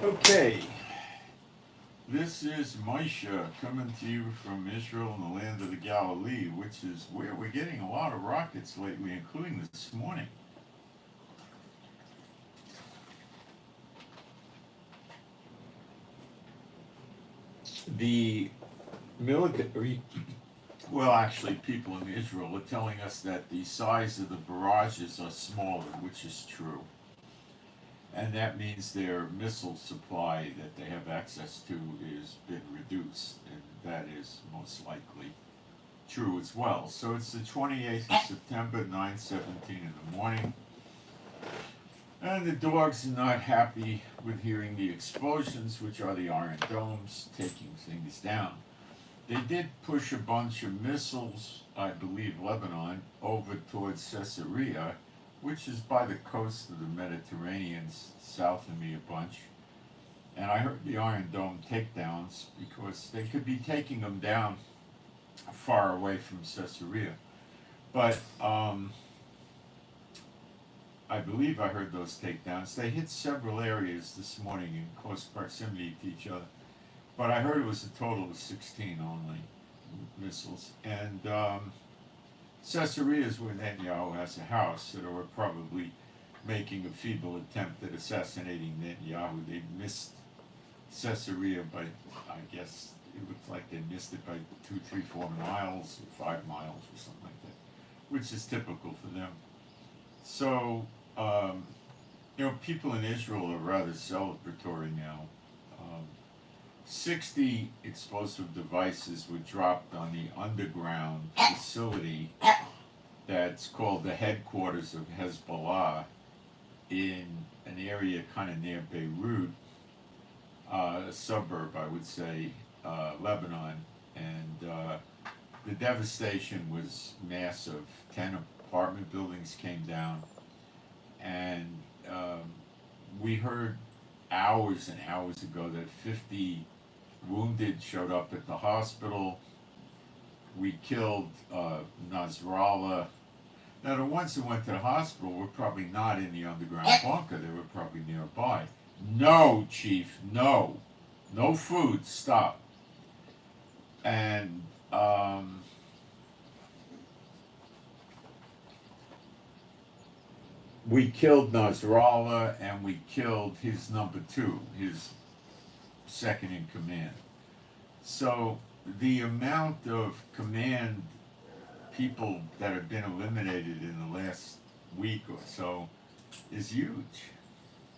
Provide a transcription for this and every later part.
Okay, this is Moshe coming to you from Israel and the land of the Galilee, which is where we're getting a lot of rockets lately, including this morning. The military, well, actually, people in Israel are telling us that the size of the barrages are smaller, which is true. And that means their missile supply that they have access to is been reduced, and that is most likely true as well. So it's the 28th of September, 9:17 in the morning, and the dogs are not happy with hearing the explosions, which are the Iron Domes taking things down. They did push a bunch of missiles, I believe Lebanon, over towards Caesarea, which is by the coast of the Mediterranean, south of me a bunch. And I heard the Iron Dome takedowns because they could be taking them down far away from Caesarea. But I believe I heard those takedowns. They hit several areas this morning in close proximity to each other. But I heard it was a total of 16 only missiles. And Caesarea is where Netanyahu has a house, so they were probably making a feeble attempt at assassinating Netanyahu. They missed Caesarea by, I guess, it looks like they missed it by 2, 3, 4 miles, or 5 miles, or something like that, which is typical for them. So, people in Israel are rather celebratory now. 60 explosive devices were dropped on the underground facility that's called the headquarters of Hezbollah in an area kind of near Beirut, a suburb, I would say, Lebanon. And the devastation was massive. 10 apartment buildings came down. And we heard hours and hours ago that 50 wounded showed up at the hospital. We killed Nasrallah. Now, the ones who went to the hospital were probably not in the underground bunker. They were probably nearby. No, Chief, no. No food, stop. And we killed Nasrallah, and we killed his number 2, his second in command. So the amount of command people that have been eliminated in the last week or so is huge.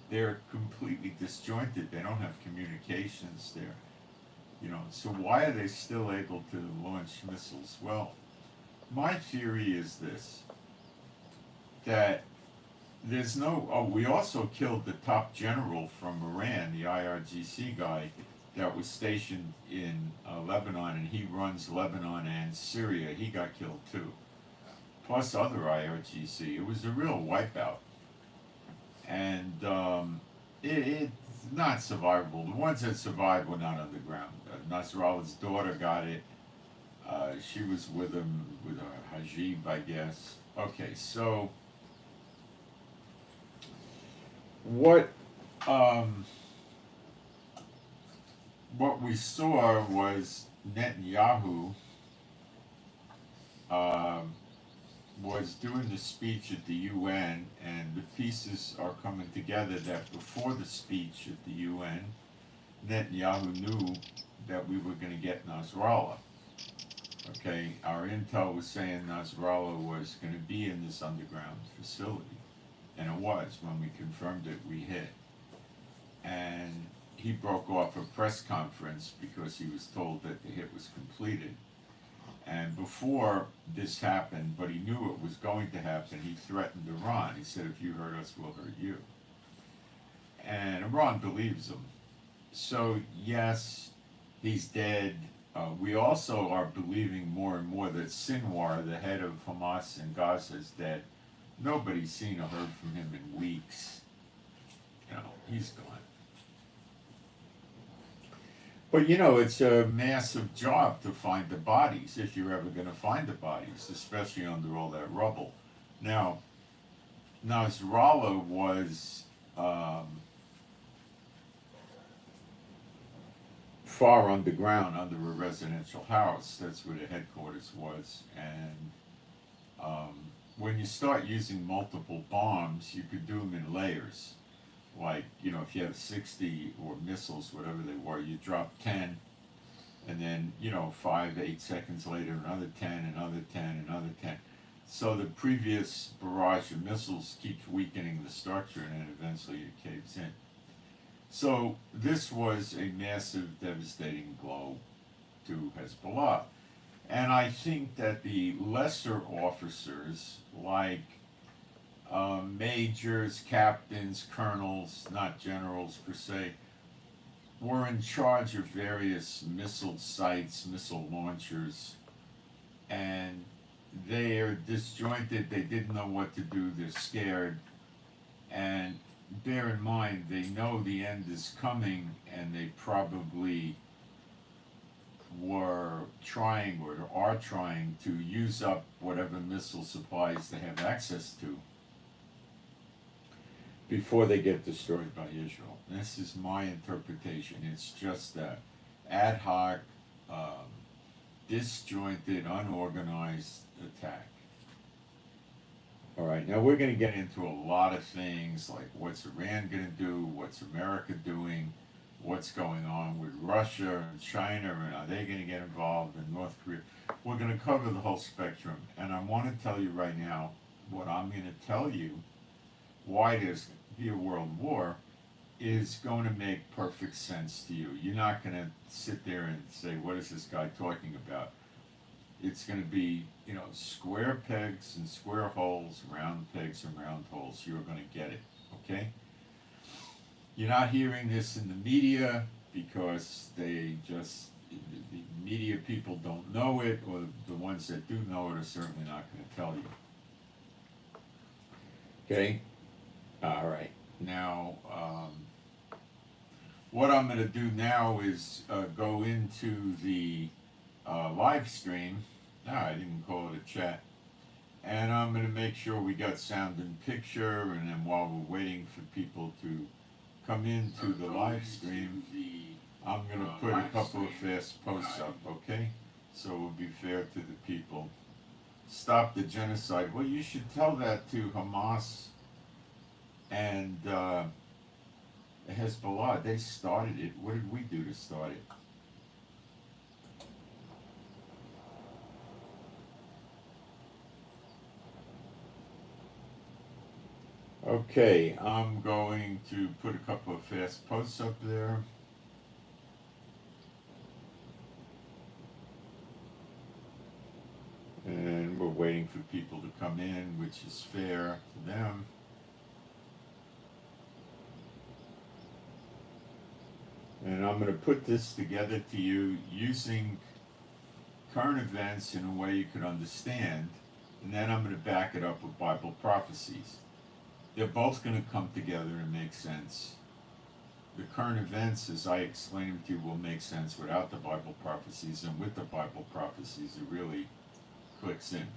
They're completely disjointed. They don't have communications there. So why are they still able to launch missiles? Well, my theory is this, that there's no, we also killed the top general from Iran, the IRGC guy that was stationed in Lebanon, and he runs Lebanon and Syria. He got killed too, plus other IRGC. It was a real wipeout, and it's not survivable. The ones that survived were not underground. Nasrallah's daughter got it. She was with him, with a Hajib, I guess. Okay, so what we saw was Netanyahu was doing the speech at the UN, and the pieces are coming together that before the speech at the UN, Netanyahu knew that we were going to get Nasrallah. Okay, our intel was saying Nasrallah was going to be in this underground facility, and it was. When we confirmed it, we hit. And he broke off a press conference because he was told that the hit was completed. And before this happened, but he knew it was going to happen, he threatened Iran. He said, if you hurt us, we'll hurt you. And Iran believes him. So yes, he's dead. We also are believing more and more that Sinwar, the head of Hamas in Gaza, is dead. Nobody's seen or heard from him in weeks. He's gone. But it's a massive job to find the bodies, if you're ever going to find the bodies, especially under all that rubble. Now, Nasrallah was far underground under a residential house. That's where the headquarters was. And when you start using multiple bombs, you could do them in layers. Like, you know, if you have 60 or missiles, whatever they were, you drop 10, and then, you know, 5, 8 seconds later, another 10, another 10, another 10. So the previous barrage of missiles keeps weakening the structure, and then eventually it caves in. So this was a massive, devastating blow to Hezbollah. And I think that the lesser officers, like majors, captains, colonels, not generals per se, were in charge of various missile sites, missile launchers, and they are disjointed. They didn't know what to do. They're scared. And bear in mind, they know the end is coming, and they probably were trying or are trying to use up whatever missile supplies they have access to before they get destroyed by Israel. This is my interpretation. It's just that ad hoc, disjointed, unorganized attack. All right, now we're going to get into a lot of things like what's Iran going to do, what's America doing, what's going on with Russia and China, and are they going to get involved in North Korea? We're going to cover the whole spectrum, and I want to tell you right now what I'm going to tell you why there's going to be a world war is going to make perfect sense to you. You're not going to sit there and say, what is this guy talking about? It's going to be, you know, square pegs and square holes, round pegs and round holes. You're going to get it, okay? You're not hearing this in the media because they just, the media people don't know it, or the ones that do know it are certainly not going to tell you. Okay? All right. Now, what I'm going to do now is go into the live stream. I didn't call it a chat. And I'm going to make sure we got sound and picture, and then while we're waiting for people to come into the live stream, I'm going to put a couple of fast posts up, okay? So we'll be fair to the people. Stop the genocide. Well, you should tell that to Hamas and Hezbollah. They started it. What did we do to start it? Okay, I'm going to put a couple of fast posts up there. And we're waiting for people to come in, which is fair to them. And I'm going to put this together to you using current events in a way you could understand. And then I'm going to back it up with Bible prophecies. They're both going to come together and make sense. The current events, as I explain them to you, will make sense without the Bible prophecies, and with the Bible prophecies, it really clicks in.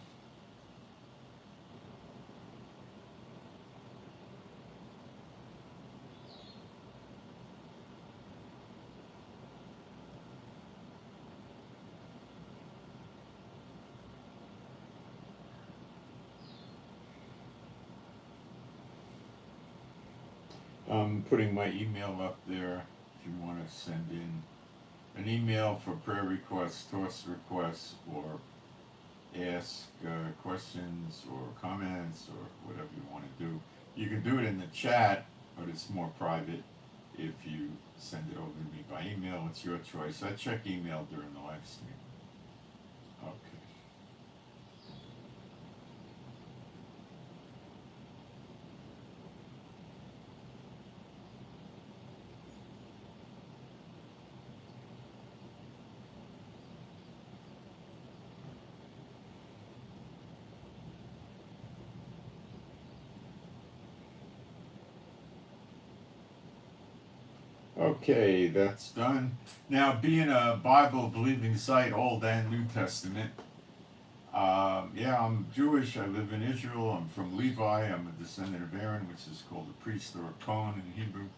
I'm putting my email up there if you want to send in an email for prayer requests, toast requests, or ask questions or comments or whatever you want to do. You can do it in the chat, but it's more private if you send it over to me by email. It's your choice. I check email during the live stream. Okay. Okay, that's done. Now, being a Bible-believing site, Old and New Testament, yeah, I'm Jewish. I live in Israel. I'm from Levi. I'm a descendant of Aaron, which is called a priest or a Cohen in Hebrew.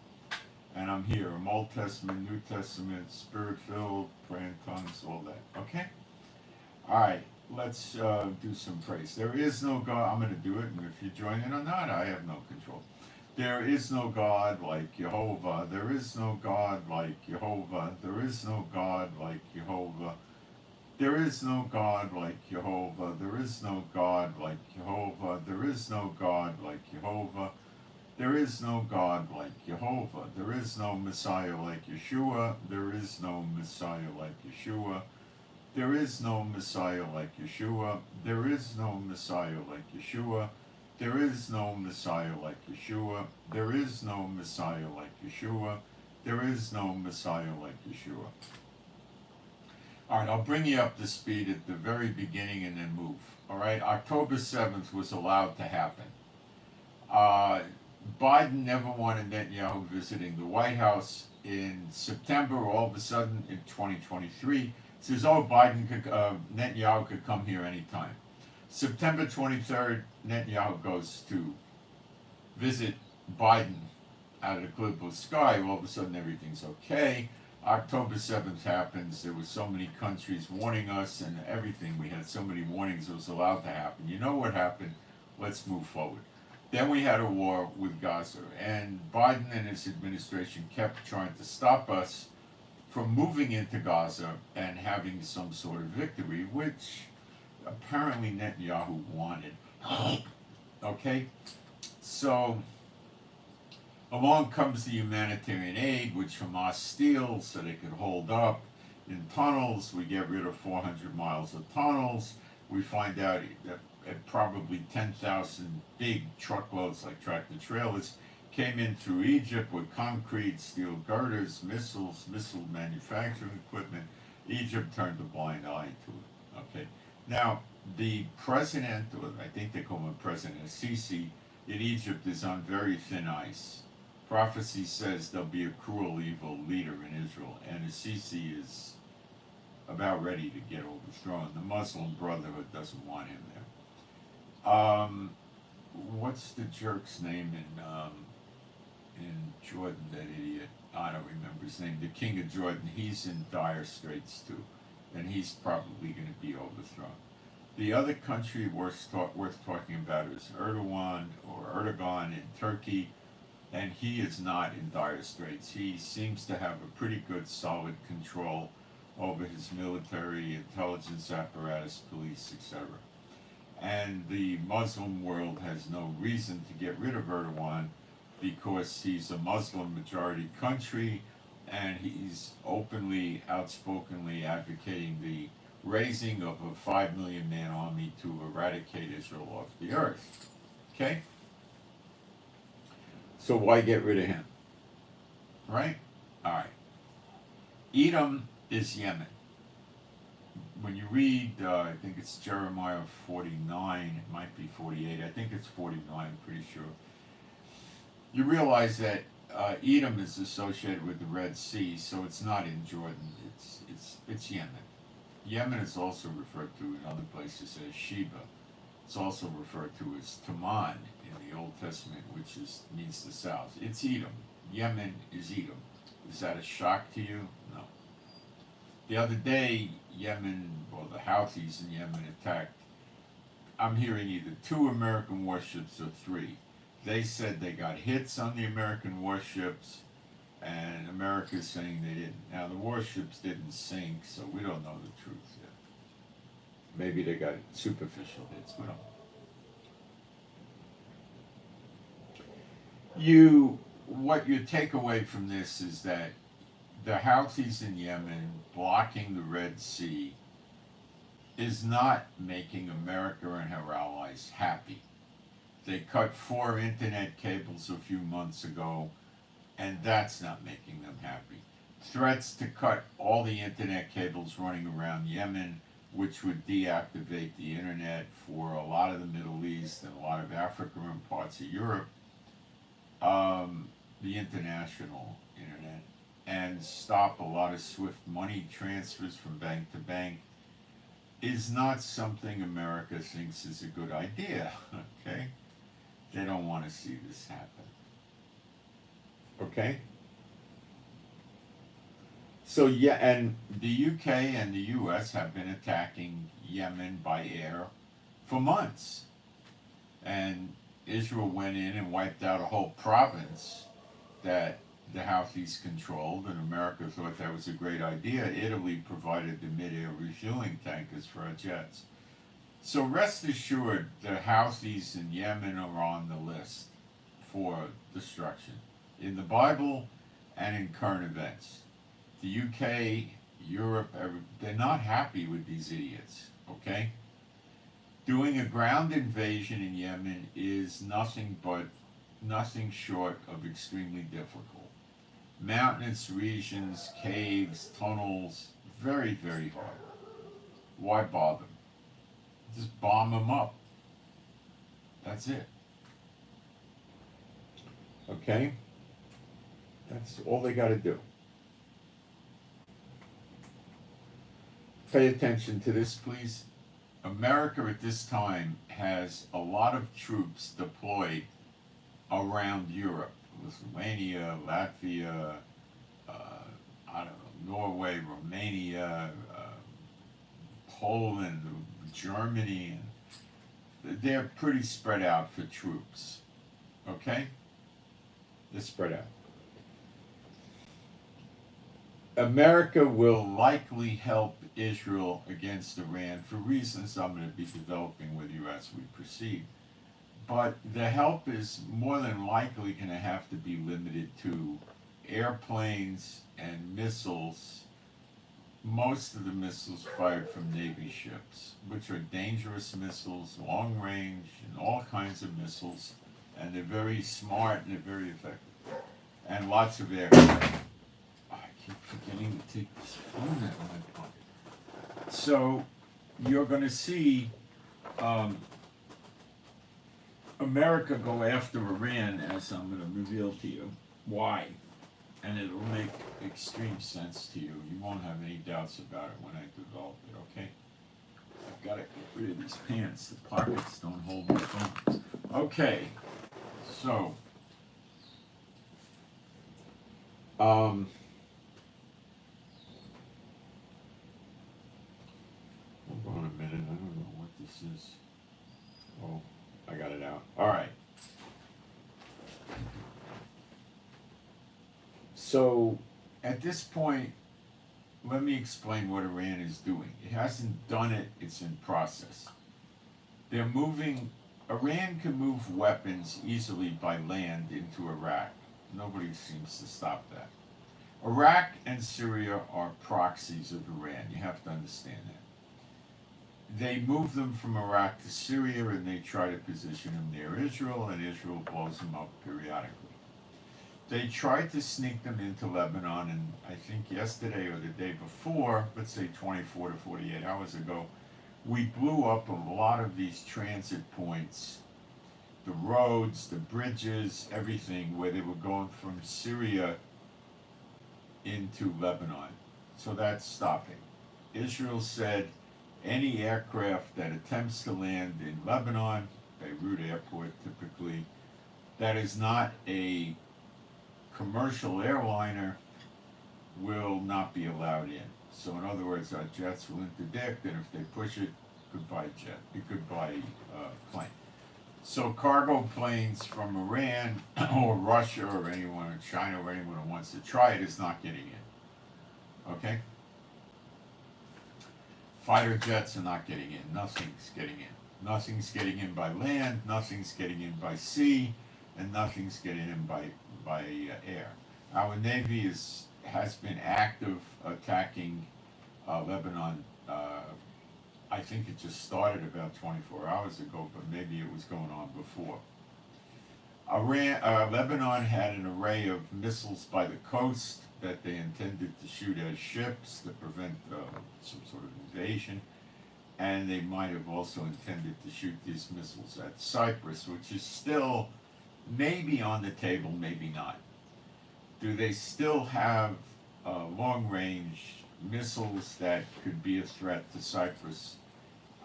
And I'm here. I'm Old Testament, New Testament, Spirit-filled, praying tongues, all that. Okay? All right. Let's do some praise. There is no God. I'm going to do it, and if you join in or not, I have no control. There is no God like Jehovah. There is no God like Jehovah. There is no God like Jehovah. There is no God like Jehovah. There is no God like Jehovah. There is no God like Jehovah. There is no God like Jehovah. There is no Messiah like Yeshua. There is no Messiah like Yeshua. There is no Messiah like Yeshua. There is no Messiah like Yeshua. There is no Messiah like Yeshua. There is no Messiah like Yeshua. There is no Messiah like Yeshua. All right, I'll bring you up to speed at the very beginning and then move. All right, October 7th was allowed to happen. Biden never wanted Netanyahu visiting the White House. In September, all of a sudden, in 2023, says, oh, Netanyahu could come here anytime. September 23rd, Netanyahu goes to visit Biden out of the clear blue sky. All of a sudden, everything's okay. October 7th happens. There were so many countries warning us and everything. We had so many warnings it was allowed to happen. You know what happened? Let's move forward. Then we had a war with Gaza, and Biden and his administration kept trying to stop us from moving into Gaza and having some sort of victory, which apparently Netanyahu wanted. Okay? So along comes the humanitarian aid, which Hamas steals so they could hold up in tunnels. We get rid of 400 miles of tunnels. We find out that probably 10,000 big truckloads, like tractor trailers, came in through Egypt with concrete, steel girders, missiles, missile manufacturing equipment. Egypt turned a blind eye to it. Okay. Now, the president, or I think they call him President Sisi, in Egypt is on very thin ice. Prophecy says there'll be a cruel, evil leader in Israel, and Sisi is about ready to get overthrown. The Muslim Brotherhood doesn't want him there. What's the jerk's name in Jordan? That idiot. I don't remember his name. The king of Jordan. He's in dire straits too, and he's probably going to be overthrown. The other country worth talking about is Erdogan in Turkey, and he is not in dire straits. He seems to have a pretty good, solid control over his military, intelligence apparatus, police, etc. And the Muslim world has no reason to get rid of Erdogan because he's a Muslim majority country and he's openly, outspokenly advocating the raising of a 5 million man army to eradicate Israel off the earth. Okay? So why get rid of him? Right? All right. Edom is Yemen. When you read, I think it's Jeremiah 49, it might be 48, I think it's 49, I'm pretty sure. You realize that Edom is associated with the Red Sea, so it's not in Jordan, it's Yemen. Yemen is also referred to in other places as Sheba. It's also referred to as Taman in the Old Testament, which means the south. It's Edom. Yemen is Edom. Is that a shock to you? No. The other day, Yemen, or the Houthis in Yemen attacked, I'm hearing either 2 American warships or 3. They said they got hits on the American warships, and America's saying they didn't. Now, the warships didn't sink, so we don't know the truth yet. Maybe they got superficial hits, we don't know. What you take away from this is that the Houthis in Yemen blocking the Red Sea is not making America and her allies happy. They cut 4 internet cables a few months ago, and that's not making them happy. Threats to cut all the internet cables running around Yemen, which would deactivate the internet for a lot of the Middle East and a lot of Africa and parts of Europe, the international internet, and stop a lot of SWIFT money transfers from bank to bank, is not something America thinks is a good idea, okay? They don't want to see this happen. Okay? So yeah, and the UK and the US have been attacking Yemen by air for months. And Israel went in and wiped out a whole province that the Houthis controlled, and America thought that was a great idea. Italy provided the mid-air refueling tankers for our jets. So rest assured, the Houthis in Yemen are on the list for destruction in the Bible and in current events. The UK, Europe, they're not happy with these idiots, okay? Doing a ground invasion in Yemen is nothing short of extremely difficult. Mountainous regions, caves, tunnels, very, very hard. Why bother? Just bomb them up. That's it. Okay? That's all they got to do. Pay attention to this, please. America at this time has a lot of troops deployed around Europe. Lithuania, Latvia, I don't know, Norway, Romania, Poland, Germany. They're pretty spread out for troops. Okay? They're spread out. America will likely help Israel against Iran for reasons I'm going to be developing with you as we proceed. But the help is more than likely going to have to be limited to airplanes and missiles. Most of the missiles fired from Navy ships, which are dangerous missiles, long range, and all kinds of missiles. And they're very smart and they're very effective. And lots of aircraft. I keep forgetting to take this phone out of my pocket. So you're going to see America go after Iran, as I'm going to reveal to you why, and it'll make extreme sense to you. You won't have any doubts about it when I develop it, okay? I've got to get rid of these pants. The pockets don't hold my phone. Okay, so hold on a minute. I don't know what this is. Oh, I got it out. All right. So at this point, let me explain what Iran is doing. It hasn't done it, it's in process. They're moving, Iran can move weapons easily by land into Iraq. Nobody seems to stop that. Iraq and Syria are proxies of Iran. You have to understand that. They move them from Iraq to Syria and they try to position them near Israel, and Israel blows them up periodically. They tried to sneak them into Lebanon, and I think yesterday or the day before, let's say 24 to 48 hours ago, we blew up a lot of these transit points, the roads, the bridges, everything, where they were going from Syria into Lebanon. So that's stopping. Israel said any aircraft that attempts to land in Lebanon, Beirut Airport typically, that is not a commercial airliner will not be allowed in. So in other words, our jets will interdict, and if they push it, goodbye jet, goodbye plane. So cargo planes from Iran or Russia or anyone in China or anyone who wants to try it is not getting in. Okay? Fighter jets are not getting in. Nothing's getting in. Nothing's getting in by land, nothing's getting in by sea, and nothing's getting in by air. Our Navy has been active attacking Lebanon. I think it just started about 24 hours ago, but maybe it was going on before. Lebanon had an array of missiles by the coast that they intended to shoot as ships to prevent some sort of invasion, and they might have also intended to shoot these missiles at Cyprus, which is still maybe on the table, maybe not. Do they still have long-range missiles that could be a threat to Cyprus?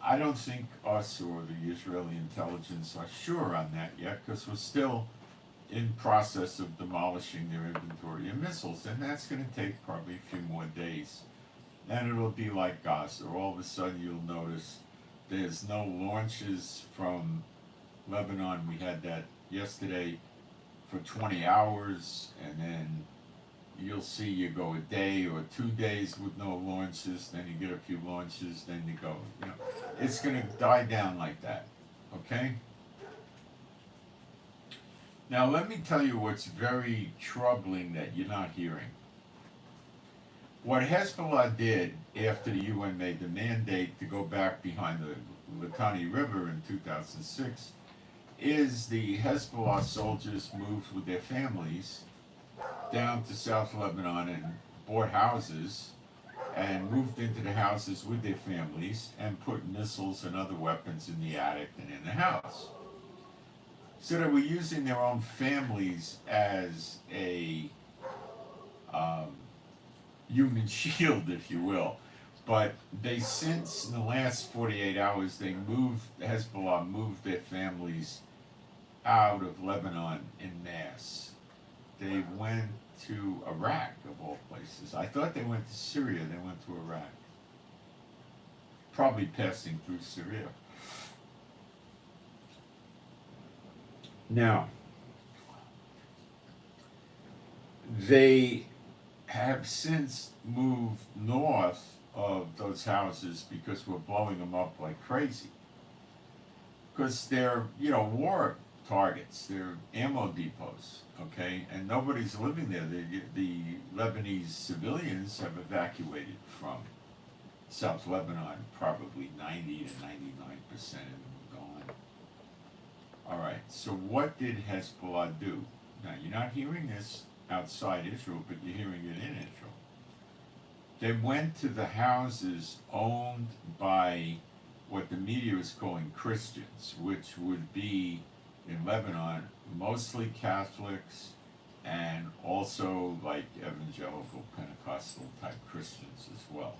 I don't think us or the Israeli intelligence are sure on that yet, because we're still in process of demolishing their inventory of missiles, and that's going to take probably a few more days. And it'll be like Gaza. All of a sudden you'll notice there's no launches from Lebanon. We had that yesterday for 20 hours, and then you'll see you go a day or 2 days with no launches, then you get a few launches, then you go, it's going to die down like that, okay? Now let me tell you what's very troubling that you're not hearing. What Hezbollah did after the UN made the mandate to go back behind the Litani River in 2006 is the Hezbollah soldiers moved with their families down to South Lebanon and bought houses and moved into the houses with their families and put missiles and other weapons in the attic and in the house. So they were using their own families as a human shield, if you will. But they, since in the last 48 hours, Hezbollah moved their families out of Lebanon en masse. They went to Iraq, of all places. I thought they went to Syria, they went to Iraq. Probably passing through Syria. Now, they have since moved north of those houses because we're blowing them up like crazy. Because they're, war targets, they're ammo depots, okay? And nobody's living there. The Lebanese civilians have evacuated from South Lebanon, probably 90 to 99% of them are gone. All right, so what did Hezbollah do? Now, you're not hearing this outside Israel, but you're hearing it in Israel. They went to the houses owned by what the media is calling Christians, which would be, in Lebanon, mostly Catholics and also like evangelical Pentecostal type Christians as well.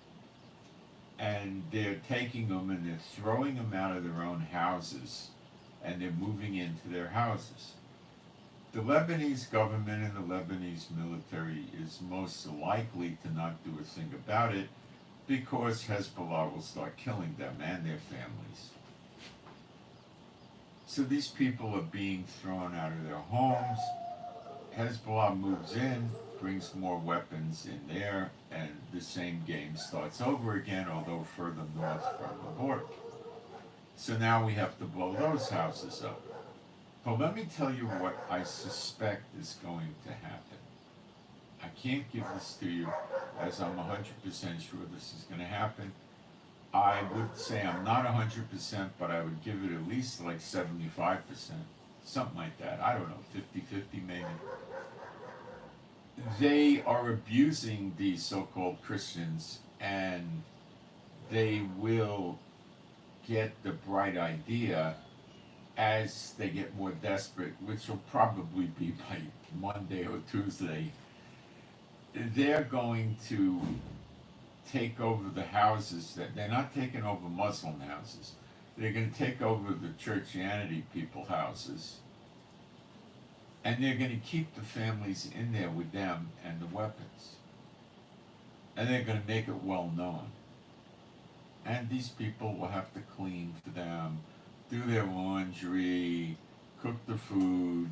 And they're taking them and they're throwing them out of their own houses and they're moving into their houses. The Lebanese government and the Lebanese military is most likely to not do a thing about it because Hezbollah will start killing them and their families. So these people are being thrown out of their homes. Hezbollah moves in, brings more weapons in there, and the same game starts over again, although further north from the border. So now we have to blow those houses up. But let me tell you what I suspect is going to happen. I can't give this to you as I'm 100% sure this is going to happen. I would say I'm not 100%, but I would give it at least like 75%. Something like that. I don't know, 50-50 maybe. They are abusing these so-called Christians, and they will get the bright idea as they get more desperate, which will probably be by Monday or Tuesday. They're going to take over the houses that they're not taking over Muslim houses. They're going to take over the churchianity people houses. And they're going to keep the families in there with them and the weapons. And they're going to make it well known. And these people will have to clean for them, do their laundry, cook the food,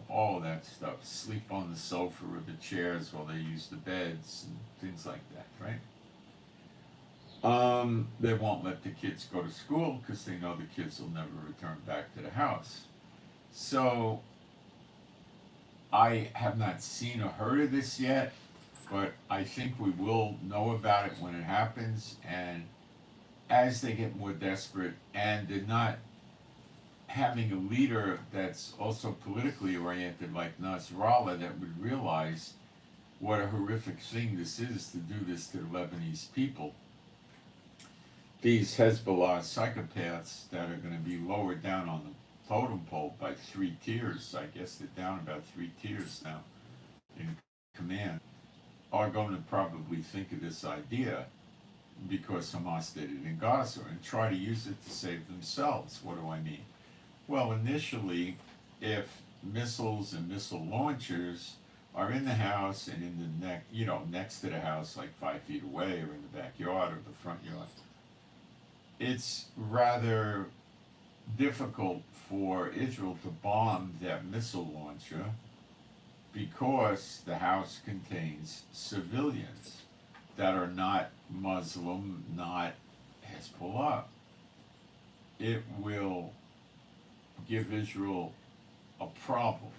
all of that stuff. Sleep on the sofa or the chairs while they use the beds and things like that, right? They won't let the kids go to school because they know the kids will never return back to the house. So I have not seen or heard of this yet, but I think we will know about it when it happens. And as they get more desperate and they're not having a leader that's also politically oriented like Nasrallah that would realize what a horrific thing this is to do this to the Lebanese people. These Hezbollah psychopaths that are going to be lowered down on the totem pole by 3 tiers, I guess they're down about 3 tiers now in command, are going to probably think of this idea because Hamas did it in Gaza and try to use it to save themselves. What do I mean? Well, initially, if missiles and missile launchers are in the house and in the next to the house, like 5 feet away, or in the backyard or the front yard, it's rather difficult for Israel to bomb that missile launcher because the house contains civilians that are not Muslim, not Hezbollah. It will give Israel a problem.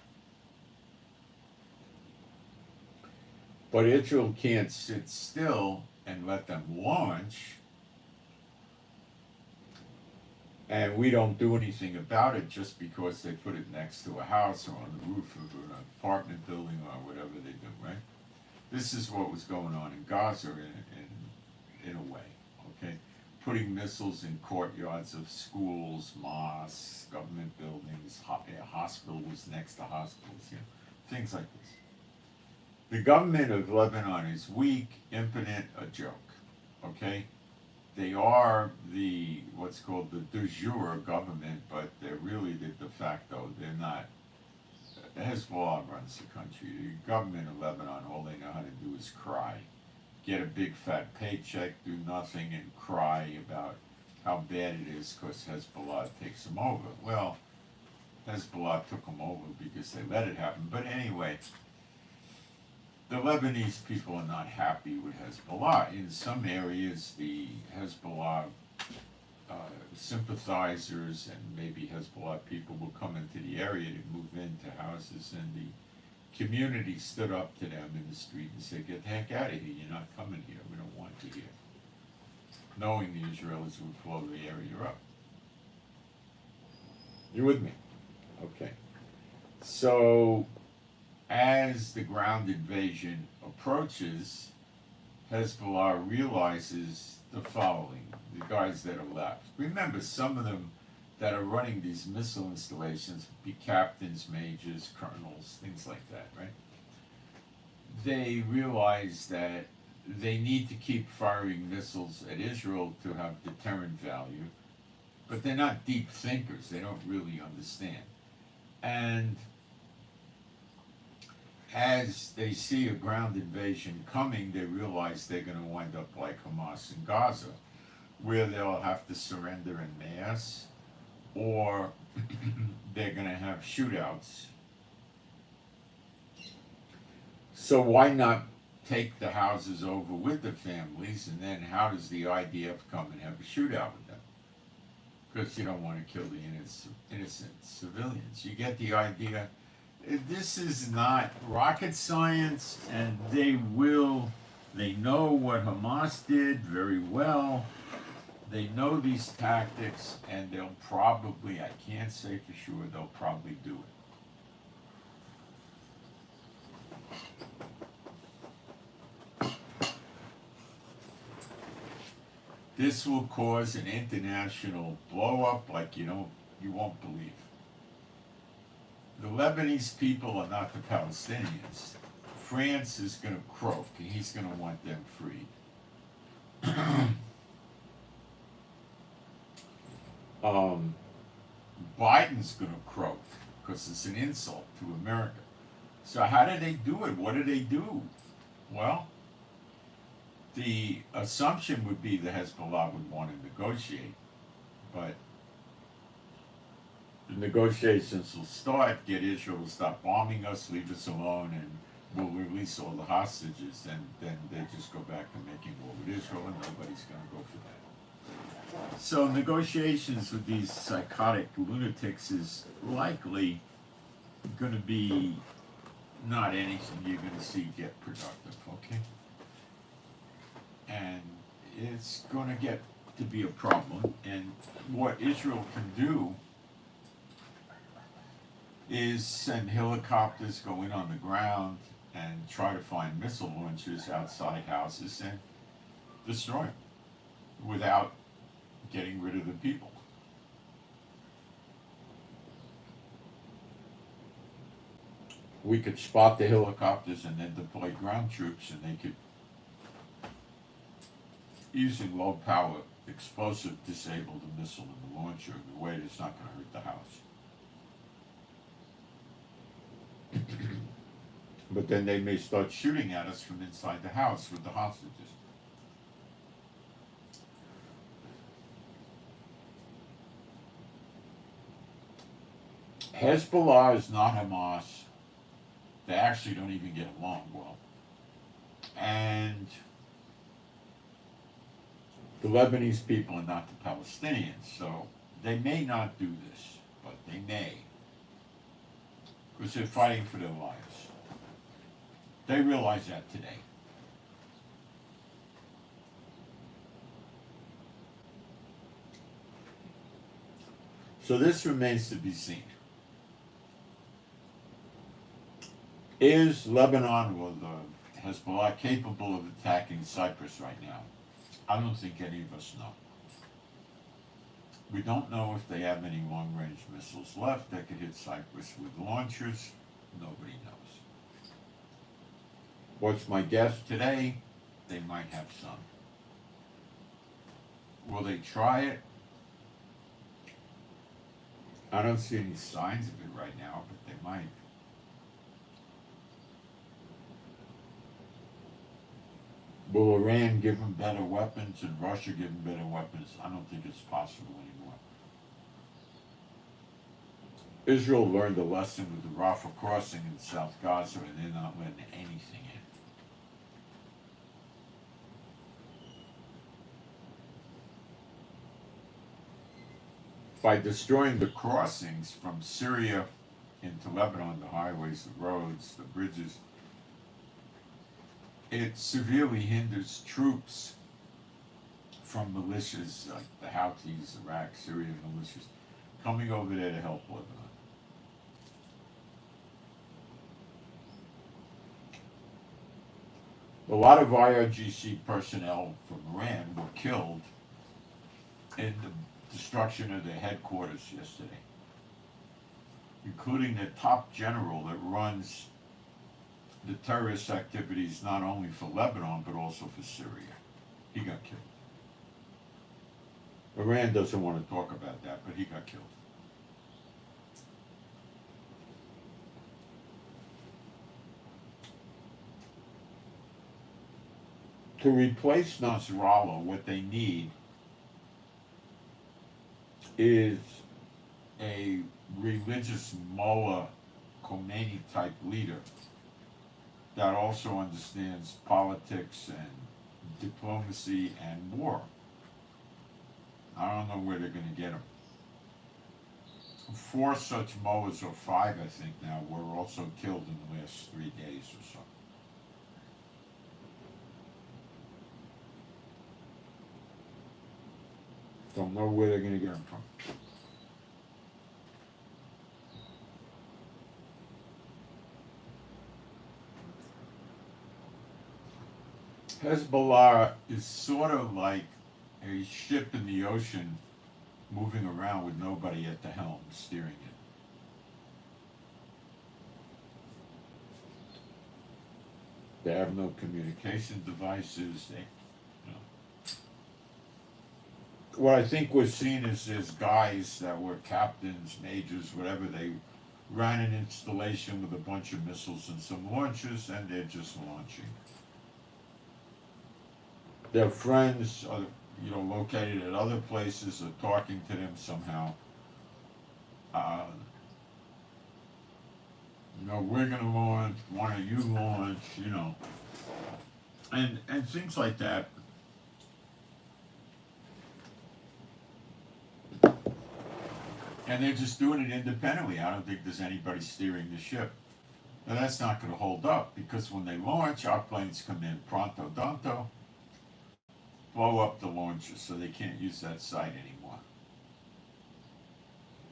But Israel can't sit still and let them launch, and we don't do anything about it just because they put it next to a house or on the roof of an apartment building or whatever they do, right? This is what was going on in Gaza in a way, okay? Putting missiles in courtyards of schools, mosques, government buildings, hospitals next to hospitals, things like this. The government of Lebanon is weak, impotent, a joke, okay? They are what's called the de jure government, but they're really the de facto. They're not. Hezbollah runs the country. The government of Lebanon, all they know how to do is cry. Get a big fat paycheck, do nothing, and cry about how bad it is because Hezbollah takes them over. Well, Hezbollah took them over because they let it happen. But anyway, the Lebanese people are not happy with Hezbollah. In some areas, the Hezbollah sympathizers and maybe Hezbollah people will come into the area to move into houses, and the community stood up to them in the street and said, "Get the heck out of here, you're not coming here, we don't want you here," knowing the Israelis would blow the area up. You with me? Okay. So, as the ground invasion approaches, Hezbollah realizes the following, the guys that are left. Remember, some of them that are running these missile installations be captains, majors, colonels, things like that, right? They realize that they need to keep firing missiles at Israel to have deterrent value, but they're not deep thinkers. They don't really understand. And as they see a ground invasion coming, they realize they're going to wind up like Hamas in Gaza, where they'll have to surrender en masse, or they're going to have shootouts. So why not take the houses over with the families, and then how does the IDF come and have a shootout with them? Because you don't want to kill the innocent civilians. You get the idea? This is not rocket science, and they know what Hamas did very well. They know these tactics, and they'll probably, I can't say for sure, they'll probably do it. This will cause an international blow-up like you won't believe. The Lebanese people are not the Palestinians. France is going to croak, and he's going to want them freed. Biden's going to croak because it's an insult to America. So how do they do it? What do they do? Well, the assumption would be the Hezbollah would want to negotiate, but the negotiations will start, get Israel to stop bombing us, leave us alone, and we'll release all the hostages, and then they just go back to making war with Israel, and nobody's going to go for that. So negotiations with these psychotic lunatics is likely going to be not anything you're going to see get productive, okay? And it's going to get to be a problem, and what Israel can do is send helicopters, go in on the ground, and try to find missile launchers outside houses and destroy them without getting rid of the people. We could spot the helicopters and then deploy ground troops, and they could, using low power explosive, disable the missile and the launcher in a way that's not going to hurt the house. But then they may start shooting at us from inside the house with the hostages. Hezbollah is not Hamas. They actually don't even get along well. And the Lebanese people are not the Palestinians, so they may not do this, but they may. Because they're fighting for their lives. They realize that today. So this remains to be seen. Is Lebanon or the Hezbollah capable of attacking Cyprus right now? I don't think any of us know. We don't know if they have any long-range missiles left that could hit Cyprus with launchers. Nobody knows. What's my guess today? They might have some. Will they try it? I don't see any signs of it right now, but they might. Will Iran give them better weapons and Russia give them better weapons? I don't think it's possible anymore. Israel learned a lesson with the Rafah crossing in South Gaza, and they're not letting anything in. By destroying the crossings from Syria into Lebanon, the highways, the roads, the bridges, it severely hinders troops from militias like the Houthis, Iraq, Syrian militias, coming over there to help Lebanon. A lot of IRGC personnel from Iran were killed in the destruction of their headquarters yesterday, including the top general that runs the terrorist activities not only for Lebanon but also for Syria. He got killed. Iran doesn't want to talk about that, but he got killed. To replace Nasrallah, what they need is a religious mullah Khomeini type leader that also understands politics and diplomacy and war. I don't know where they're going to get them. 4 such mullahs, or 5 I think now, were also killed in the last 3 days or so. Don't know where they're going to get them from. Hezbollah is sort of like a ship in the ocean moving around with nobody at the helm steering it. They have no communication devices. What I think was seen is guys that were captains, majors, whatever. They ran an installation with a bunch of missiles and some launchers, and they're just launching. Their friends are, located at other places, are talking to them somehow. We're gonna launch, why don't you launch, and things like that. And they're just doing it independently. I don't think there's anybody steering the ship. Now that's not gonna hold up, because when they launch, our planes come in pronto danto, blow up the launches, so they can't use that site anymore.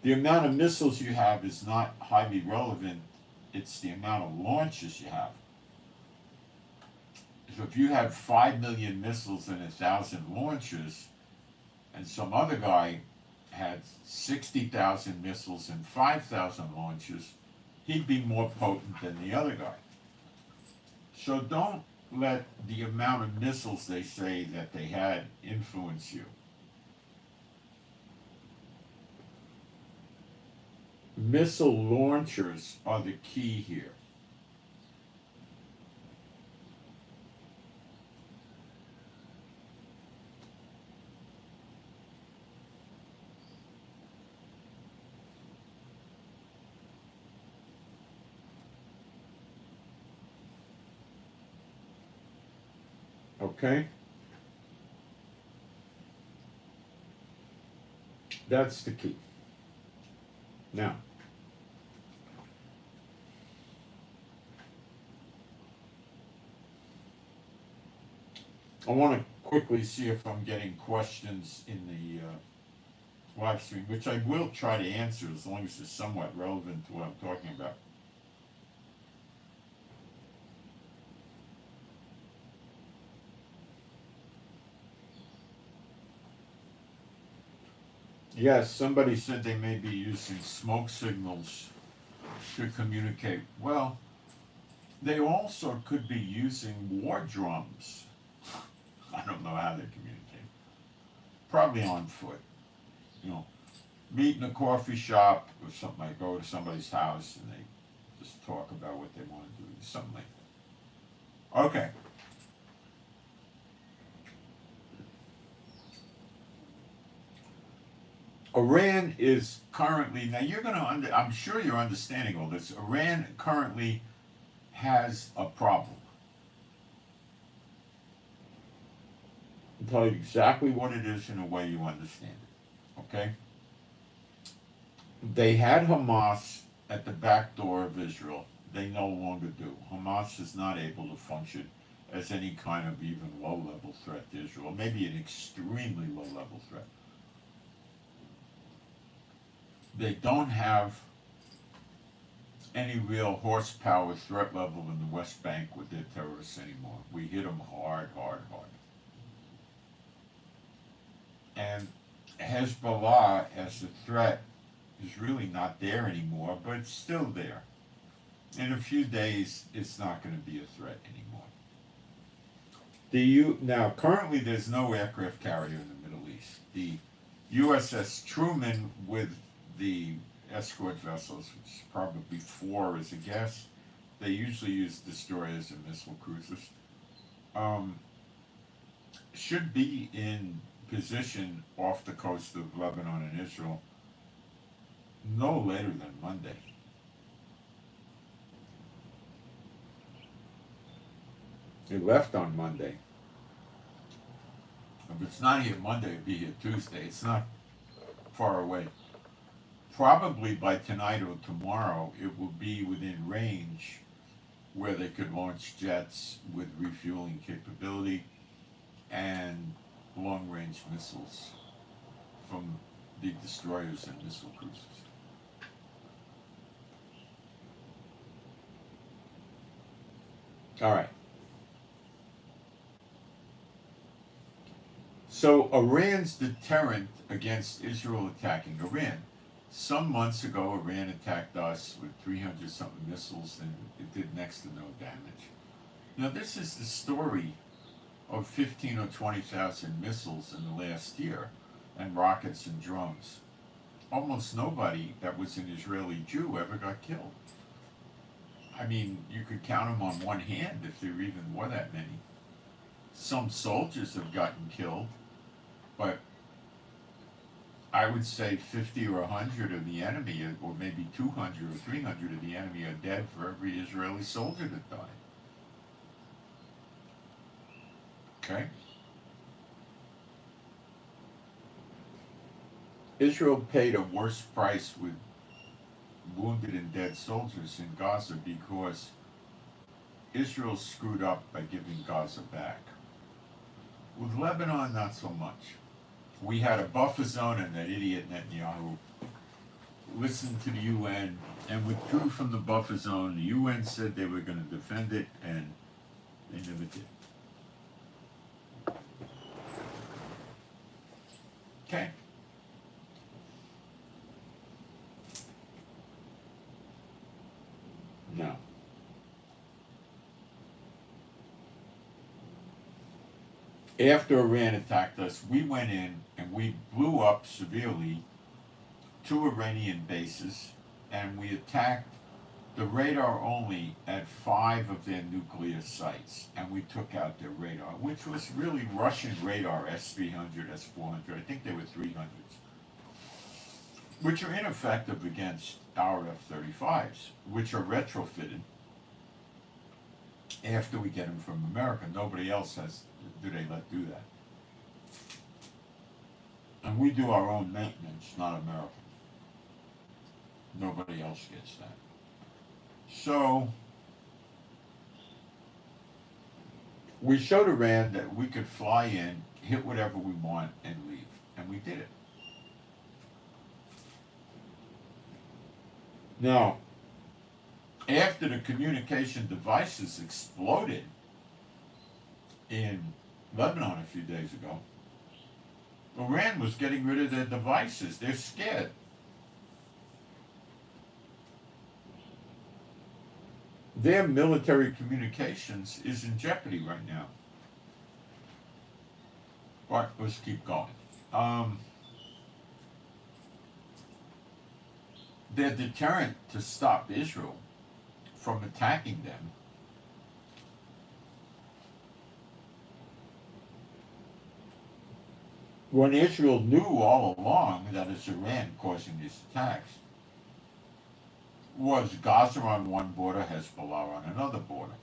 The amount of missiles you have is not highly relevant, it's the amount of launches you have. So if you have 5 million missiles and 1,000 launches, and some other guy had 60,000 missiles and 5,000 launches, he'd be more potent than the other guy. So don't let the amount of missiles they say that they had influence you. Missile launchers are the key here. Okay? That's the key. Now, I want to quickly see if I'm getting questions in the live stream, which I will try to answer as long as it's somewhat relevant to what I'm talking about. Yes, somebody said they may be using smoke signals to communicate. Well, they also could be using war drums. I don't know how they communicate. Probably on foot. You know, meet in a coffee shop or something, like go to somebody's house and they just talk about what they want to do, something like that. Okay. Iran is currently, now you're going to, I'm sure you're understanding all this. Iran currently has a problem. I'll tell you exactly what it is in a way you understand it. Okay? They had Hamas at the back door of Israel. They no longer do. Hamas is not able to function as any kind of even low-level threat to Israel, maybe an extremely low-level threat. They don't have any real horsepower threat level in the West Bank with their terrorists anymore. We hit them hard, hard, hard. And Hezbollah as a threat is really not there anymore, but it's still there. In a few days, it's not going to be a threat anymore. Now, currently there's no aircraft carrier in the Middle East. The USS Truman with the escort vessels, which is probably 4 as a guess, they usually use destroyers and missile cruisers, should be in position off the coast of Lebanon and Israel no later than Monday. It left on Monday. If it's not here Monday, it'll be here Tuesday. It's not far away. Probably by tonight or tomorrow, it will be within range where they could launch jets with refueling capability and long-range missiles from the destroyers and missile cruisers. All right. So Iran's deterrent against Israel attacking Iran. Some months ago, Iran attacked us with 300-something missiles, and it did next to no damage. Now, this is the story of 15 or 20,000 missiles in the last year, and rockets and drones. Almost nobody that was an Israeli Jew ever got killed. I mean, you could count them on one hand if there even were that many. Some soldiers have gotten killed, but I would say 50 or 100 of the enemy, or maybe 200 or 300 of the enemy are dead for every Israeli soldier that died. Okay? Israel paid a worse price with wounded and dead soldiers in Gaza because Israel screwed up by giving Gaza back. With Lebanon, not so much. We had a buffer zone, and that idiot Netanyahu listened to the UN and withdrew from the buffer zone. The UN said they were going to defend it, and they never did. Okay. No. After Iran attacked us, we went in and we blew up severely 2 Iranian bases, and we attacked the radar only at 5 of their nuclear sites, and we took out their radar, which was really Russian radar, S-300, S-400. I think they were 300s, which are ineffective against our F-35s, which are retrofitted after we get them from America. Nobody else has do they let do that? And we do our own maintenance, not American. Nobody else gets that. So we showed Iran that we could fly in, hit whatever we want, and leave. And we did it. Now, after the communication devices exploded in Lebanon a few days ago, Iran was getting rid of their devices. They're scared. Their military communications is in jeopardy right now. Right, let's keep going. Their deterrent to stop Israel from attacking them when Israel knew all along that it's Iran causing these attacks, was Gaza on one border, Hezbollah on another border.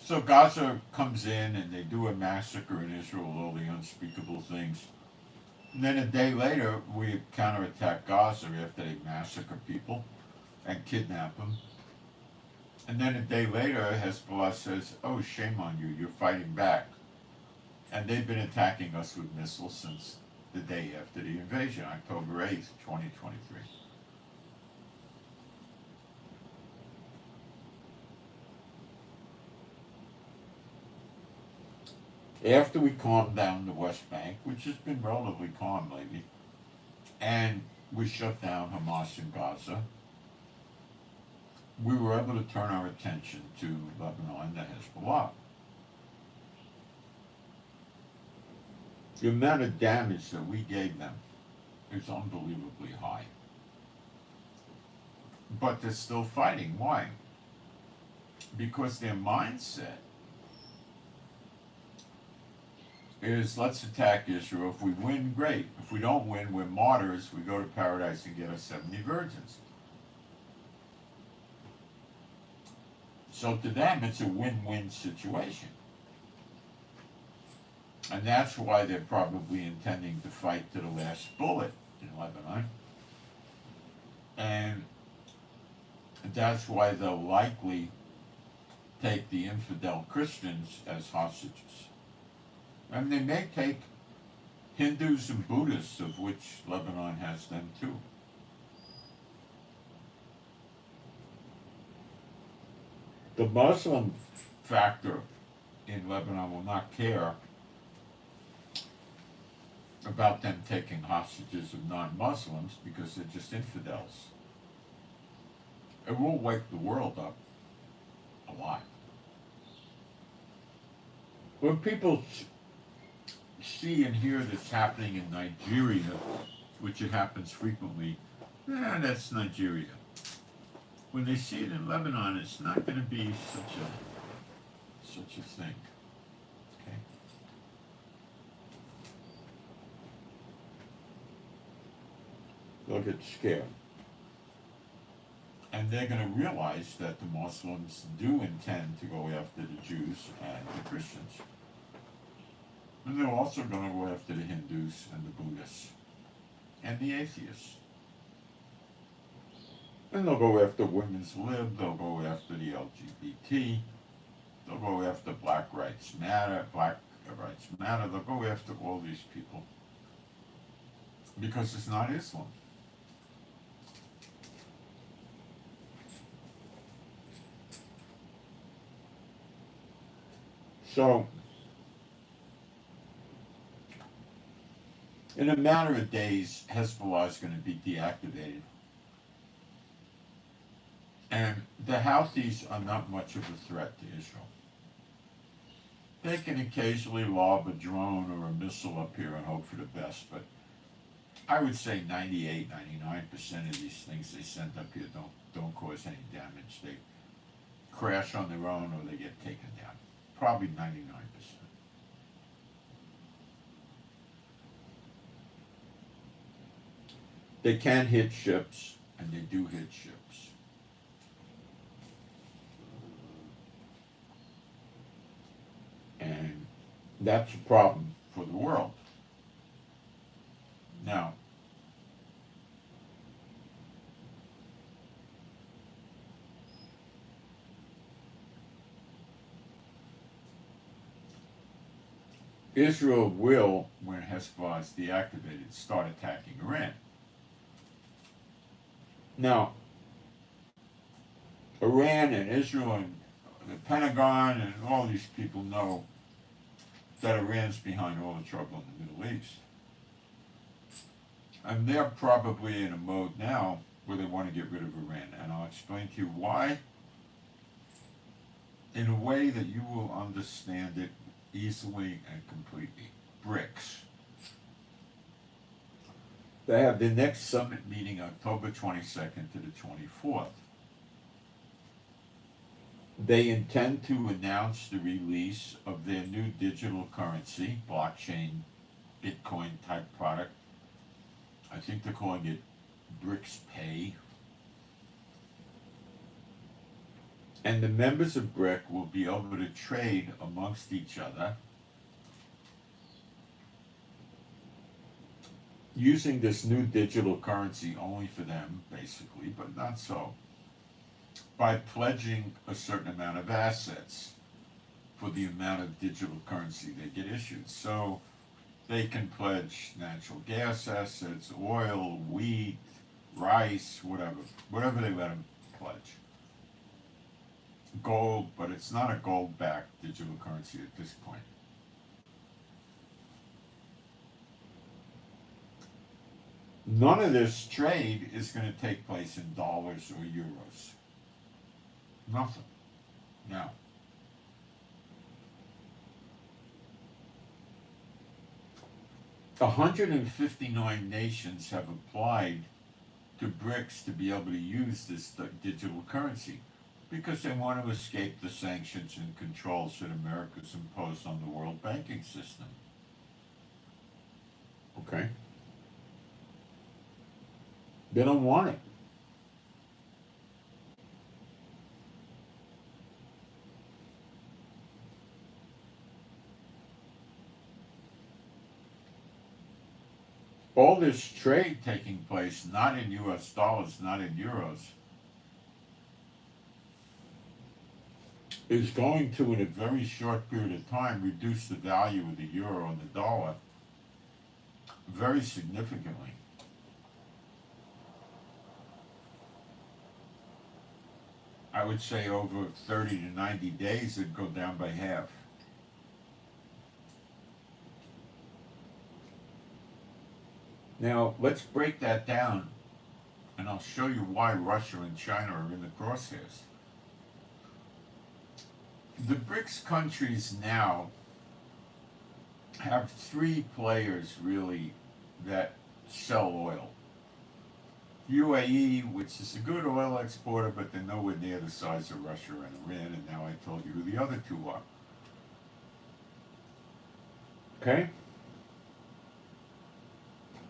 So Gaza comes in and they do a massacre in Israel, all the unspeakable things. And then a day later, we counterattack Gaza after they massacre people and kidnap them. And then a day later, Hezbollah says, oh, shame on you, you're fighting back. And they've been attacking us with missiles since the day after the invasion, October 8th, 2023. After we calmed down the West Bank, which has been relatively calm lately, and we shut down Hamas in Gaza, we were able to turn our attention to Lebanon and Hezbollah. The amount of damage that we gave them is unbelievably high. But they're still fighting. Why? Because their mindset is, let's attack Israel. If we win, great. If we don't win, we're martyrs. We go to paradise and get our 70 virgins. So to them, it's a win-win situation. And that's why they're probably intending to fight to the last bullet in Lebanon. And that's why they'll likely take the infidel Christians as hostages. And they may take Hindus and Buddhists, of which Lebanon has them too. The Muslim factor in Lebanon will not care about them taking hostages of non-Muslims because they're just infidels. It will wake the world up a lot. When people see and hear this happening in Nigeria, which it happens frequently, that's Nigeria. When they see it in Lebanon, it's not going to be such a thing. Okay. They'll get scared. And they're going to realize that the Muslims do intend to go after the Jews and the Christians. And they're also going to go after the Hindus and the Buddhists and the atheists. And they'll go after women's lib, they'll go after the LGBT, they'll go after Black Rights Matter, they'll go after all these people. Because it's not Islam. So, in a matter of days, Hezbollah is going to be deactivated. And the Houthis are not much of a threat to Israel. They can occasionally lob a drone or a missile up here and hope for the best, but I would say 98, 99% of these things they send up here don't cause any damage. They crash on their own or they get taken down. Probably 99%. They can hit ships, and they do hit ships. And That's a problem for the world. Now, Israel will, when Hezbollah is deactivated, start attacking Iran. Now, Iran and Israel and the Pentagon and all these people know that Iran's behind all the trouble in the Middle East. And they're probably in a mode now where they want to get rid of Iran. And I'll explain to you why in a way that you will understand it easily and completely. BRICS. They have the next summit meeting October 22nd to the 24th. They intend to announce the release of their new digital currency, blockchain, Bitcoin type product. I think they're calling it BRICS Pay. And the members of BRIC will be able to trade amongst each other using this new digital currency only for them, basically, but not so, by pledging a certain amount of assets for the amount of digital currency they get issued. So they can pledge natural gas assets, oil, wheat, rice, whatever they let them pledge. Gold, but it's not a gold-backed digital currency at this point. None of this trade is going to take place in dollars or euros. Nothing. Now, $159 nations have applied to BRICS to be able to use this digital currency because they want to escape the sanctions and controls that America's imposed on the world banking system. Okay? They don't want it. All this trade taking place, not in US dollars, not in euros, is going to, in a very short period of time, reduce the value of the euro and the dollar very significantly. I would say over 30 to 90 days, it'd go down by half. Now, let's break that down, and I'll show you why Russia and China are in the crosshairs. The BRICS countries now have three players, really, that sell oil. UAE, which is a good oil exporter, but they're nowhere near the size of Russia and Iran, and now I told you who the other two are. Okay?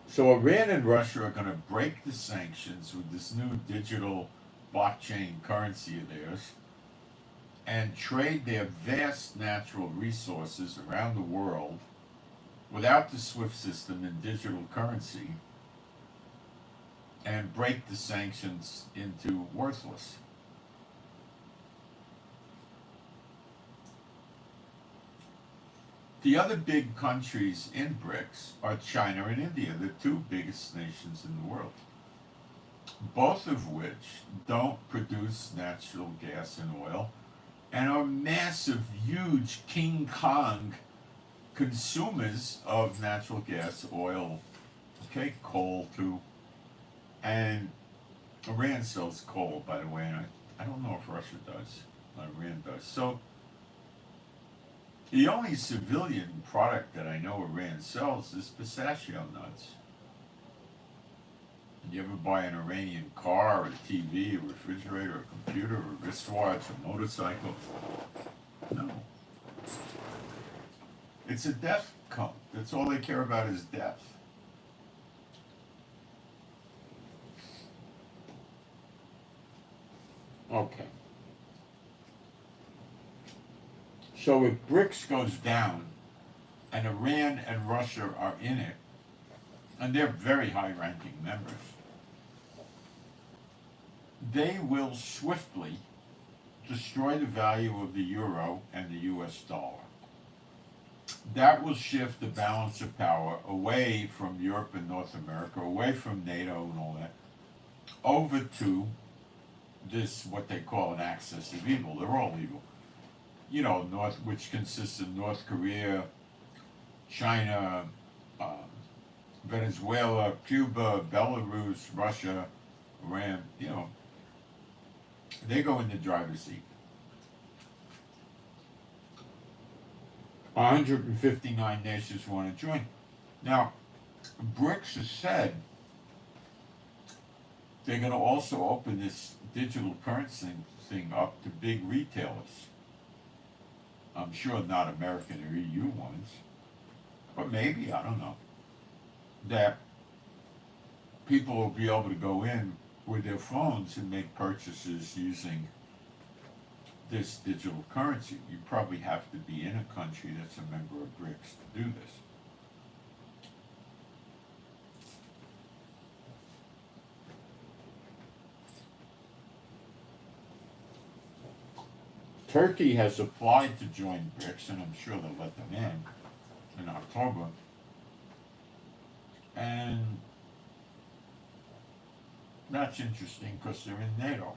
So Iran and Russia are going to break the sanctions with this new digital blockchain currency of theirs and trade their vast natural resources around the world without the SWIFT system and digital currency and break the sanctions into worthless. The other big countries in BRICS are China and India, the two biggest nations in the world, both of which don't produce natural gas and oil and are massive, huge King Kong consumers of natural gas, oil, okay, coal too. And Iran sells coal, by the way, and I don't know if Russia does, Iran does. So the only civilian product that I know Iran sells is pistachio nuts. You ever buy an Iranian car, or a TV, a refrigerator, a computer, a wristwatch, a motorcycle? No. It's a death cult. That's all they care about is death. Okay. So if BRICS goes down, and Iran and Russia are in it, and they're very high-ranking members, they will swiftly destroy the value of the euro and the US dollar. That will shift the balance of power away from Europe and North America, away from NATO and all that, over to this, what they call an axis of evil. They're all evil. You know, which consists of North Korea, China, Venezuela, Cuba, Belarus, Russia, Iran, you know, they go in the driver's seat. 159 nations want to join. Now, BRICS has said they're going to also open this digital currency thing up to big retailers. I'm sure not American or EU ones, but maybe, I don't know, that people will be able to go in with their phones and make purchases using this digital currency. You probably have to be in a country that's a member of BRICS to do this. Turkey has applied to join BRICS, and I'm sure they'll let them in October. And that's interesting because they're in NATO.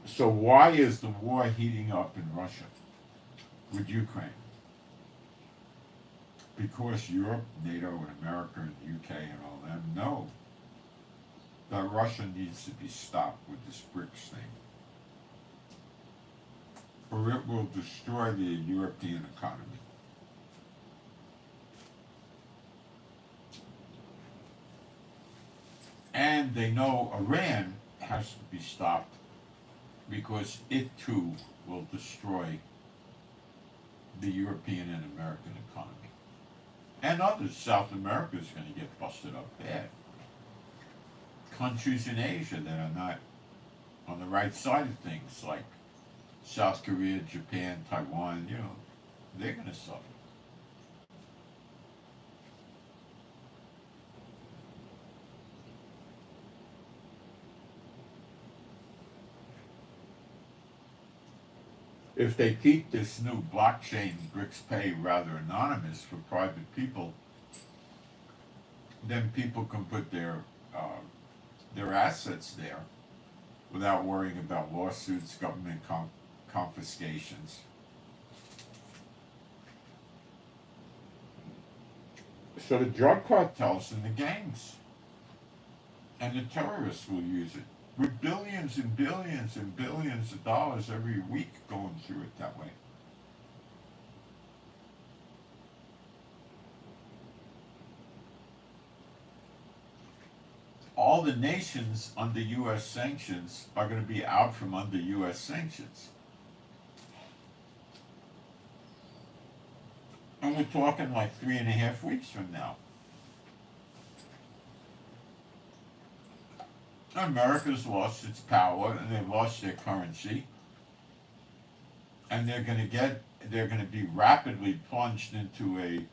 So why is the war heating up in Russia with Ukraine? Because Europe, NATO, and America, and the UK, and all them know that Russia needs to be stopped with this BRICS thing, or it will destroy the European economy. And they know Iran has to be stopped because it too will destroy the European and American economy. And others. South America is going to get busted up bad. Countries in Asia that are not on the right side of things, like South Korea, Japan, Taiwan, you know, they're going to suffer. If they keep this new blockchain BRICS Pay rather anonymous for private people, then people can put their assets there without worrying about lawsuits, government confiscations. So the drug cartels and the gangs and the terrorists will use it, with billions and billions and billions of dollars every week going through it that way. All the nations under U.S. sanctions are going to be out from under U.S. sanctions. And we're talking like 3.5 weeks from now. America's lost its power and they've lost their currency, and they're going to be rapidly plunged into a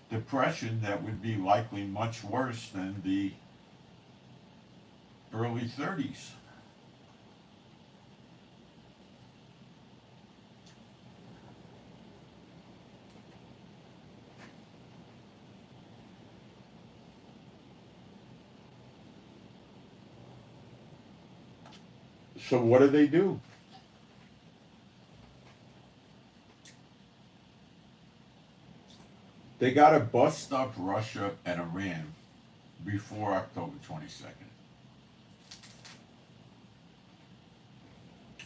depression that would be likely much worse than the early 30s. So what do? They got to bust up Russia and Iran before October 22nd.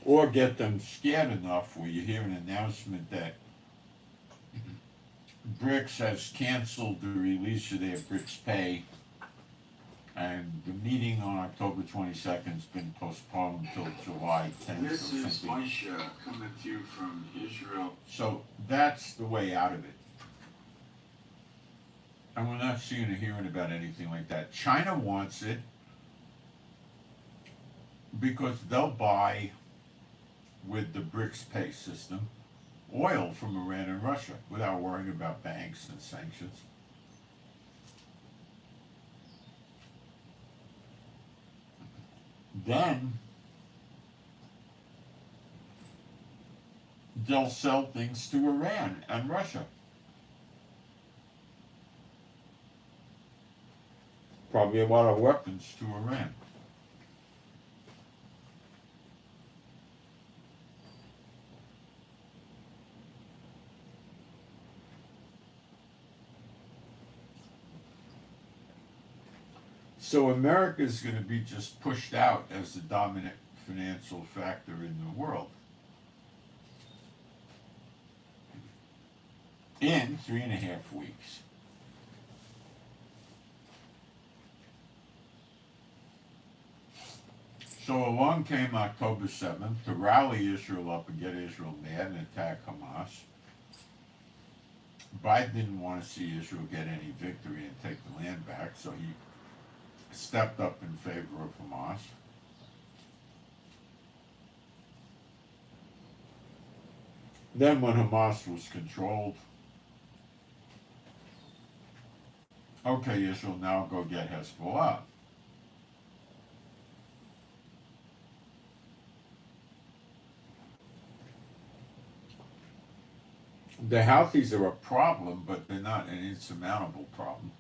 Or get them scared enough where you hear an announcement that BRICS has canceled the release of their BRICS Pay, and the meeting on October 22nd has been postponed until July 10th. This is Moshe coming to you from Israel. So that's the way out of it. And we're not seeing or hearing about anything like that. China wants it because they'll buy, with the BRICS pay system, oil from Iran and Russia without worrying about banks and sanctions. Then they'll sell things to Iran and Russia. Probably a lot of weapons to Iran. So America is going to be just pushed out as the dominant financial factor in the world. In 3.5 weeks. So along came October 7th to rally Israel up and get Israel mad and attack Hamas. Biden didn't want to see Israel get any victory and take the land back, so he stepped up in favor of Hamas. Then when Hamas was controlled, okay, Israel, now go get Hezbollah. The Houthis are a problem, but they're not an insurmountable problem.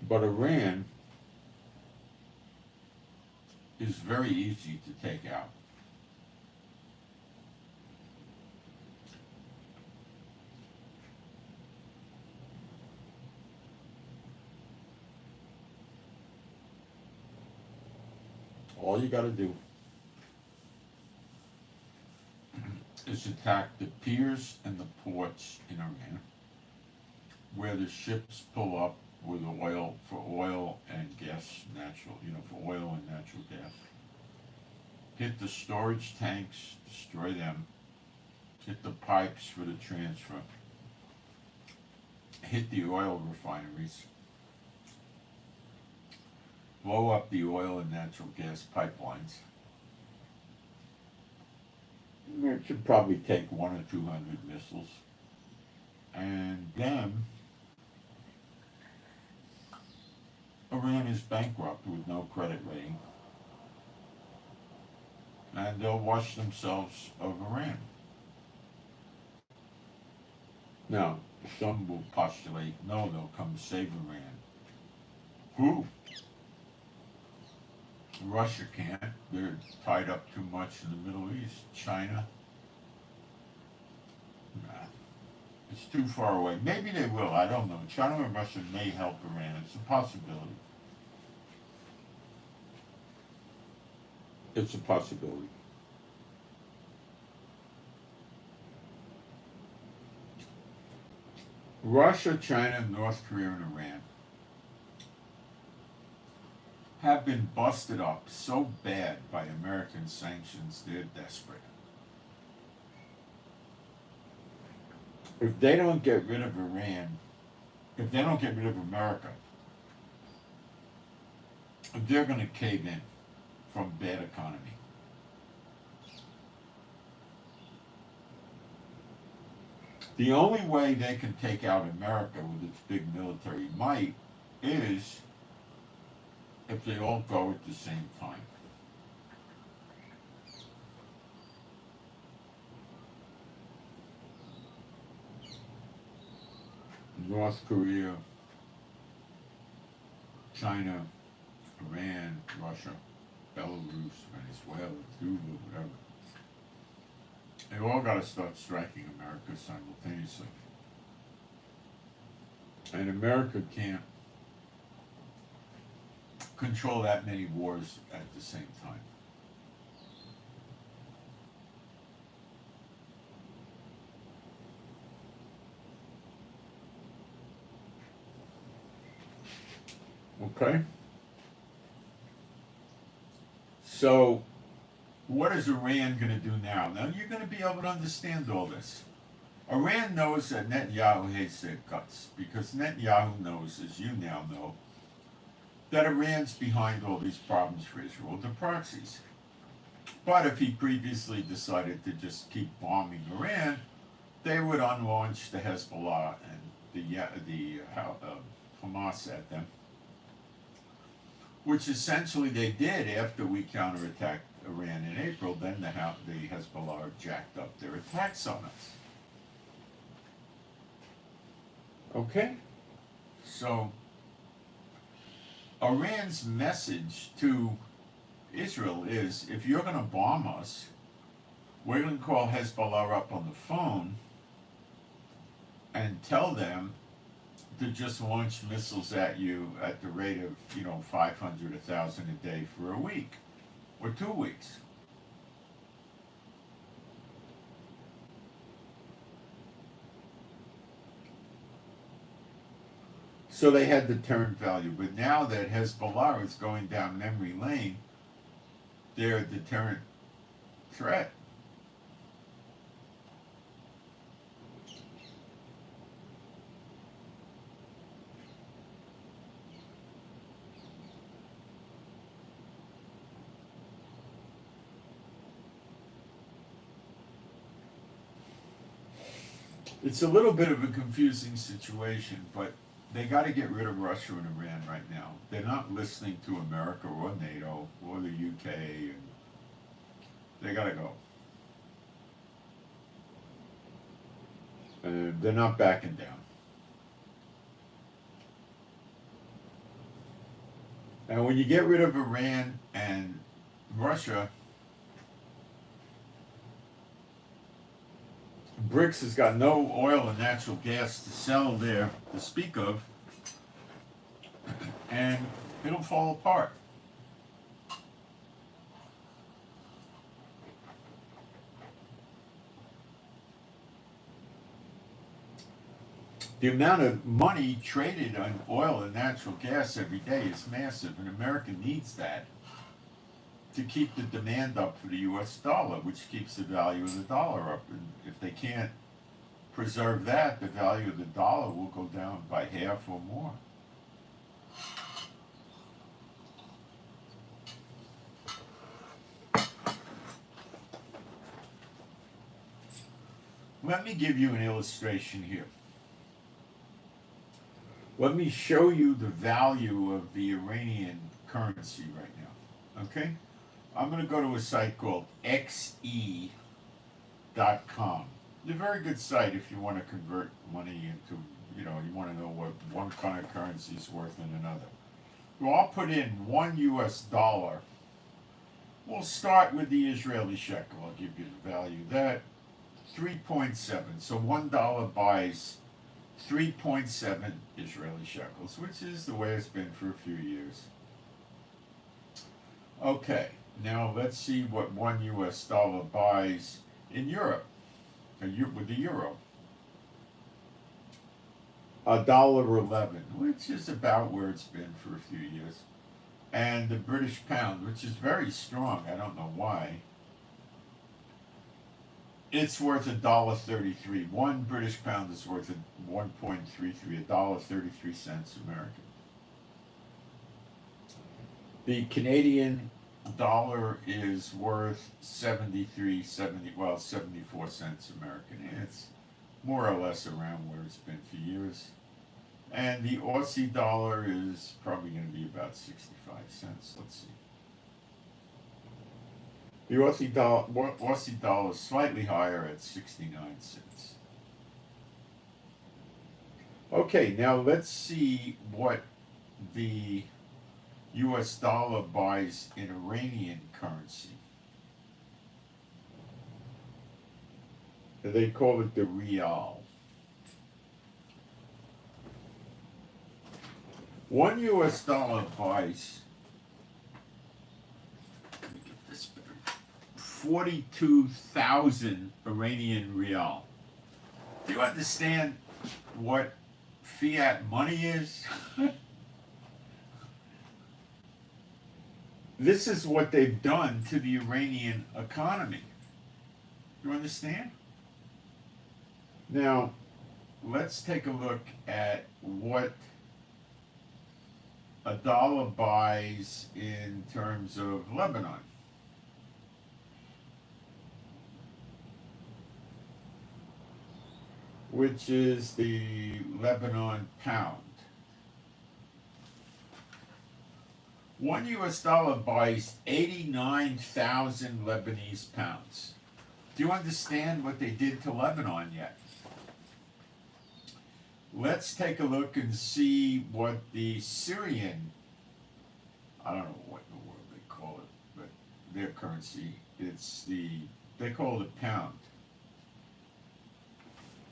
But Iran is very easy to take out. All you got to do is attack the piers and the ports in Iran, where the ships pull up with oil, for oil and gas, for oil and natural gas. Hit the storage tanks, destroy them. Hit the pipes for the transfer. Hit the oil refineries. Blow up the oil and natural gas pipelines. It should probably take 100 or 200 missiles. And then Iran is bankrupt with no credit rating. And they'll wash themselves of Iran. Now, some will postulate, no, they'll come save Iran. Who? Russia can't. They're tied up too much in the Middle East. China? Nah. It's too far away. Maybe they will, I don't know. China and Russia may help Iran. It's a possibility. It's a possibility. Russia, China, North Korea, and Iran have been busted up so bad by American sanctions, they're desperate. If they don't get rid of Iran, if they don't get rid of America, they're going to cave in from bad economy. The only way they can take out America with its big military might is if they all go at the same time. North Korea, China, Iran, Russia, Belarus, Venezuela, Cuba, whatever. They all got to start striking America simultaneously. And America can't control that many wars at the same time. Okay? So, what is Iran going to do now? Now you're going to be able to understand all this. Iran knows that Netanyahu hates their guts because Netanyahu knows, as you now know, that Iran's behind all these problems for Israel, the proxies. But if he previously decided to just keep bombing Iran, they would unlaunch the Hezbollah and the Hamas at them, which essentially they did after we counterattacked Iran in April. Then the Hezbollah jacked up their attacks on us. Okay, so Iran's message to Israel is, if you're going to bomb us, we're going to call Hezbollah up on the phone and tell them to just launch missiles at you at the rate of 500, 1,000 a day for a week or 2 weeks. So they had deterrent value, but now that Hezbollah is going down memory lane, they're a deterrent threat. It's a little bit of a confusing situation, but they got to get rid of Russia and Iran right now. They're not listening to America or NATO or the UK, and they got to go. They're not backing down. And when you get rid of Iran and Russia, BRICS has got no oil and natural gas to sell there to speak of, and it'll fall apart. The amount of money traded on oil and natural gas every day is massive, and America needs that to keep the demand up for the US dollar, which keeps the value of the dollar up. And if they can't preserve that, the value of the dollar will go down by half or more. Let me give you an illustration here. Let me show you the value of the Iranian currency right now, okay? I'm going to go to a site called xe.com. It's a very good site if you want to convert money into, you want to know what one kind of currency is worth in another. Well, I'll put in $1 US. We'll start with the Israeli shekel. I'll give you the value of that. 3.7. So $1 buys 3.7 Israeli shekels, which is the way it's been for a few years. Okay, now let's see what $1 US buys in Europe, with the euro. $1.11, which is about where it's been for a few years. And the British pound, which is very strong, I don't know why. It's worth $1.33. One British pound is worth $1.33, $1.33 American. The Canadian dollar is worth 74 cents American. It's more or less around where it's been for years. And the Aussie dollar is probably going to be about 65 cents. Let's see. The Aussie dollar is slightly higher at 69 cents. Okay, now let's see what the US dollar buys in Iranian currency. They call it the rial. $1 US buys 42,000 Iranian rial. Do you understand what fiat money is? This is what they've done to the Iranian economy. You understand? Now, let's take a look at what a dollar buys in terms of Lebanon. Which is the Lebanon pound. $1 buys 89,000 Lebanese pounds. Do you understand what they did to Lebanon yet? Let's take a look and see what the Syrian, I don't know what in the world they call it, but their currency, they call it pound.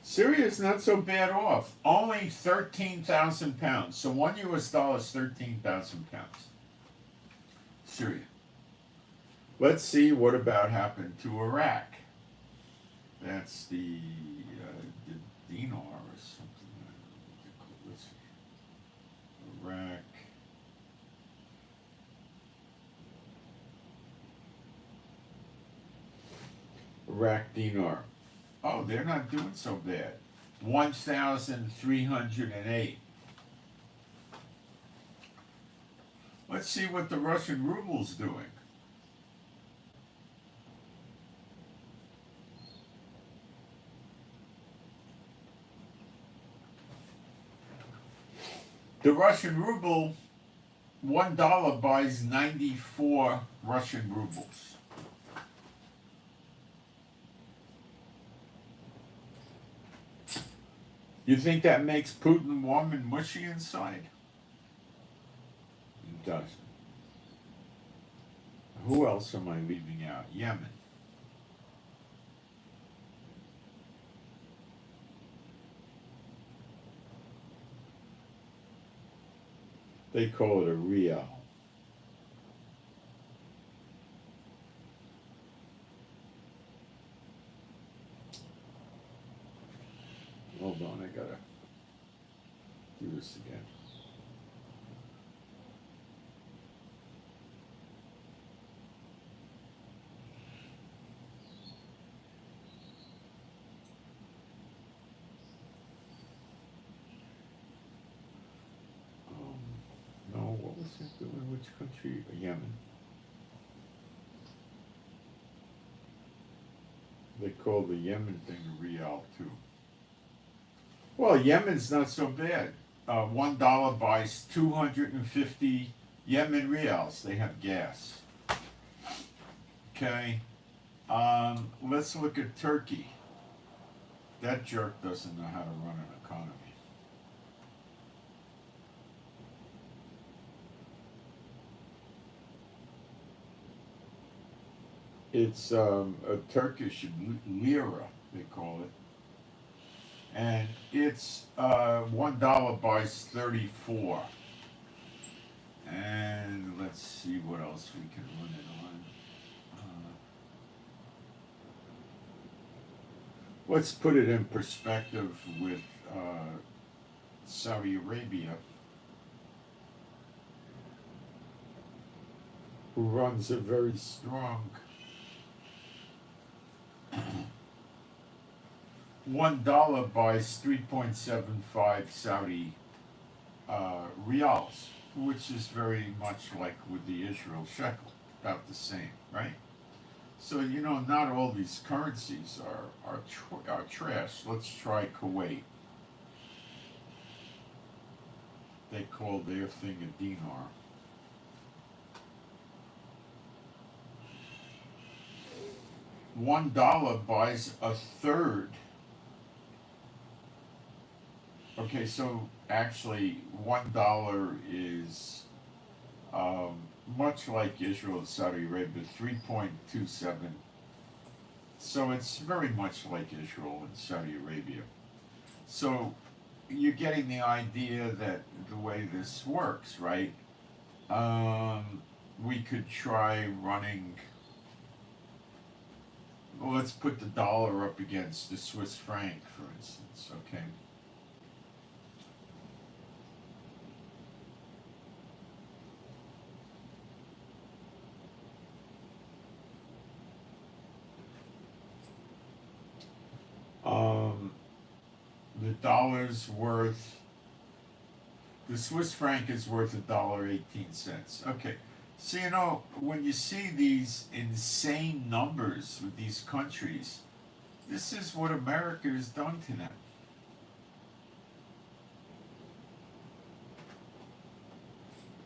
Syria is not so bad off. Only 13,000 pounds. So $1 is 13,000 pounds. Syria. Let's see what about happened to Iraq. That's the dinar or something. Let's see. Iraq. Iraq dinar. Oh, they're not doing so bad. 1,308. Let's see what the Russian ruble's doing. The Russian ruble, $1 buys 94 Russian rubles. You think that makes Putin warm and mushy inside? It doesn't. Who else am I leaving out? Yemen. They call it a rial. Hold on, I gotta do this again. No, what was it doing? Which country? Yemen. They call the Yemen thing a rial too. Well, Yemen's not so bad. $1 buys 250 Yemen rials. They have gas. Okay. Let's look at Turkey. That jerk doesn't know how to run an economy. It's a Turkish lira, they call it. And it's $1 buys 34. And let's see what else we can run it on. Let's put it in perspective with Saudi Arabia, who runs a very strong $1 buys 3.75 Saudi rials, which is very much like with the Israel shekel, about the same, right? So not all these currencies are trash. Let's try Kuwait. They call their thing a dinar. $1 buys a third. Okay, so actually $1 is much like Israel and Saudi Arabia, 3.27. So it's very much like Israel and Saudi Arabia. So you're getting the idea that the way this works, right? We could try running. Well, let's put the dollar up against the Swiss franc, for instance, okay? dollar's worth, the Swiss franc is worth $1.18. Okay. So, you know, when you see these insane numbers with these countries, this is what America has done to them.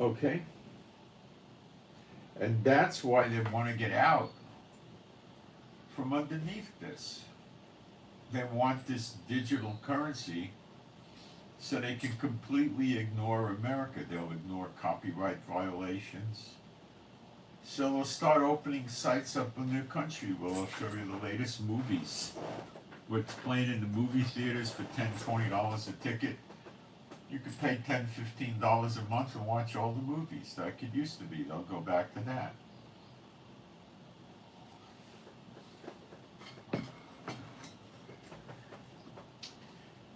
Okay? And that's why they want to get out from underneath this. They want this digital currency so they can completely ignore America. They'll ignore copyright violations. So they'll start opening sites up in their country where they'll show you the latest movies. What's playing in the movie theaters for $10, $20 a ticket. You could pay $10, $15 a month and watch all the movies like it used to be. They'll go back to that.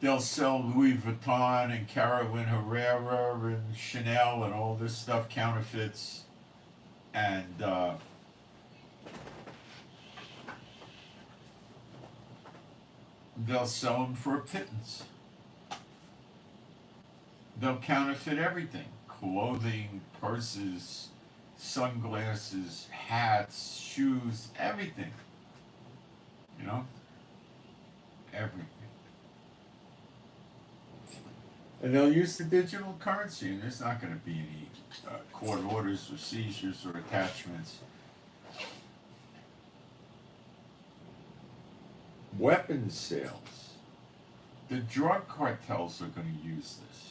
They'll sell Louis Vuitton and Carolina Herrera and Chanel and all this stuff, counterfeits. And they'll sell them for a pittance. They'll counterfeit everything. Clothing, purses, sunglasses, hats, shoes, everything. You know? Everything. And they'll use the digital currency, and there's not going to be any court orders or seizures or attachments. Weapons sales. The drug cartels are going to use this.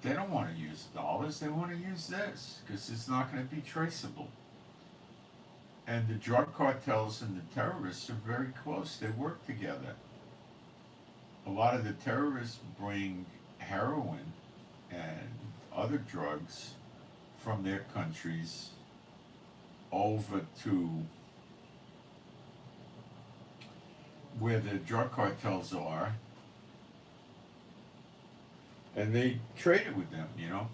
They don't want to use dollars, they want to use this, because it's not going to be traceable. And the drug cartels and the terrorists are very close, they work together. A lot of the terrorists bring heroin and other drugs from their countries over to where the drug cartels are, and they trade it with them, you know.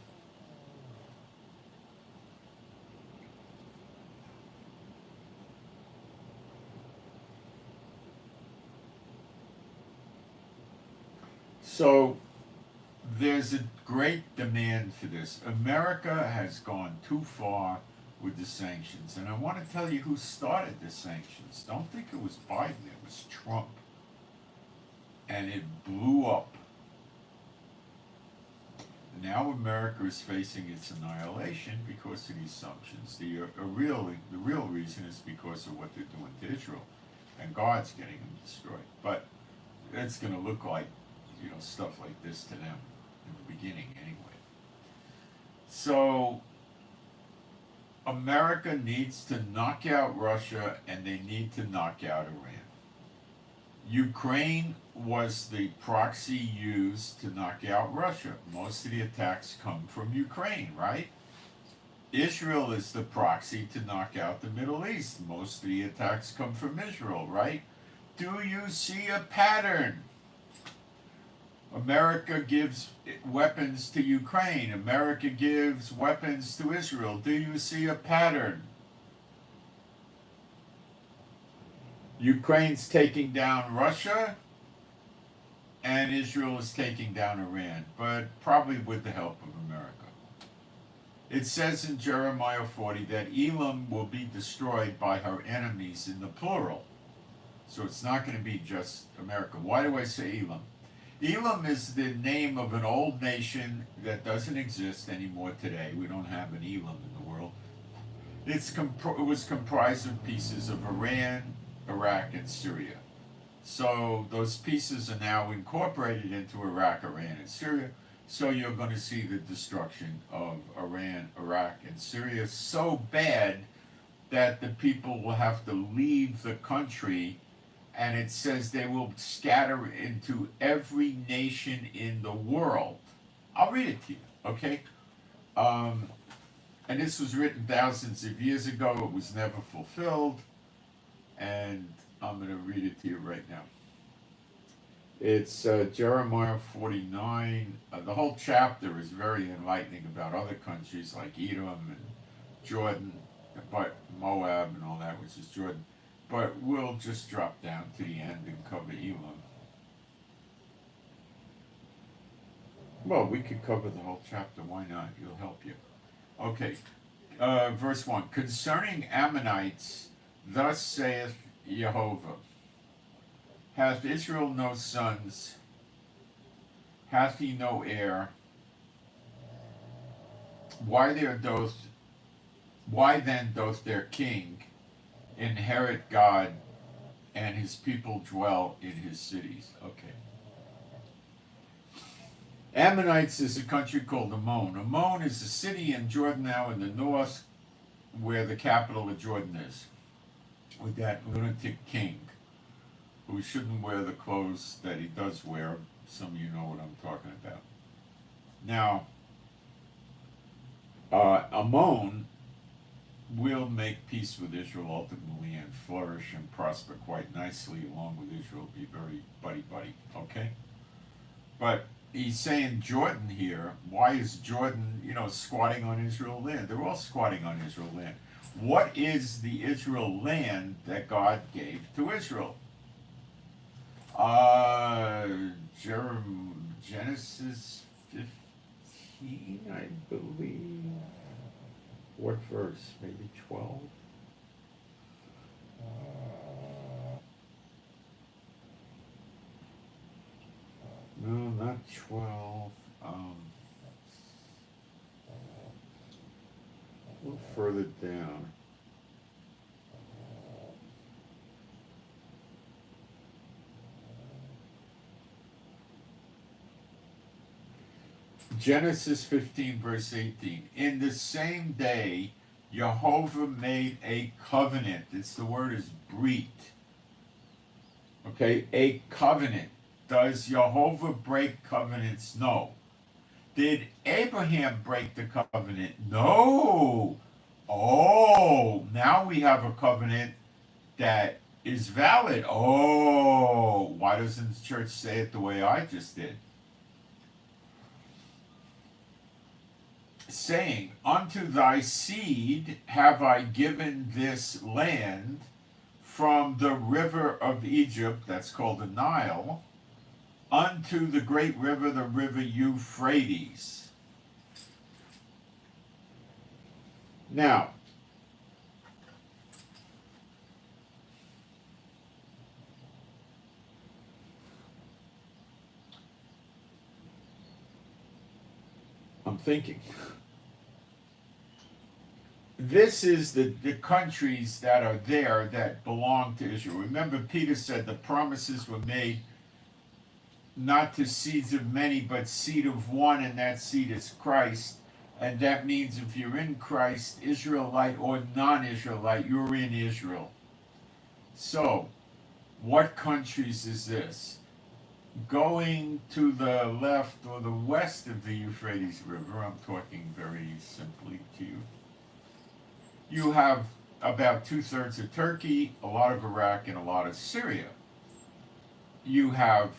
So there's a great demand for this. America has gone too far with the sanctions. And I want to tell you who started the sanctions. Don't think it was Biden, it was Trump. And it blew up. Now America is facing its annihilation because of these sanctions. The real reason is because of what they're doing to Israel. And God's getting them destroyed. But it's going to look like, you know, stuff like this to them in the beginning anyway. So America needs to knock out Russia, and they need to knock out Iran. Ukraine was the proxy used to knock out Russia. Most of the attacks come from Ukraine, right? Israel is the proxy to knock out the Middle East. Most of the attacks come from Israel, right? Do you see a pattern? America gives weapons to Ukraine. America gives weapons to Israel. Do you see a pattern? Ukraine's taking down Russia, and Israel is taking down Iran, but probably with the help of America. It says in Jeremiah 40 that Elam will be destroyed by her enemies in the plural. So it's not going to be just America. Why do I say Elam? Elam is the name of an old nation that doesn't exist anymore today. We don't have an Elam in the world. It was comprised of pieces of Iran, Iraq, and Syria. So those pieces are now incorporated into Iraq, Iran, and Syria. So you're going to see the destruction of Iran, Iraq, and Syria so bad that the people will have to leave the country. And it says they will scatter into every nation in the world. I'll read it to you, okay? And this was written thousands of years ago. It was never fulfilled. And I'm going to read it to you right now. It's Jeremiah 49. The whole chapter is very enlightening about other countries like Edom and Jordan, but Moab and all that, which is Jordan. But we'll just drop down to the end and cover Elam. Well, we could cover the whole chapter. Why not? It'll help you. Okay. Verse 1. Concerning Ammonites, thus saith Jehovah, hath Israel no sons? Hath he no heir? Why then doth their king inherit God, and his people dwell in his cities? Okay. Ammonites is a country called Ammon. Ammon is a city in Jordan now in the north, where the capital of Jordan is, with that lunatic king who shouldn't wear the clothes that he does wear. Some of you know what I'm talking about. Now, Ammon will make peace with Israel ultimately and flourish and prosper quite nicely along with Israel, be very buddy-buddy, okay? But he's saying Jordan here. Why is Jordan, squatting on Israel land? They're all squatting on Israel land. What is the Israel land that God gave to Israel? Genesis 15, I believe. What verse? Maybe 12? No, not 12. A little further down. Genesis 15, verse 18. In the same day, Jehovah made a covenant. The word is brit. Okay, a covenant. Does Jehovah break covenants? No. Did Abraham break the covenant? No. Oh, now we have a covenant that is valid. Oh, why doesn't the church say it the way I just did? Saying, unto thy seed have I given this land from the river of Egypt, that's called the Nile, unto the great river, the river Euphrates. Now, I'm thinking. This is the countries that are there that belong to Israel. Remember, Peter said the promises were made not to seeds of many, but seed of one, and that seed is Christ. And that means if you're in Christ, Israelite or non-Israelite, you're in Israel. So, what countries is this? Going to the left or the west of the Euphrates River, I'm talking very simply to you, you have about 2/3 of Turkey, a lot of Iraq, and a lot of Syria. You have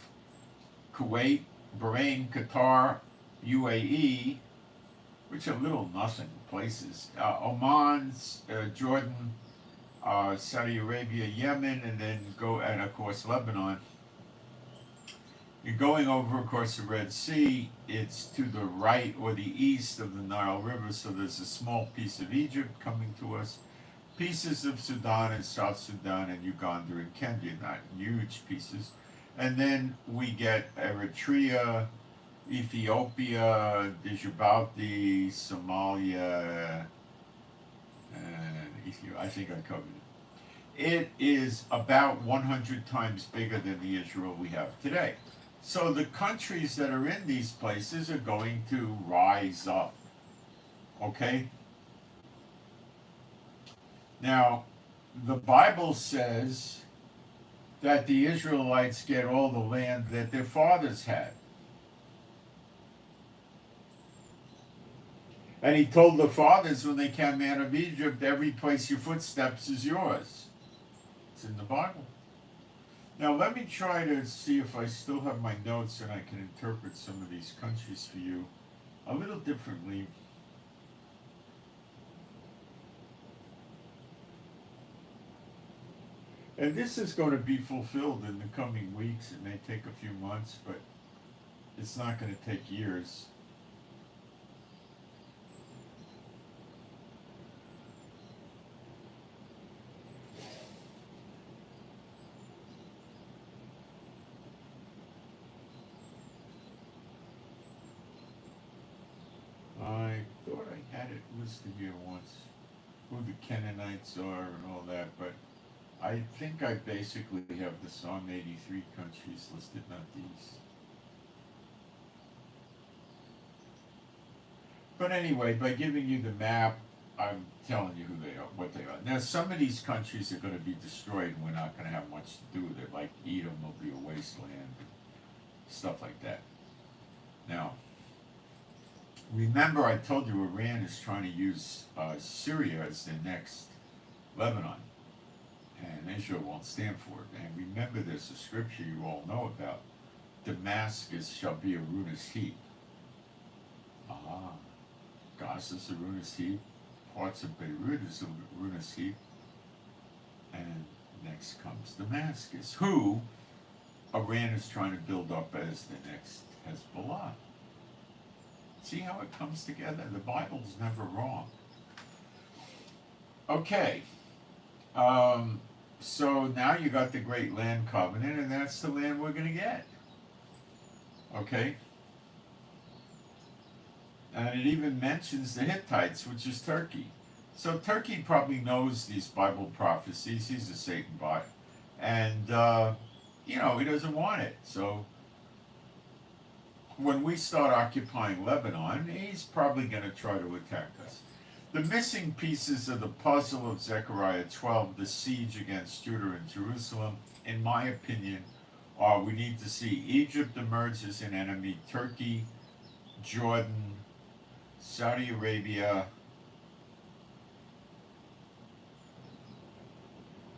Kuwait, Bahrain, Qatar, UAE, which are little nothing places. Oman, Jordan, Saudi Arabia, Yemen, and then and of course Lebanon. You're going over, of course, the Red Sea. It's to the right or the east of the Nile River, so there's a small piece of Egypt coming to us, pieces of Sudan and South Sudan and Uganda and Kenya, not huge pieces. And then we get Eritrea, Ethiopia, Djibouti, Somalia, and Ethiopia. I think I covered it. It is about 100 times bigger than the Israel we have today. So the countries that are in these places are going to rise up. Okay? Now, the Bible says that the Israelites get all the land that their fathers had. And he told the fathers when they came out of Egypt, every place your footsteps is yours. It's in the Bible. Now let me try to see if I still have my notes and I can interpret some of these countries for you a little differently. And this is going to be fulfilled in the coming weeks. It may take a few months, but It's not going to take years. I thought I had it listed here once, who the Canaanites are and all that, but I think I basically have the Psalm 83 countries listed, not these. But anyway, by giving you the map, I'm telling you who they are, what they are. Now, some of these countries are going to be destroyed, and we're not going to have much to do with it. Like Edom will be a wasteland, and stuff like that. Now, remember I told you Iran is trying to use Syria as their next Lebanon, and Israel won't stand for it. And remember, there's a scripture you all know about: Damascus shall be a ruinous heap. Gaza's a ruinous heap, parts of Beirut is a ruinous heap, and next comes Damascus, who Iran is trying to build up as the next Hezbollah. See how it comes together? The Bible's never wrong. Okay, so now you got the Great Land Covenant, and that's the land we're going to get. Okay? And it even mentions the Hittites, which is Turkey. So Turkey probably knows these Bible prophecies. He's a Satan bot. And, he doesn't want it. So when we start occupying Lebanon, he's probably going to try to attack us. The missing pieces of the puzzle of Zechariah 12, the siege against Judah and Jerusalem, in my opinion, are we need to see Egypt emerge as an enemy, Turkey, Jordan, Saudi Arabia,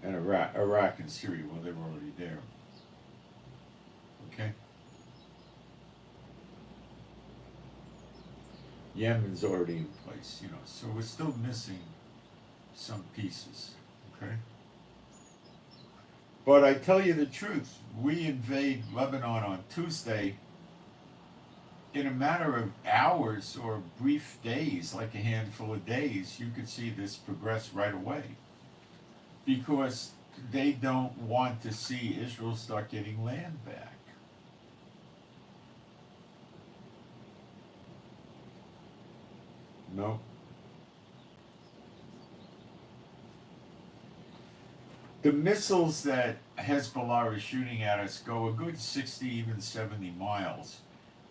and Iraq and Syria. Well, they're already there. Okay? Yemen's already in place, so we're still missing some pieces. Okay? But I tell you the truth, we invade Lebanon on Tuesday. In a matter of hours or brief days, like a handful of days, you could see this progress right away. Because they don't want to see Israel start getting land back. No. The missiles that Hezbollah is shooting at us go a good 60, even 70 miles.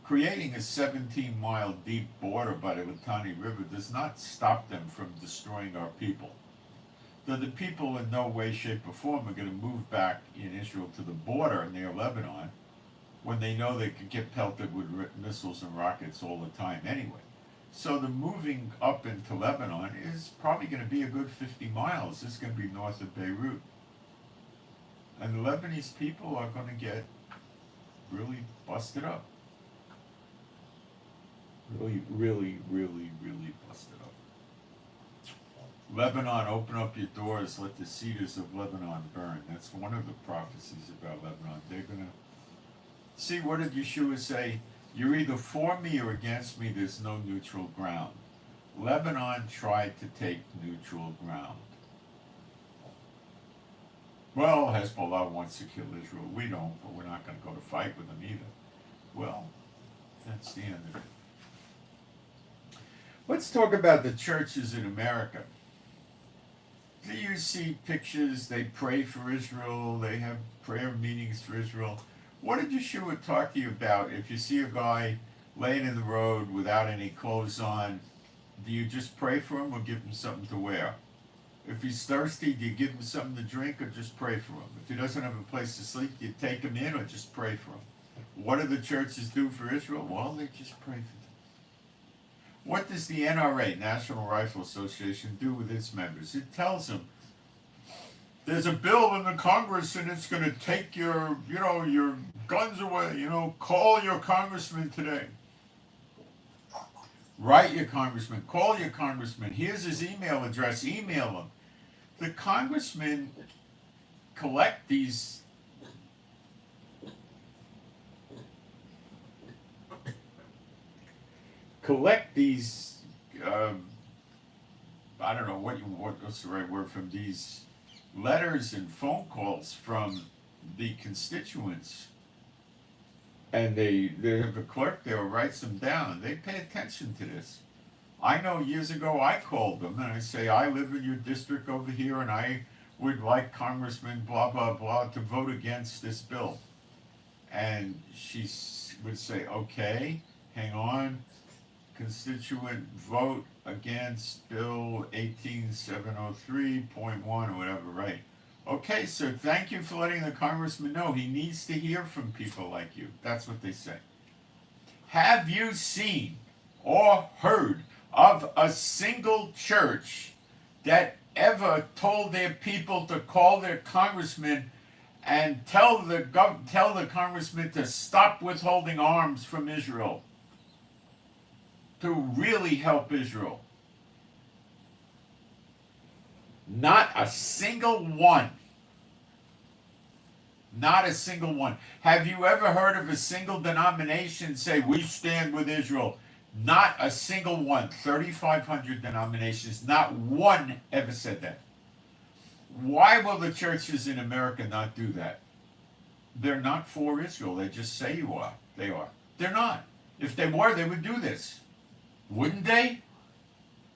Creating a 17-mile deep border by the Litani River does not stop them from destroying our people. Though the people in no way, shape, or form are going to move back in Israel to the border near Lebanon when they know they could get pelted with missiles and rockets all the time anyway. So the moving up into Lebanon is probably going to be a good 50 miles. It's going to be north of Beirut. And the Lebanese people are going to get really busted up. Really, really, really, really busted up. Lebanon, open up your doors, let the cedars of Lebanon burn. That's one of the prophecies about Lebanon. They're going to... See, what did Yeshua say? You're either for me or against me, there's no neutral ground. Lebanon tried to take neutral ground. Well, Hezbollah wants to kill Israel. We don't, but we're not going to go to fight with them either. Well, that's the end of it. Let's talk about the churches in America. Do you see pictures? They pray for Israel. They have prayer meetings for Israel. What did Yeshua talk to you about? If you see a guy laying in the road without any clothes on, do you just pray for him or give him something to wear? If he's thirsty, do you give him something to drink or just pray for him? If he doesn't have a place to sleep, do you take him in or just pray for him? What do the churches do for Israel? Well, they just pray for them. What does the NRA, National Rifle Association, do with its members? It tells them, there's a bill in the Congress and it's going to take your guns away. Call your congressman today. Write your congressman. Call your congressman. Here's his email address. Email him. The congressmen collect these collect these, I don't know what's the right word, from these letters and phone calls from the constituents, and they have a clerk there who writes them down. They pay attention to this. I know years ago I called them and I say, I live in your district over here and I would like Congressman blah blah blah to vote against this bill. And she would say, okay, hang on, constituent vote against Bill 18703.1 or whatever, right? Okay, sir, thank you for letting the congressman know. He needs to hear from people like you. That's what they say. Have you seen or heard of a single church that ever told their people to call their congressman and tell the congressman to stop withholding arms from Israel, to really help Israel? Not a single one. Not a single one. Have you ever heard of a single denomination say, we stand with Israel? Not a single one. 3,500 denominations, not one ever said that. Why will the churches in America not do that? They're not for Israel. They just say you are. They are. They're not. If they were, they would do this. Wouldn't they?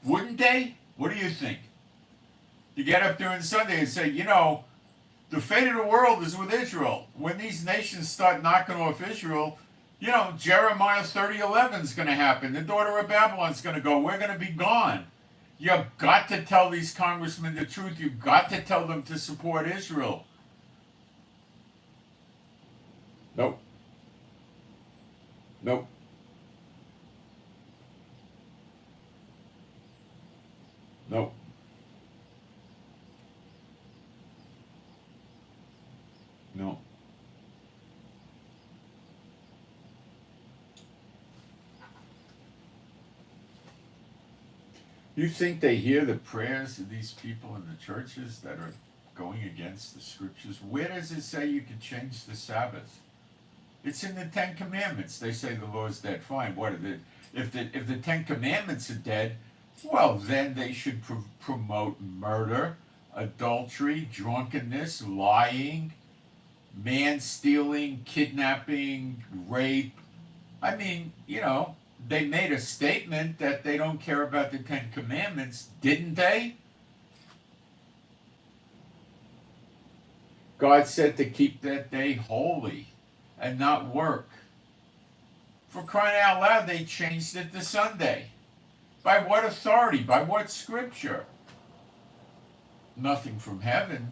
Wouldn't they? What do you think? You get up during Sunday and say, the fate of the world is with Israel. When these nations start knocking off Israel, Jeremiah 30:11 is going to happen. The daughter of Babylon is going to go. We're going to be gone. You've got to tell these congressmen the truth. You've got to tell them to support Israel. Nope. Nope. Nope. No. You think they hear the prayers of these people in the churches that are going against the scriptures? Where does it say you can change the Sabbath? It's in the Ten Commandments. They say the law's dead. Fine. What are if the Ten Commandments are dead, well, then they should promote murder, adultery, drunkenness, lying, man-stealing, kidnapping, rape. I mean, they made a statement that they don't care about the Ten Commandments, didn't they? God said to keep that day holy and not work. For crying out loud, they changed it to Sunday. By what authority? By what scripture? Nothing from heaven.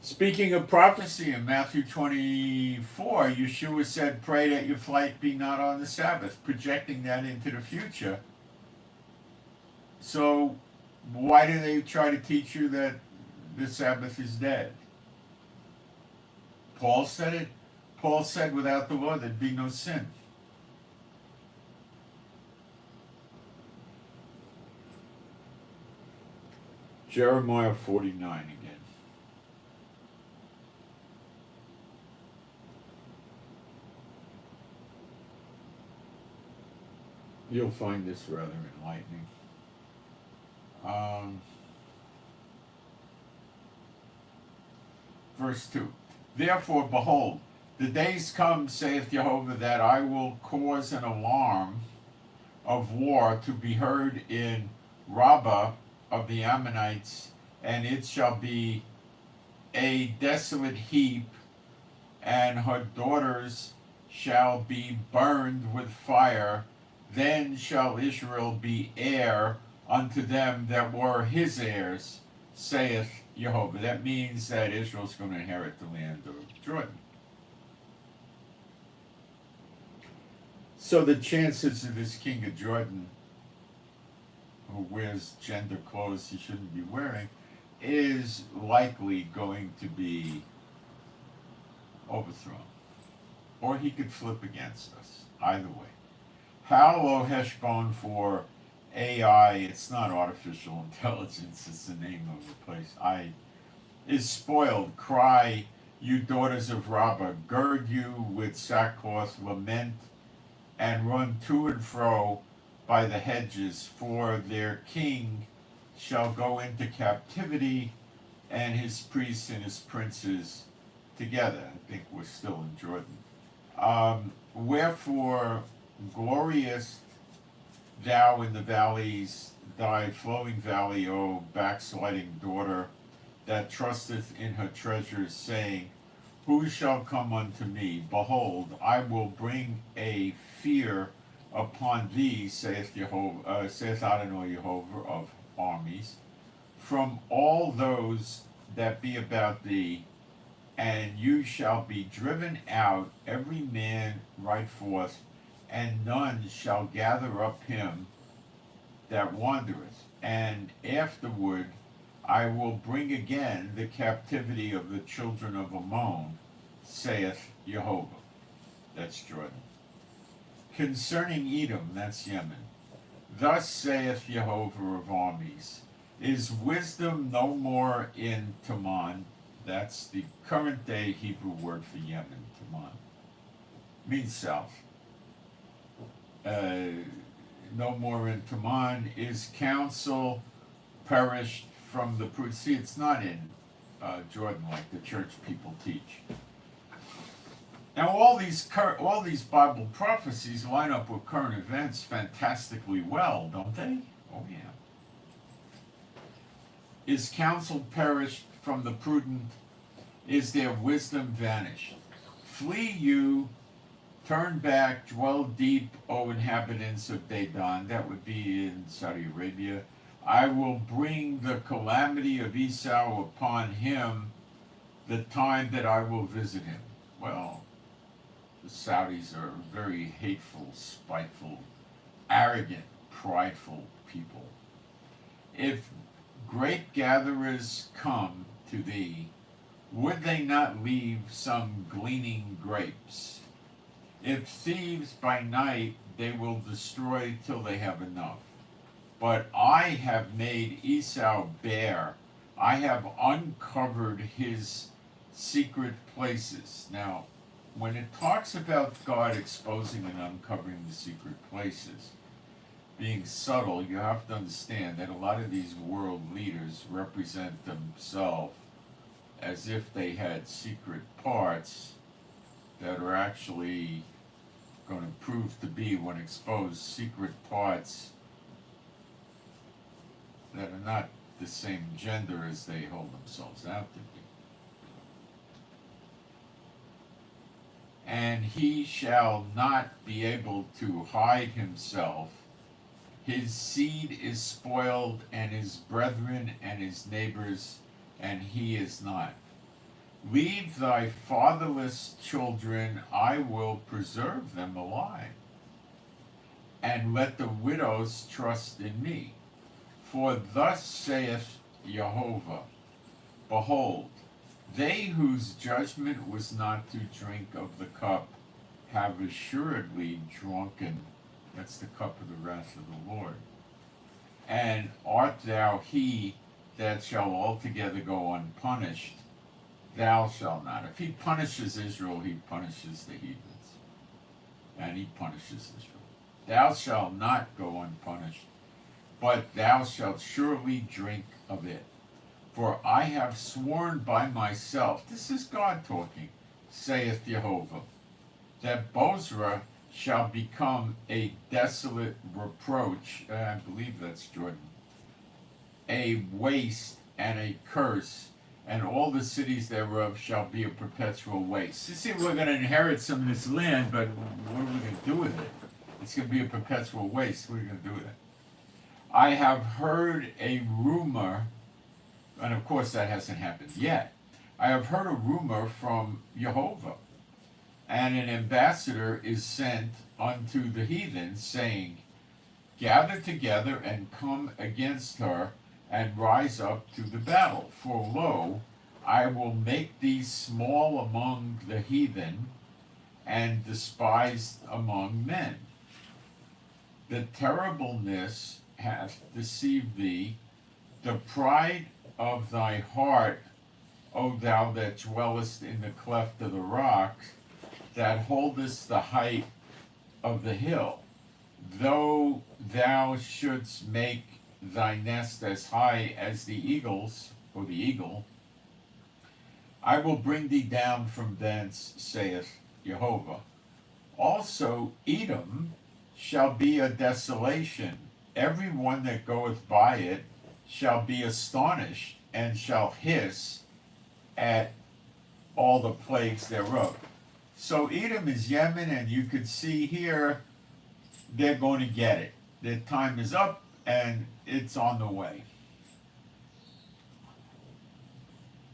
Speaking of prophecy, in Matthew 24, Yeshua said, pray that your flight be not on the Sabbath, projecting that into the future. So why do they try to teach you that the Sabbath is dead? Paul said it. Paul said without the law there'd be no sin. Jeremiah 49 again. You'll find this rather enlightening. Verse 2. Therefore, behold, the days come, saith Jehovah, that I will cause an alarm of war to be heard in Rabbah of the Ammonites, and it shall be a desolate heap, and her daughters shall be burned with fire. Then shall Israel be heir unto them that were his heirs, saith Jehovah. That means that Israel's going to inherit the land of Jordan. So the chances of this king of Jordan, who wears gender clothes he shouldn't be wearing, is likely going to be overthrown. Or he could flip against us. Either way. Howl, O Heshbon, for AI, it's not artificial intelligence, it's the name of the place, is spoiled. Cry, you daughters of Rabbah, gird you with sackcloth, lament, and run to and fro by the hedges, for their king shall go into captivity, and his priests and his princes together. I think we're still in Jordan. Wherefore, glorious thou in the valleys, thy flowing valley, O backsliding daughter, that trusteth in her treasures, saying, who shall come unto me? Behold, I will bring a fear upon thee, saith Jehovah, saith Adonai Jehovah of armies, from all those that be about thee, and you shall be driven out, every man right forth, and none shall gather up him that wandereth. And afterward I will bring again the captivity of the children of Ammon, saith Jehovah. That's Jordan. Concerning Edom, that's Yemen, thus saith Jehovah of armies, is wisdom no more in Teman? That's the current day Hebrew word for Yemen, Teman. Means south. No more in Teman. Is counsel perished from the proof? See, it's not in Jordan like the church people teach. Now, all these Bible prophecies line up with current events fantastically well, don't they? Oh yeah. Is counsel perished from the prudent? Is their wisdom vanished? Flee you, turn back, dwell deep, O inhabitants of Dedan. That would be in Saudi Arabia. I will bring the calamity of Esau upon him, the time that I will visit him. Well, the Saudis are very hateful, spiteful, arrogant, prideful people. If grape gatherers come to thee, would they not leave some gleaning grapes? If thieves by night, they will destroy till they have enough. But I have made Esau bare. I have uncovered his secret places. Now, when it talks about God exposing and uncovering the secret places, being subtle, you have to understand that a lot of these world leaders represent themselves as if they had secret parts that are actually going to prove to be, when exposed, secret parts that are not the same gender as they hold themselves out to be. And he shall not be able to hide himself. His seed is spoiled, and his brethren and his neighbors, and he is not. Leave thy fatherless children, I will preserve them alive, and let the widows trust in me. For thus saith Jehovah, behold, they whose judgment was not to drink of the cup have assuredly drunken. That's the cup of the wrath of the Lord. And art thou he that shall altogether go unpunished? Thou shalt not. If he punishes Israel, he punishes the heathens. And he punishes Israel. Thou shalt not go unpunished, but thou shalt surely drink of it. For I have sworn by myself, this is God talking, saith Jehovah, that Bozrah shall become a desolate reproach, I believe that's Jordan, a waste and a curse, and all the cities thereof shall be a perpetual waste. You see, we're going to inherit some of this land, but what are we going to do with it? It's going to be a perpetual waste. What are you going to do with it? I have heard a rumor, and of course that hasn't happened yet. I have heard a rumor from Jehovah, and an ambassador is sent unto the heathen, saying, gather together and come against her, and rise up to the battle. For lo, I will make thee small among the heathen, and despised among men. The terribleness hath deceived thee, the pride of thy heart, O thou that dwellest in the cleft of the rock, that holdest the height of the hill. Though thou shouldst make thy nest as high as the eagles, or the eagle, I will bring thee down from thence, saith Jehovah. Also Edom shall be a desolation. Every one that goeth by it shall be astonished, and shall hiss at all the plagues thereof. So Edom is Yemen, and you could see here they're going to get it. Their time is up, and it's on the way.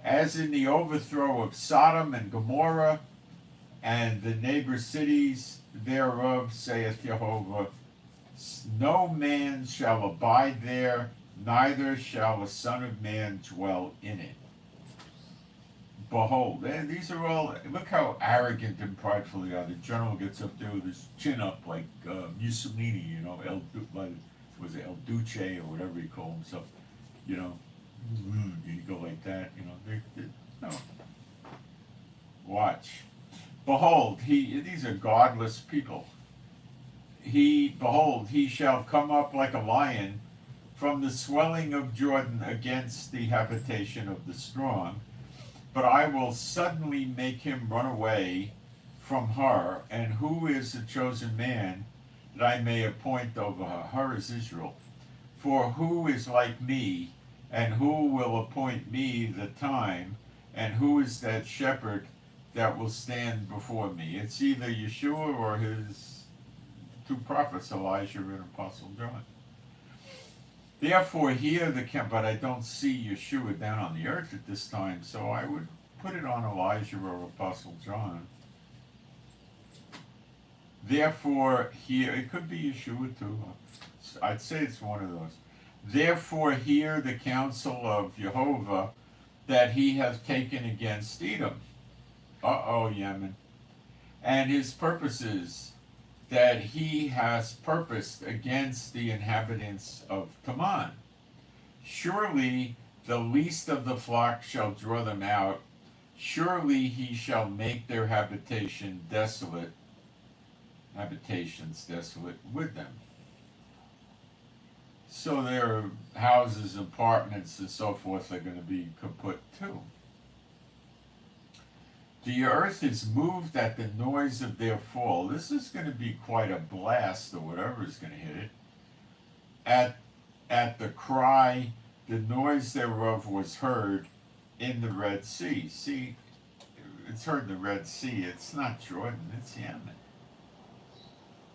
As in the overthrow of Sodom and Gomorrah, and the neighbor cities thereof, saith Jehovah, no man shall abide there, neither shall a son of man dwell in it. Behold, and these are all, look how arrogant and prideful they are. The general gets up there with his chin up like Mussolini, you know, was it El Duce or whatever he called himself, you know. You go like that, you know, no. Watch. Behold, these are godless people. Behold, he shall come up like a lion from the swelling of Jordan against the habitation of the strong. But I will suddenly make him run away from her. And who is the chosen man that I may appoint over her? Her is Israel. For who is like me, and who will appoint me the time, and who is that shepherd that will stand before me? It's either Yeshua or his two prophets, Elijah and Apostle John. Therefore hear but I don't see Yeshua down on the earth at this time, so I would put it on Elijah or Apostle John. Therefore hear, it could be Yeshua too. I'd say it's one of those. Therefore hear the counsel of Jehovah that he hath taken against Edom. Yemen. And his purposes that he has purposed against the inhabitants of Teman. Surely the least of the flock shall draw them out. Surely he shall make their habitations desolate with them. So their houses, apartments, and so forth are going to be kaput too. The earth is moved at the noise of their fall. This is going to be quite a blast, or whatever is going to hit it. At the cry, the noise thereof was heard in the Red Sea. See, it's heard in the Red Sea. It's not Jordan, it's Yemen.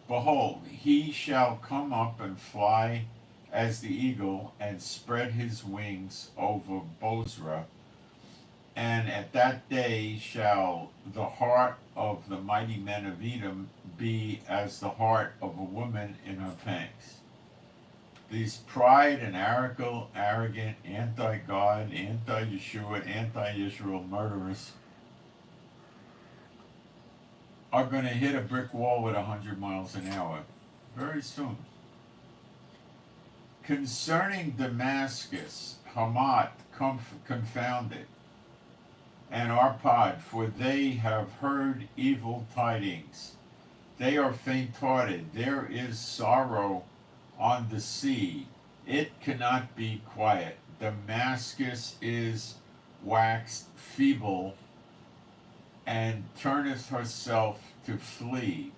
Behold, he shall come up and fly as the eagle, and spread his wings over Bozrah. And at that day shall the heart of the mighty men of Edom be as the heart of a woman in her pangs. These pride and arrogant, anti-God, anti-Yeshua, anti-Israel murderers are going to hit a brick wall at 100 miles an hour very soon. Concerning Damascus, Hamat confounded, and Arpad, for they have heard evil tidings. They are faint-hearted. There is sorrow on the sea. It cannot be quiet. Damascus is waxed feeble, and turneth herself to flee.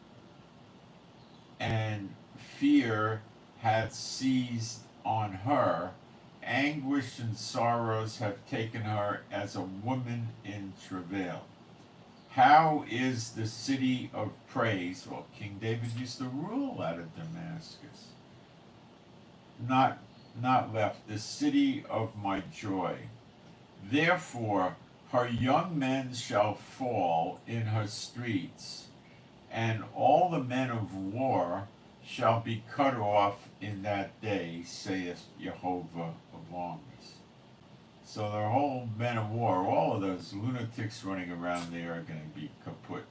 And fear hath seized on her. Anguish and sorrows have taken her as a woman in travail. How is the city of praise? Well, King David used to rule out of Damascus. Not left, the city of my joy. Therefore, her young men shall fall in her streets, and all the men of war shall be cut off in that day, saith Jehovah of armies. So the whole men of war, all of those lunatics running around there are going to be kaput.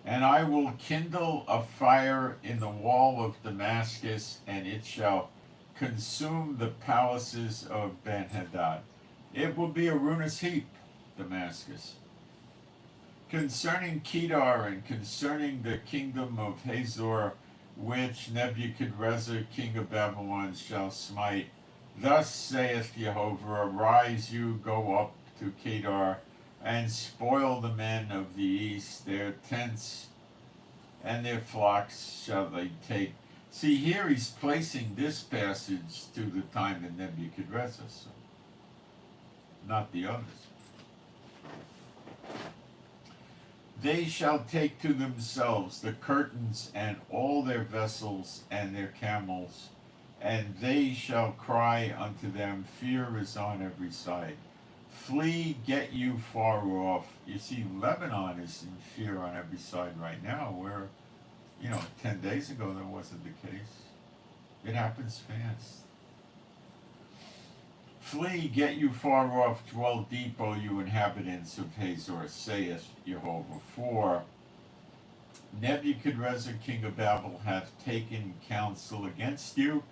And I will kindle a fire in the wall of Damascus, and it shall consume the palaces of Ben-Hadad. It will be a ruinous heap, Damascus. Concerning Kedar and concerning the kingdom of Hazor, which Nebuchadrezzar king of Babylon shall smite, thus saith Jehovah, arise you, go up to Kedar, and spoil the men of the east, their tents and their flocks shall they take. See, here he's placing this passage to the time of Nebuchadrezzar, so not the others. They shall take to themselves the curtains and all their vessels and their camels, and they shall cry unto them, fear is on every side. Flee, get you far off. You see, Lebanon is in fear on every side right now, where, 10 days ago that wasn't the case. It happens fast. Flee, get you far off, dwell deep, O you inhabitants of Hazor, saith Jehovah. For Nebuchadrezzar king of Babel hath taken counsel against you,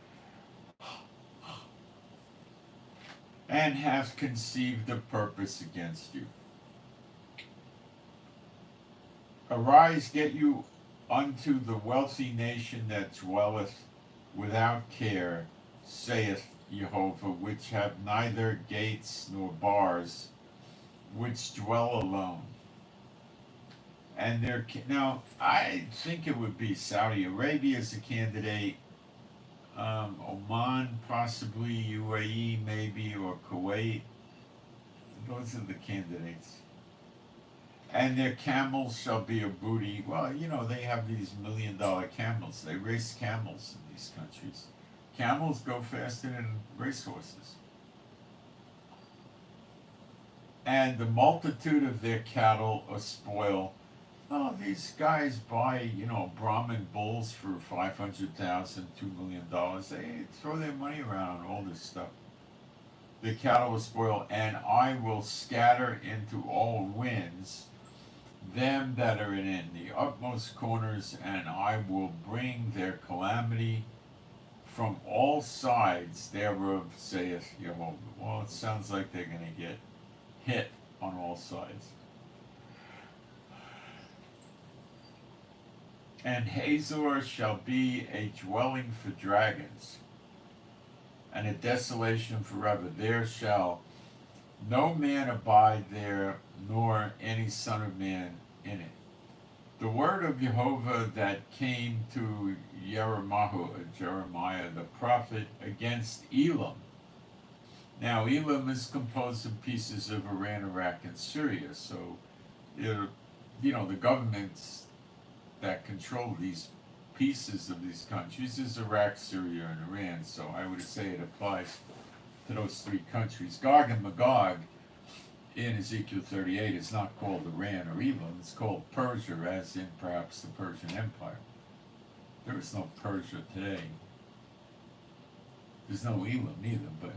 and hath conceived a purpose against you. Arise, get you unto the wealthy nation that dwelleth without care, saith Jehovah, which have neither gates nor bars, which dwell alone. And now, I think it would be Saudi Arabia as a candidate, Oman possibly, UAE maybe, or Kuwait. Those are the candidates. And their camels shall be a booty. Well, they have these $1 million camels. They race camels in these countries. Camels go faster than racehorses. And the multitude of their cattle a spoil. Oh, these guys buy, Brahmin bulls for $500,000, $2 million. They throw their money around on all this stuff. The cattle will spoil, and I will scatter into all winds them that are in the utmost corners, and I will bring their calamity from all sides thereof, saith Jehovah. Well, it sounds like they're going to get hit on all sides. And Hazor shall be a dwelling for dragons, and a desolation forever. There shall no man abide there, nor any son of man in it. The word of Jehovah that came to Jeremiah the prophet against Elam. Now, Elam is composed of pieces of Iran, Iraq, and Syria. So, the governments that control these pieces of these countries is Iraq, Syria, and Iran. So I would say it applies to those three countries. Gog and Magog in Ezekiel 38 is not called Iran or Elam. It's called Persia, as in perhaps the Persian Empire. There is no Persia today. There's no Elam either, but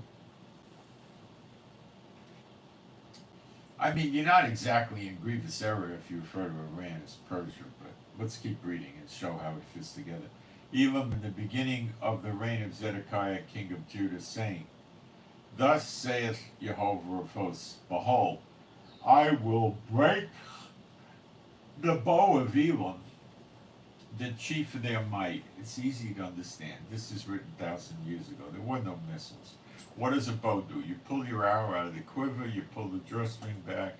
I mean, you're not exactly in grievous error if you refer to Iran as Persia, but let's keep reading and show how it fits together. Elam in the beginning of the reign of Zedekiah, king of Judah, saying, Thus saith Jehovah of hosts, Behold, I will break the bow of Elam, the chief of their might. It's easy to understand. This is written 1,000 years ago. There were no missiles. What does a bow do? You pull your arrow out of the quiver, you pull the drawstring back,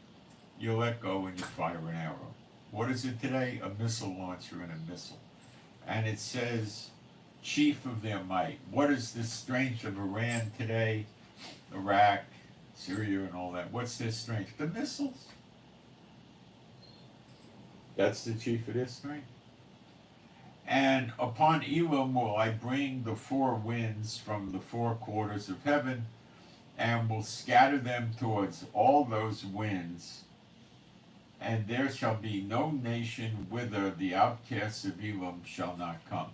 you let go, and you fire an arrow. What is it today? A missile launcher and a missile. And it says, chief of their might. What is the strength of Iran today? Iraq, Syria, and all that. What's their strength? The missiles. That's the chief of their strength. And upon Elam will I bring the four winds from the four quarters of heaven, and will scatter them towards all those winds. And there shall be no nation whither the outcasts of Elam shall not come.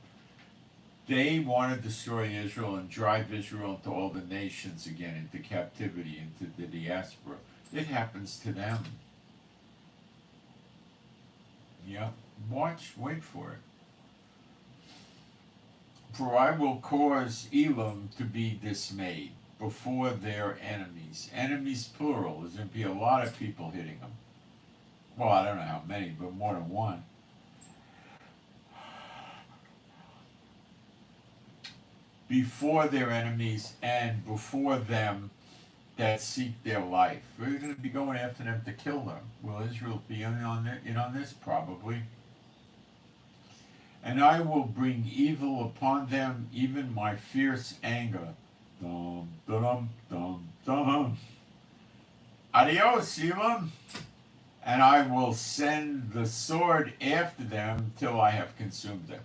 They want to destroy Israel and drive Israel into all the nations again, into captivity, into the diaspora. It happens to them. Yep. Watch, wait for it. For I will cause Elam to be dismayed before their enemies. Enemies plural. There's going to be a lot of people hitting them. Well, I don't know how many, but more than one. Before their enemies and before them that seek their life. We're going to be going after them to kill them. Will Israel be in on this? Probably. And I will bring evil upon them, even my fierce anger. Dum, dum, dum, dum. Adios, Elam. And I will send the sword after them till I have consumed them.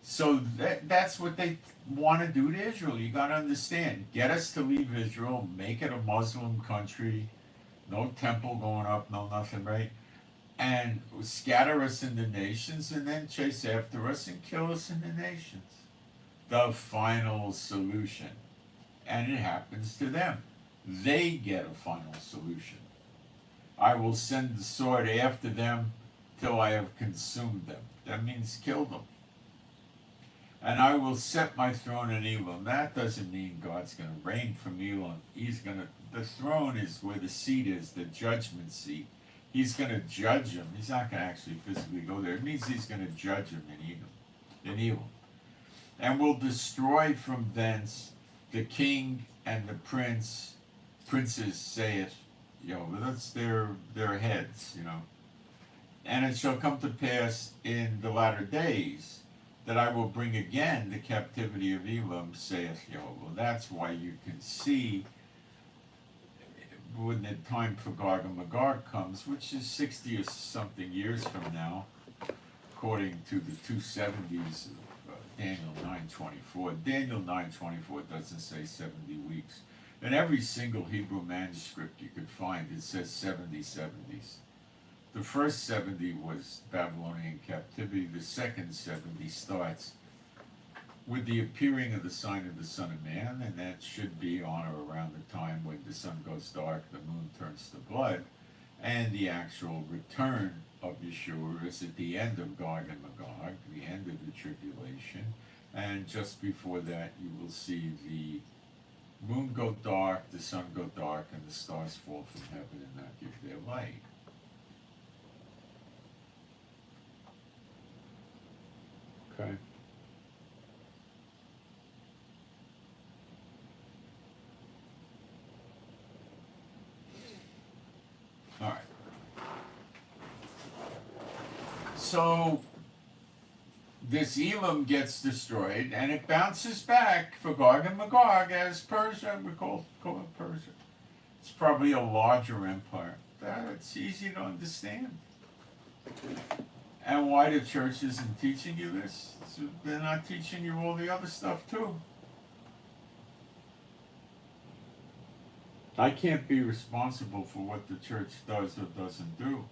So that's what they want to do to Israel. You got to understand. Get us to leave Israel, make it a Muslim country, no temple going up, no nothing, right? And scatter us in the nations and then chase after us and kill us in the nations. The final solution. And it happens to them. They get a final solution. I will send the sword after them till I have consumed them. That means kill them. And I will set my throne in Elam. That doesn't mean God's going to reign from Elam. The throne is where the seat is, the judgment seat. He's going to judge him. He's not going to actually physically go there. It means he's going to judge him in Elam. And will destroy from thence the king and the princes, saith, that's their heads, And it shall come to pass in the latter days that I will bring again the captivity of Elam, saith Jehovah. That's why you can see when the time for Gog and Magog comes, which is 60 or something years from now, according to the 270s of Daniel 9:24. Daniel 9:24 doesn't say 70 weeks. In every single Hebrew manuscript you could find, it says 70 70s. The first 70 was Babylonian captivity. The second 70 starts with the appearing of the sign of the Son of Man, and that should be on or around the time when the sun goes dark, the moon turns to blood, and the actual return of Yeshua is at the end of Gog and Magog, the end of the tribulation, and just before that you will see the moon go dark, the sun go dark, and the stars fall from heaven and not give their light. Okay. All right. So this Elam gets destroyed, and it bounces back for Gog and Magog as Persia. We call it Persia. It's probably a larger empire. It's easy to understand. And why the church isn't teaching you this? So they're not teaching you all the other stuff too. I can't be responsible for what the church does or doesn't do.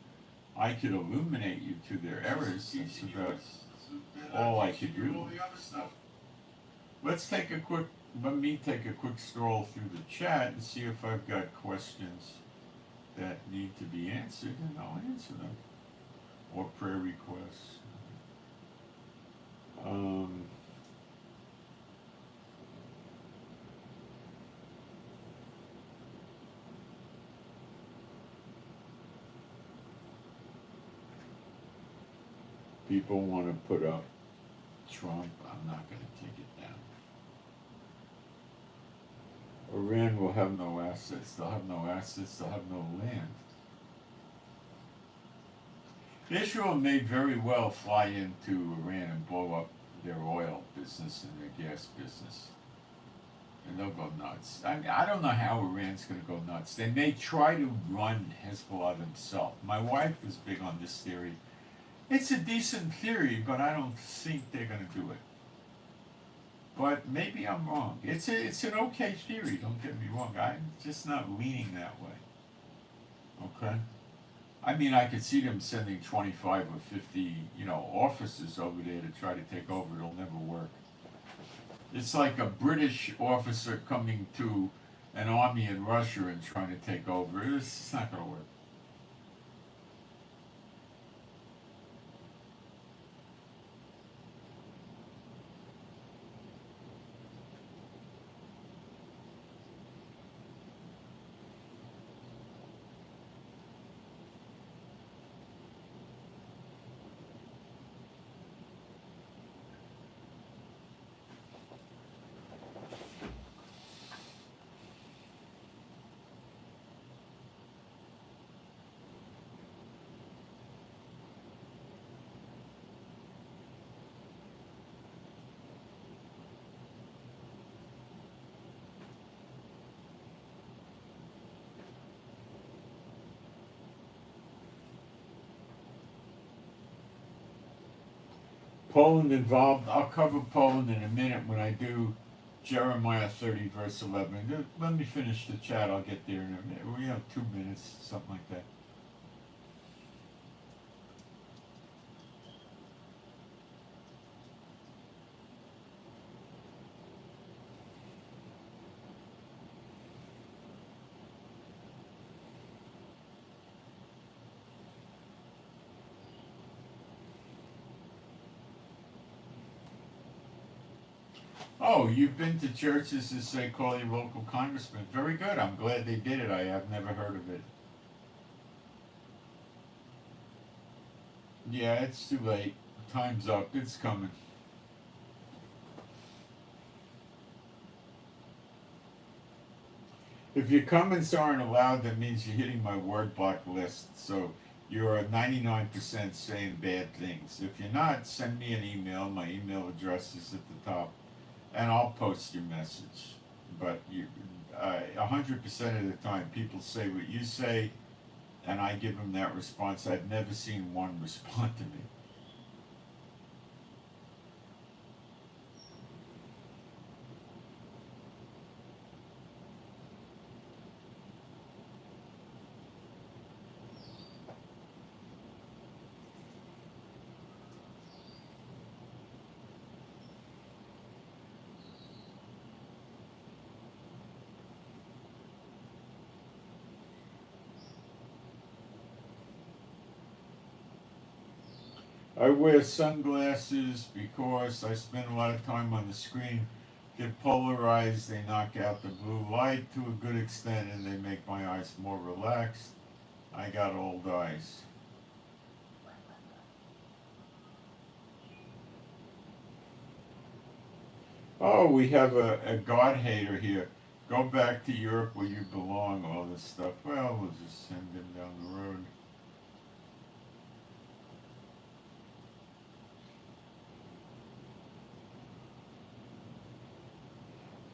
I could illuminate you to their errors. That's about all I could do. Let me take a quick stroll through the chat and see if I've got questions that need to be answered, and I'll answer them. Or prayer requests. People want to put up Trump. I'm not going to take it down. Iran will have no assets. They'll have no assets. They'll have no land. Israel may very well fly into Iran and blow up their oil business and their gas business. And they'll go nuts. I don't know how Iran's going to go nuts. They may try to run Hezbollah themselves. My wife is big on this theory. It's a decent theory, but I don't think they're going to do it. But maybe I'm wrong. It's an okay theory, don't get me wrong. I'm just not leaning that way. Okay? I mean, I could see them sending 25 or 50, officers over there to try to take over. It'll never work. It's like a British officer coming to an army in Russia and trying to take over. It's not going to work. Poland involved. I'll cover Poland in a minute when I do Jeremiah 30, verse 11. Let me finish the chat. I'll get there in a minute. We have 2 minutes, something like that. Oh, you've been to churches as they call your local congressman. Very good. I'm glad they did it. I have never heard of it. Yeah, it's too late. Time's up. It's coming. If your comments aren't allowed, that means you're hitting my word block list. So you're 99% saying bad things. If you're not, send me an email. My email address is at the top, and I'll post your message. But 100% of the time, people say what you say, and I give them that response. I've never seen one respond to me. I wear sunglasses because I spend a lot of time on the screen, get polarized, they knock out the blue light to a good extent, and they make my eyes more relaxed. I got old eyes. Oh, we have a God hater here. Go back to Europe where you belong, all this stuff. Well, we'll just send him down the road.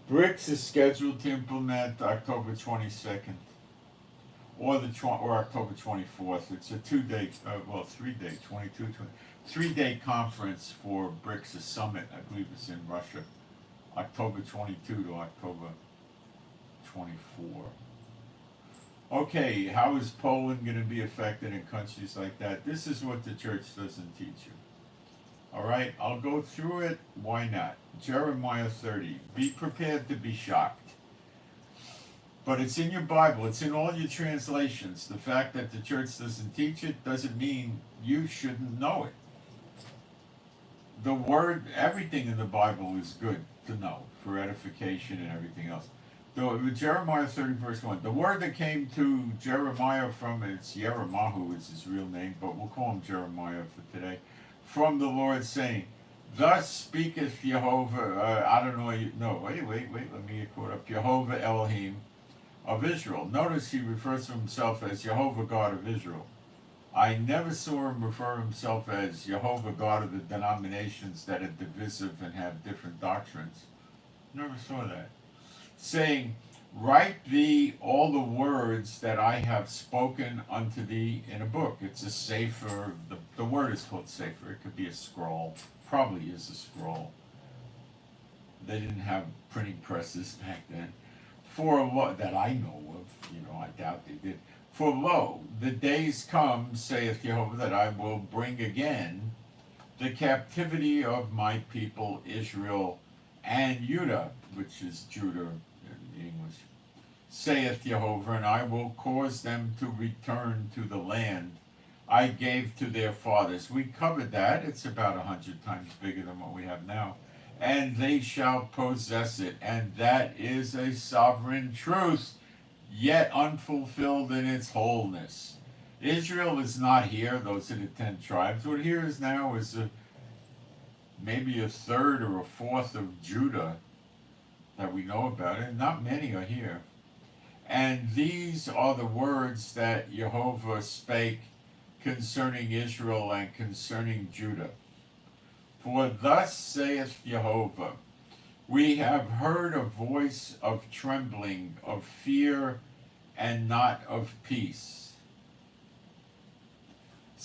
BRICS is scheduled to implement October 22nd, or October 24th. It's a 2-day, 3-day, 3-day conference for BRICS, a summit. I believe it's in Russia, October 22 to October 24. Okay, how is Poland going to be affected in countries like that? This is what the church doesn't teach you. All right, I'll go through it. Why not? Jeremiah 30. Be prepared to be shocked. But it's in your Bible. It's in all your translations. The fact that the church doesn't teach it doesn't mean you shouldn't know it. The word, everything in the Bible is good to know for edification and everything else. Jeremiah 30, verse 1. The word that came to Jeremiah from, it's Yeremahu is his real name, but we'll call him Jeremiah for today, from the Lord, saying, Thus speaketh Jehovah, wait, let me get caught up. Jehovah Elohim of Israel. Notice he refers to himself as Jehovah God of Israel. I never saw him refer himself as Jehovah God of the denominations that are divisive and have different doctrines. Never saw that. Saying, Write thee all the words that I have spoken unto thee in a book. It's a safer. The word is called safer. It could be a scroll. Probably is a scroll. They didn't have printing presses back then. For lo, that I know of, I doubt they did. For lo, the days come, saith Jehovah, that I will bring again the captivity of my people Israel and Judah, which is Judah in English, saith Jehovah, and I will cause them to return to the land I gave to their fathers. We covered that. It's about 100 times bigger than what we have now. And they shall possess it. And that is a sovereign truth, yet unfulfilled in its wholeness. Israel is not here. Those are the 10 tribes. What here is now is maybe a third or a fourth of Judah that we know about, and not many are here. And these are the words that Jehovah spake concerning Israel and concerning Judah. For thus saith Jehovah, we have heard a voice of trembling, of fear, and not of peace.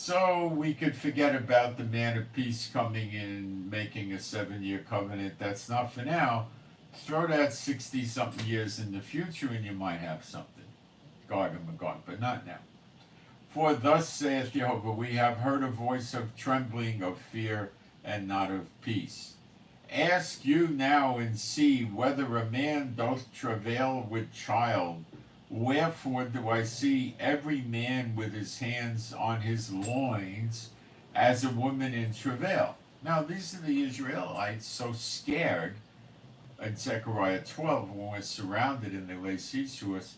So we could forget about the man of peace coming in, making a 7-year covenant. That's not for now. Throw that 60 something years in the future and you might have something. Gog and Magog, but not now. For thus saith Jehovah, we have heard a voice of trembling, of fear, and not of peace. Ask you now and see whether a man doth travail with child. Wherefore do I see every man with his hands on his loins as a woman in travail? Now these are the Israelites so scared in Zechariah 12 when we're surrounded and they lay siege to us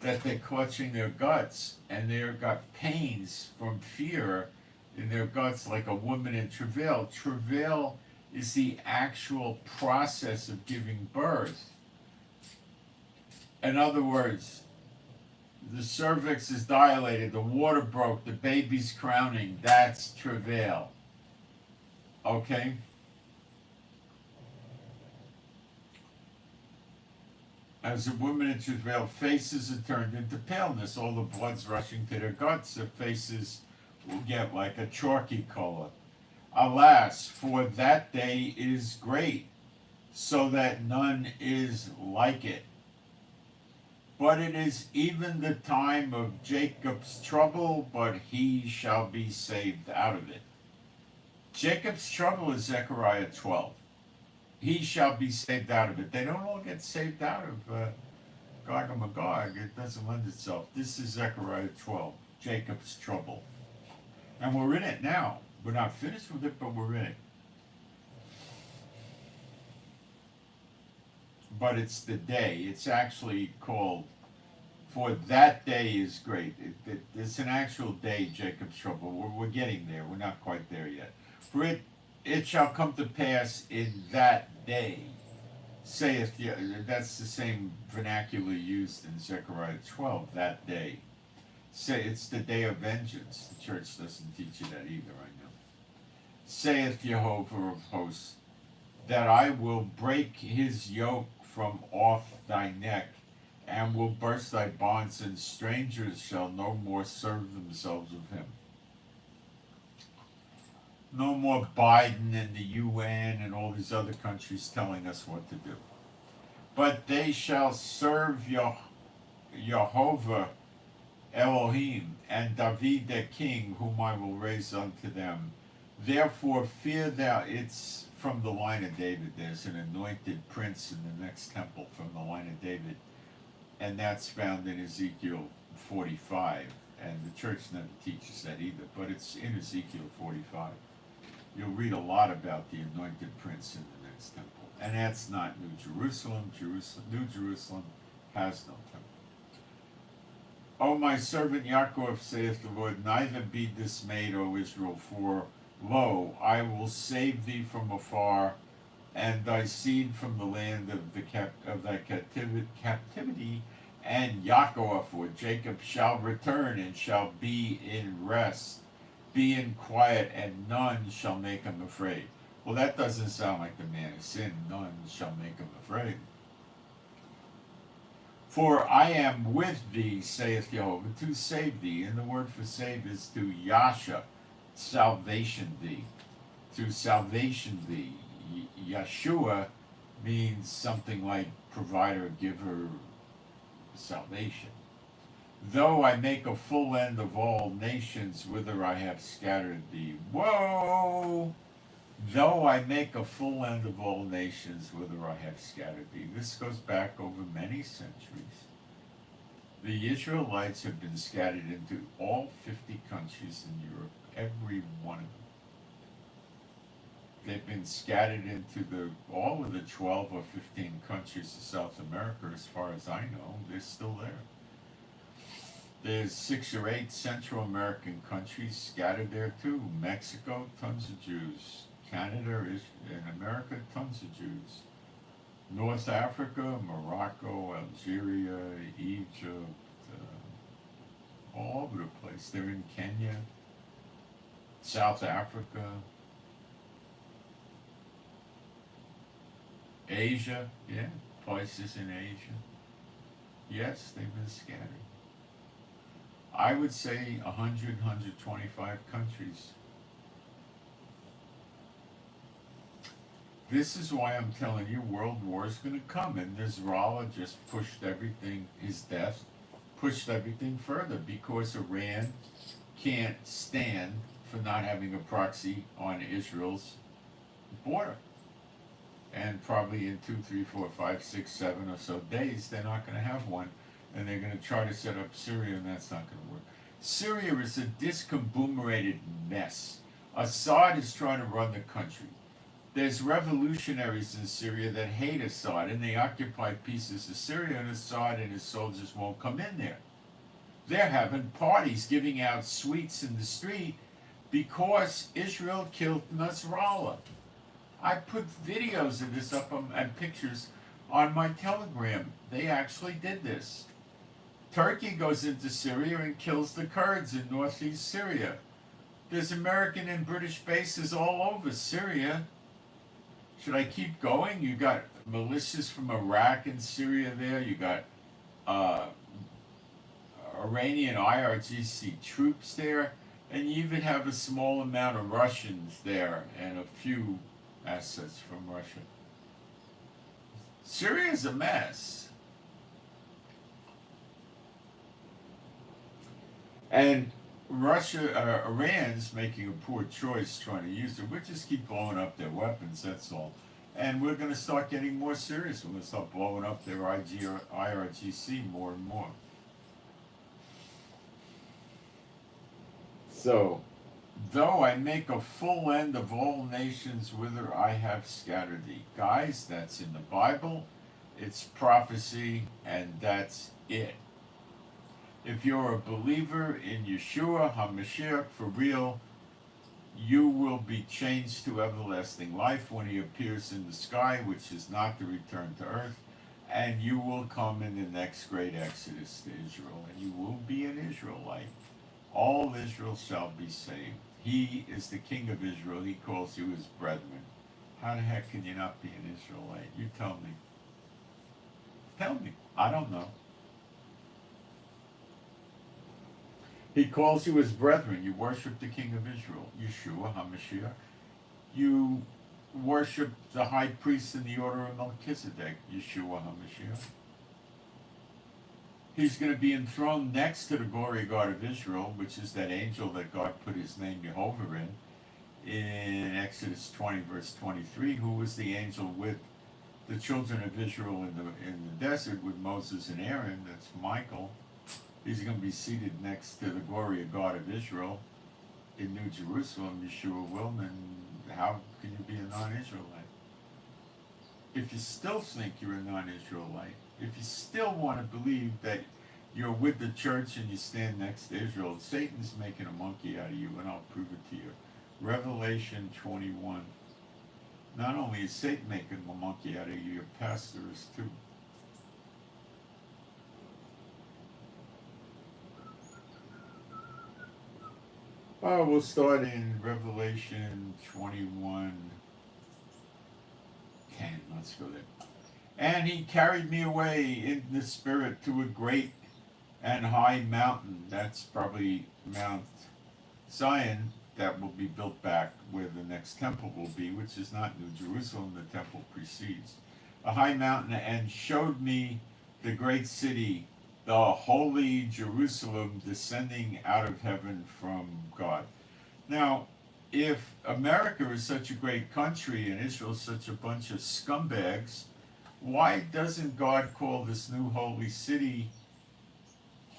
that they're clutching their guts and they've got pains from fear in their guts like a woman in travail. Travail is the actual process of giving birth. In other words, the cervix is dilated, the water broke, the baby's crowning. That's travail. Okay? As a woman in travail, faces are turned into paleness. All the blood's rushing to their guts. Their faces will get like a chalky color. Alas, for that day is great, so that none is like it. But it is even the time of Jacob's trouble, but he shall be saved out of it. Jacob's trouble is Zechariah 12. He shall be saved out of it. They don't all get saved out of Gog and Magog. It doesn't lend itself. This is Zechariah 12, Jacob's trouble. And we're in it now. We're not finished with it, but we're in it. But it's the day. It's actually called, for that day is great. It's an actual day, Jacob's trouble. We're getting there. We're not quite there yet. For it shall come to pass in that day, saith, that's the same vernacular used in Zechariah 12, that day. Say it's the day of vengeance. The church doesn't teach you that either, I know. Saith Jehovah of hosts, that I will break his yoke from off thy neck, and will burst thy bonds, and strangers shall no more serve themselves of him. No more Biden and the UN and all these other countries telling us what to do. But they shall serve Jehovah Elohim, and David the king, whom I will raise unto them. Therefore fear thou. It's from the line of David. There's an anointed prince in the next temple from the line of David. And that's found in Ezekiel 45. And the church never teaches that either, but it's in Ezekiel 45. You'll read a lot about the anointed prince in the next temple. And that's not New Jerusalem. New Jerusalem has no temple. O my servant Yaakov, saith the Lord, neither be dismayed, O Israel, for lo, I will save thee from afar, and thy seed from the land of thy captivity, and Yaakov, or Jacob, shall return and shall be in rest, be in quiet, and none shall make him afraid. Well, that doesn't sound like the man of sin. None shall make him afraid. For I am with thee, saith Jehovah, to save thee. And the word for save is to yasha, salvation thee. To salvation thee. Yeshua means something like provider, giver, salvation. Though I make a full end of all nations, whither I have scattered thee. Whoa! Though I make a full end of all nations, whither I have scattered thee. This goes back over many centuries. The Israelites have been scattered into all 50 countries in Europe, every one of them. They've been scattered into all of the 12 or 15 countries of South America, as far as I know. They're still there. There's 6 or 8 Central American countries scattered there too. Mexico, tons of Jews. Canada, and America, tons of Jews. North Africa, Morocco, Algeria, Egypt, all over the place. They're in Kenya, South Africa, Asia, yeah, places in Asia. Yes, they've been scattered. I would say 100, 125 countries. This is why I'm telling you world war is going to come. And Nasrallah just pushed everything, his death, pushed everything further because Iran can't stand for not having a proxy on Israel's border. And probably in 2, 3, 4, 5, 6, 7 or so days, they're not going to have one. And they're going to try to set up Syria, and that's not going to work. Syria is a discombobulated mess. Assad is trying to run the country. There's revolutionaries in Syria that hate Assad, and they occupy pieces of Syria, and Assad and his soldiers won't come in there. They're having parties, giving out sweets in the street because Israel killed Nasrallah. I put videos of this up and pictures on my Telegram. They actually did this. Turkey goes into Syria and kills the Kurds in northeast Syria. There's American and British bases all over Syria. Should I keep going? You got militias from Iraq and Syria there. You got Iranian IRGC troops there. And you even have a small amount of Russians there and a few assets from Russia. Syria's a mess. And Iran's making a poor choice trying to use it. We'll just keep blowing up their weapons, that's all. And we're going to start getting more serious. We're going to start blowing up their IRGC more and more. So, though I make a full end of all nations whither I have scattered thee. Guys, that's in the Bible. It's prophecy, and that's it. If you're a believer in Yeshua HaMashiach for real, you will be changed to everlasting life when he appears in the sky, which is not to return to earth, and you will come in the next great exodus to Israel, and you will be an Israelite. All Israel shall be saved. He is the king of Israel. He calls you his brethren. How the heck can you not be an Israelite? You tell me. Tell me. I don't know. He calls you his brethren. You worship the king of Israel, Yeshua HaMashiach. You worship the high priest in the order of Melchizedek, Yeshua HaMashiach. He's going to be enthroned next to the glory God of Israel, which is that angel that God put his name Jehovah in Exodus 20, verse 23, who was the angel with the children of Israel in the desert with Moses and Aaron. That's Michael. He's going to be seated next to the glory of God of Israel in New Jerusalem, Yeshua Wilman. How can you be a non-Israelite? If you still think you're a non-Israelite, if you still want to believe that you're with the church and you stand next to Israel, Satan's making a monkey out of you, and I'll prove it to you. Revelation 21. Not only is Satan making a monkey out of you, your pastor is too. Oh, we'll start in Revelation 21:10. Let's go there. And he carried me away in the spirit to a great and high mountain. That's probably Mount Zion, that will be built back where the next temple will be, which is not New Jerusalem. The temple precedes. A high mountain, and showed me the great city, the holy Jerusalem, descending out of heaven from God. Now, if America is such a great country and Israel is such a bunch of scumbags, why doesn't God call this new holy city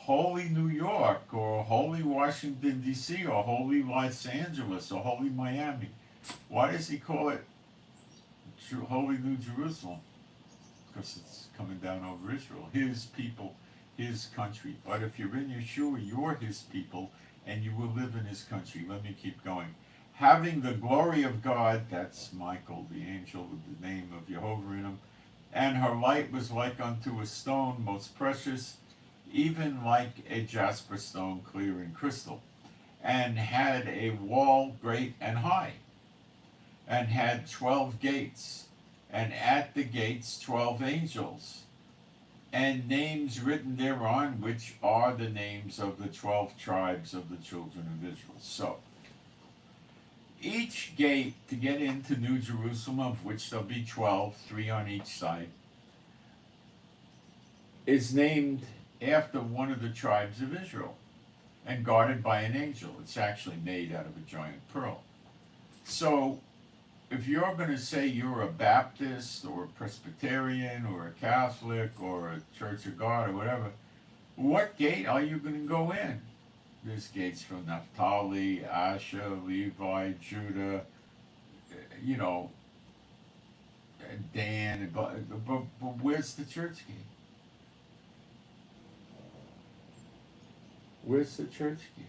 Holy New York, or Holy Washington, D.C., or Holy Los Angeles, or Holy Miami? Why does he call it Holy New Jerusalem? Because it's coming down over Israel, his people, his country. But if you're in Yeshua, you're his people, and you will live in his country. Let me keep going. Having the glory of God, that's Michael, the angel with the name of Jehovah in him, and her light was like unto a stone most precious, even like a jasper stone, clear and crystal, and had a wall great and high, and had 12 gates, and at the gates 12 angels, and names written thereon, which are the names of the 12 tribes of the children of Israel. So, each gate to get into New Jerusalem, of which there'll be 12, 3 on each side, is named after one of the tribes of Israel and guarded by an angel. It's actually made out of a giant pearl. So, if you're going to say you're a Baptist or a Presbyterian or a Catholic or a Church of God or whatever, what gate are you going to go in? There's gates from Naphtali, Asher, Levi, Judah, you know, Dan, but where's the church gate? Where's the church gate?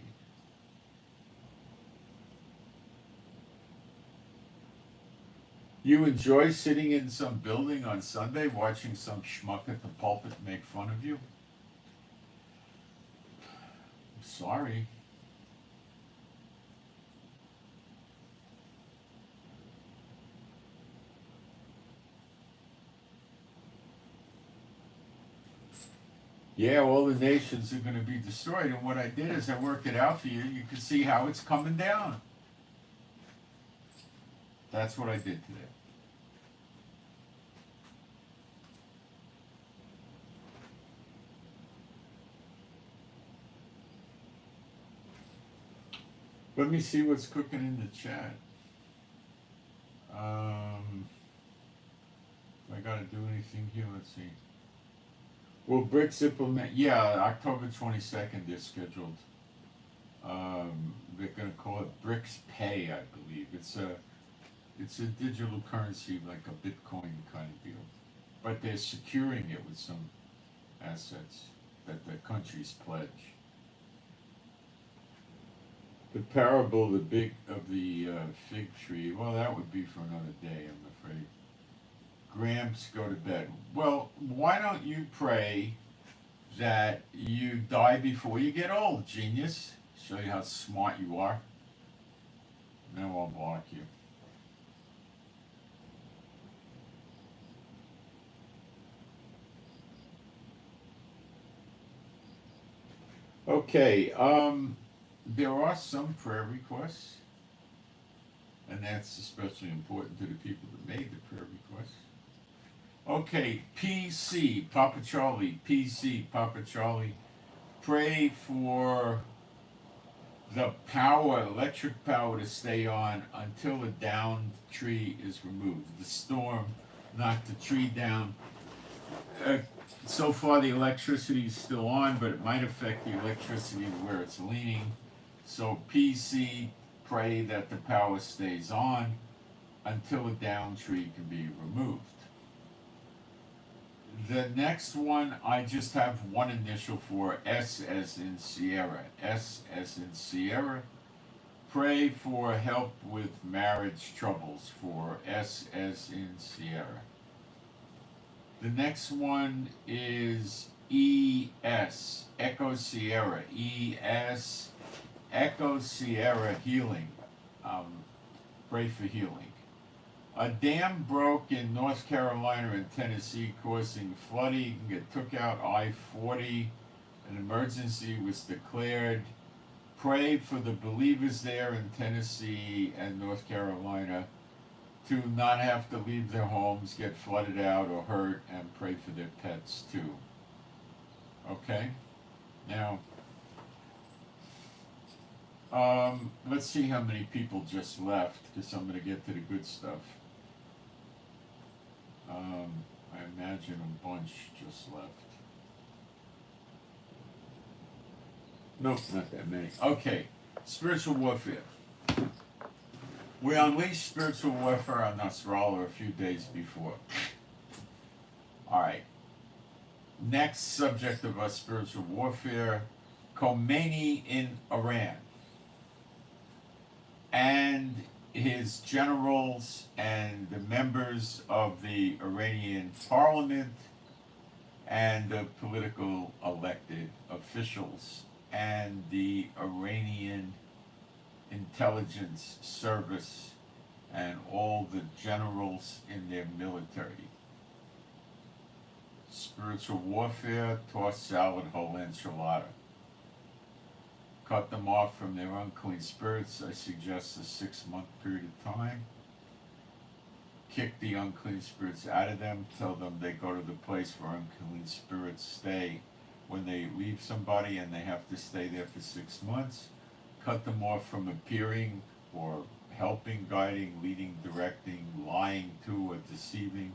You enjoy sitting in some building on Sunday watching some schmuck at the pulpit make fun of you? I'm sorry. Yeah, all the nations are going to be destroyed. And what I did is I worked it out for you. You can see how it's coming down. That's what I did today. Let me see what's cooking in the chat. If I got to do anything here, let's see. Will BRICS implement? Yeah, October 22nd they're scheduled. They're going to call it BRICS Pay, I believe. It's a digital currency like a Bitcoin kind of deal, but they're securing it with some assets that the countries pledge. The parable of the fig tree. Well, that would be for another day, I'm afraid. Gramps, go to bed. Well, why don't you pray that you die before you get old, genius? Show you how smart you are. Now I'll block you. Okay, there are some prayer requests, and that's especially important to the people that made the prayer requests. Okay, PC, Papa Charlie, PC, Papa Charlie, pray for the power, electric power, to stay on until a downed tree is removed. The storm knocked the tree down. So far the electricity is still on, but it might affect the electricity where it's leaning. So PC, pray that the power stays on until a downed tree can be removed. The next one, I just have one initial for, S as in Sierra. S as in Sierra. Pray for help with marriage troubles for S as in Sierra. The next one is ES, Echo Sierra. ES, Echo Sierra, healing. Pray for healing. A dam broke in North Carolina and Tennessee, causing flooding. It took out I-40. An emergency was declared. Pray for the believers there in Tennessee and North Carolina to not have to leave their homes, get flooded out or hurt, and pray for their pets too. Okay? Now, let's see how many people just left, because I'm going to get to the good stuff. I imagine a bunch just left. Nope, not that many. Okay, spiritual warfare. We unleashed spiritual warfare on Nasrallah a few days before. Alright. Next subject of our spiritual warfare, Khomeini in Iran. And his generals and the members of the Iranian parliament and the political elected officials and the Iranian intelligence service and all the generals in their military. Spiritual warfare, toss salad, whole enchilada. Cut them off from their unclean spirits. I suggest a 6-month period of time. Kick the unclean spirits out of them. Tell them they go to the place where unclean spirits stay when they leave somebody, and they have to stay there for 6 months. Cut them off from appearing or helping, guiding, leading, directing, lying to, or deceiving,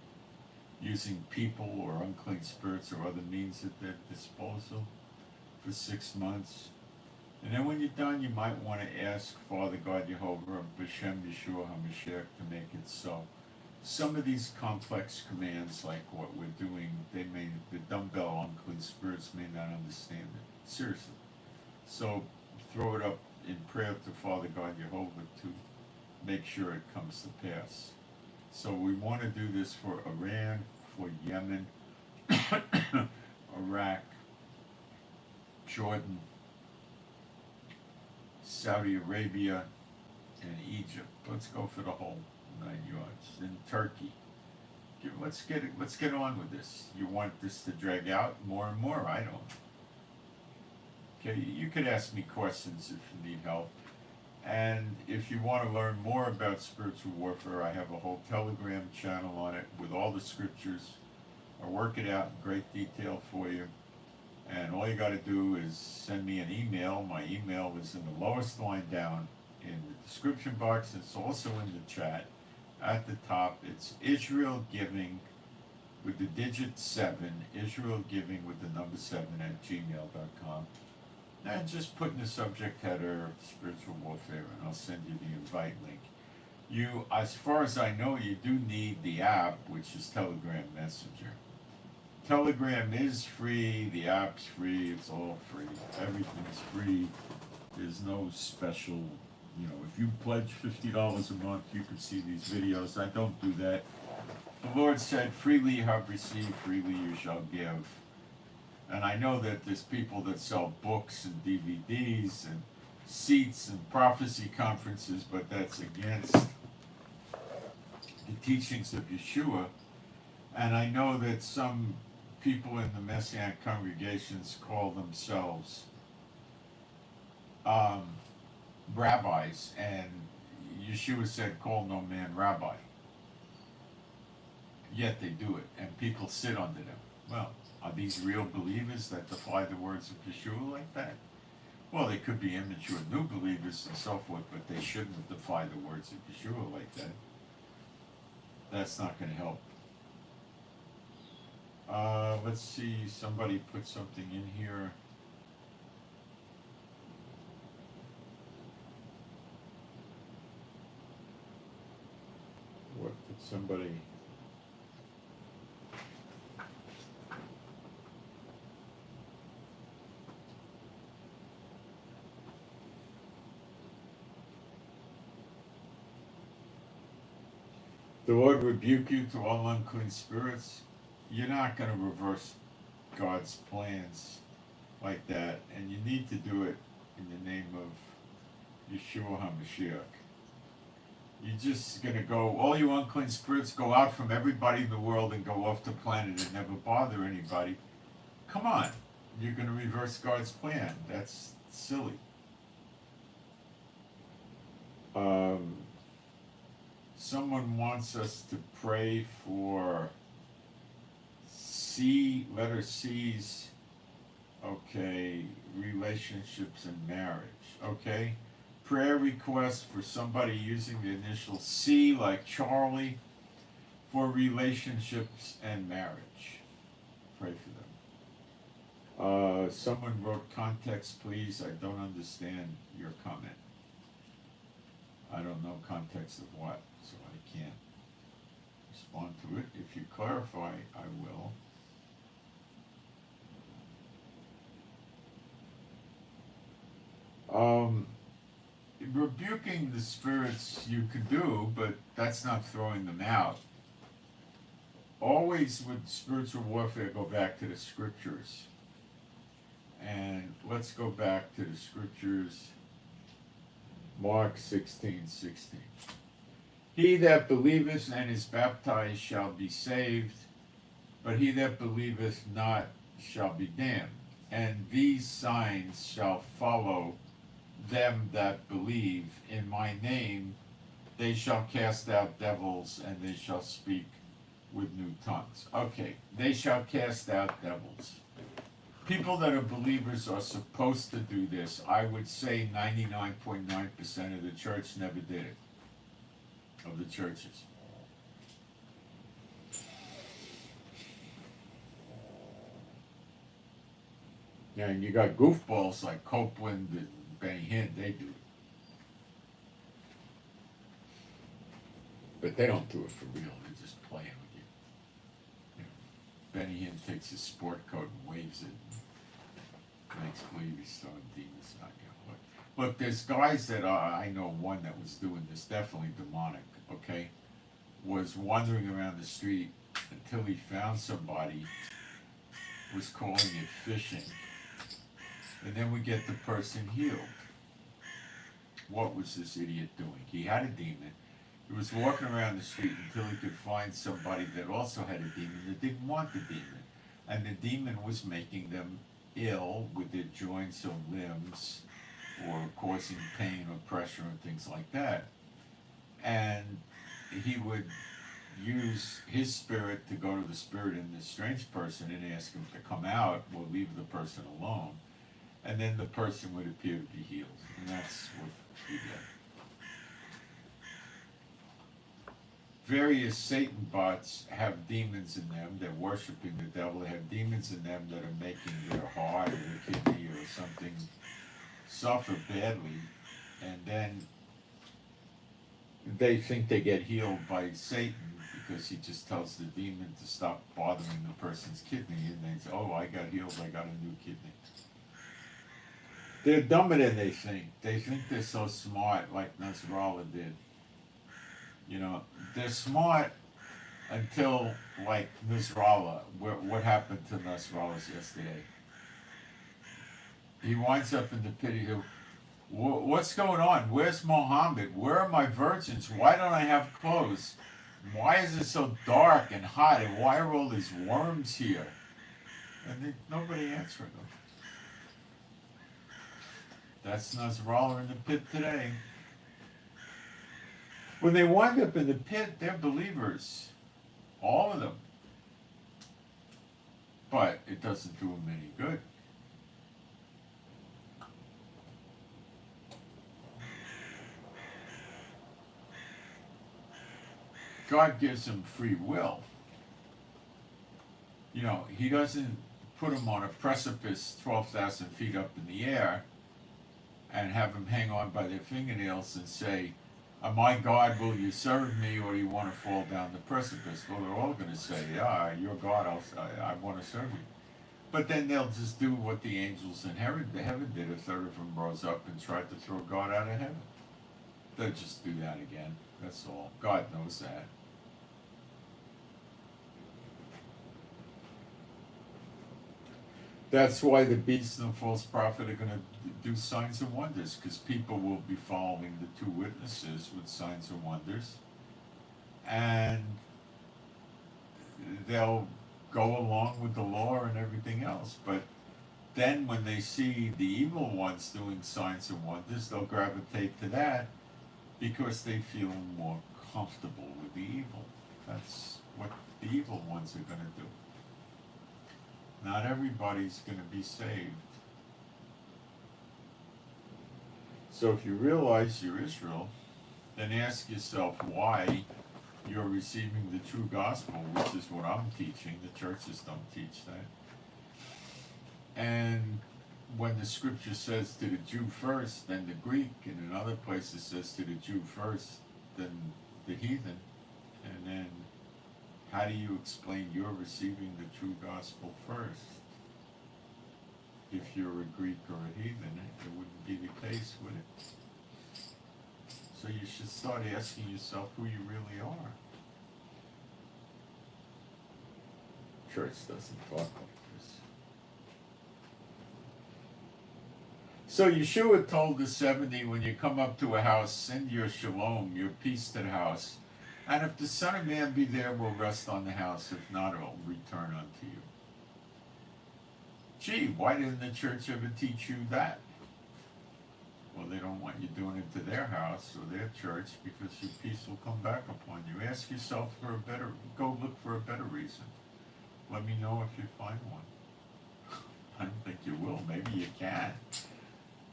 using people or unclean spirits or other means at their disposal for 6 months. And then when you're done, you might want to ask Father God Jehovah, B'Shem Yeshua HaMashiach, to make it so. Some of these complex commands, like what we're doing, the dumbbell unclean spirits may not understand it. Seriously. So throw it up in prayer to Father God Jehovah to make sure it comes to pass. So we want to do this for Iran, for Yemen, Iraq, Jordan, Saudi Arabia, and Egypt. Let's go for the whole 9 yards. In Turkey. Let's get on with this. You want this to drag out more and more? I don't. Okay, you could ask me questions if you need help. And if you want to learn more about spiritual warfare, I have a whole Telegram channel on it with all the scriptures. I work it out in great detail for you. And all you got to do is send me an email. My email is in the lowest line down in the description box. It's also in the chat. At the top, it's Israel Giving with the digit 7, Israel Giving with the number 7 at gmail.com. And just put in the subject header spiritual warfare, and I'll send you the invite link. You, as far as I know, you do need the app, which is Telegram Messenger. Telegram is free, the app's free, it's all free. Everything's free. There's no special, if you pledge $50 a month, you can see these videos. I don't do that. The Lord said, freely you have received, freely you shall give. And I know that there's people that sell books and DVDs and seats and prophecy conferences, but that's against the teachings of Yeshua. And I know that some people in the Messianic congregations call themselves rabbis, and Yeshua said, call no man rabbi. Yet they do it, and people sit under them. Well, are these real believers that defy the words of Yeshua like that? Well, they could be immature new believers and so forth, but they shouldn't defy the words of Yeshua like that. That's not going to help. Let's see, somebody put something in here. What did somebody... The Lord rebuke you to all unclean spirits. You're not going to reverse God's plans like that, and you need to do it in the name of Yeshua HaMashiach. You're just going to go, all you unclean spirits, go out from everybody in the world and go off the planet and never bother anybody. Come on, you're going to reverse God's plan. That's silly. Someone wants us to pray for letter C's, okay, relationships and marriage, okay? Prayer request for somebody using the initial C, like Charlie, for relationships and marriage. Pray for them. Someone wrote context, please. I don't understand your comment. I don't know context of what, so I can't respond to it. If you clarify, I will. Rebuking the spirits you could do, but that's not throwing them out. Always with spiritual warfare, go back to the scriptures. And let's go back to the scriptures. Mark 16:16. He that believeth and is baptized shall be saved, but he that believeth not shall be damned. And these signs shall follow them that believe. In my name they shall cast out devils, and they shall speak with new tongues. Okay, they shall cast out devils. People that are believers are supposed to do this. I would say 99.9% of the church never did it, of the churches. Yeah, and you got goofballs like Copeland and Benny Hinn, they do it. But they don't do it for real, they're just playing with you. You know, Benny Hinn takes his sport coat and waves it and makes believe he's throwing demons out. You know. Look, there's guys that I know one that was doing this, definitely demonic, okay? Was wandering around the street until he found somebody, was calling it fishing. And then we get the person healed. What was this idiot doing? He had a demon. He was walking around the street until he could find somebody that also had a demon that didn't want the demon. And the demon was making them ill with their joints or limbs, or causing pain or pressure and things like that. And he would use his spirit to go to the spirit in this strange person and ask him to come out or leave the person alone. And then the person would appear to be healed. And that's what he did. Various Satan bots have demons in them. They're worshiping the devil. They have demons in them that are making their heart or their kidney or something suffer badly. And then they think they get healed by Satan because he just tells the demon to stop bothering the person's kidney. And they say, oh, I got healed. I got a new kidney. They're dumber than they think. They think they're so smart, like Nasrallah did. You know, they're smart until, like Nasrallah. What happened to Nasrallah yesterday? He winds up in the pit. He goes, what's going on? Where's Muhammad? Where are my virgins? Why don't I have clothes? Why is it so dark and hot? And why are all these worms here? And nobody answering them. That's Nasrallah in the pit today. When they wind up in the pit, they're believers. All of them. But it doesn't do them any good. God gives them free will. You know, he doesn't put them on a precipice 12,000 feet up in the air and have them hang on by their fingernails and say, my God, will you serve me, or you want to fall down the precipice? Well, they're all going to say, yeah, you're God, I want to serve you. But then they'll just do what the angels in heaven did. A third of them rose up and tried to throw God out of heaven. They'll just do that again. That's all. God knows that. That's why the beast and the false prophet are going to do signs and wonders, because people will be following the two witnesses with signs and wonders, and they'll go along with the law and everything else. But then when they see the evil ones doing signs and wonders, they'll gravitate to that because they feel more comfortable with the evil. That's what the evil ones are going to do. Not everybody's going to be saved. So if you realize you're Israel, then ask yourself why you're receiving the true gospel, which is what I'm teaching. The churches don't teach that. And when the scripture says to the Jew first, then the Greek, and in other places says to the Jew first, then the heathen, and then how do you explain you're receiving the true gospel first? If you're a Greek or a heathen, it wouldn't be the case, would it? So you should start asking yourself who you really are. Church doesn't talk like this. So Yeshua told the 70, when you come up to a house, send your shalom, your peace to the house. And if the Son of Man be there, will rest on the house. If not, it will return unto you. Gee, why didn't the church ever teach you that? Well, they don't want you doing it to their house or their church because your peace will come back upon you. Ask yourself for a better, go look for a better reason. Let me know if you find one. I don't think you will. Maybe you can.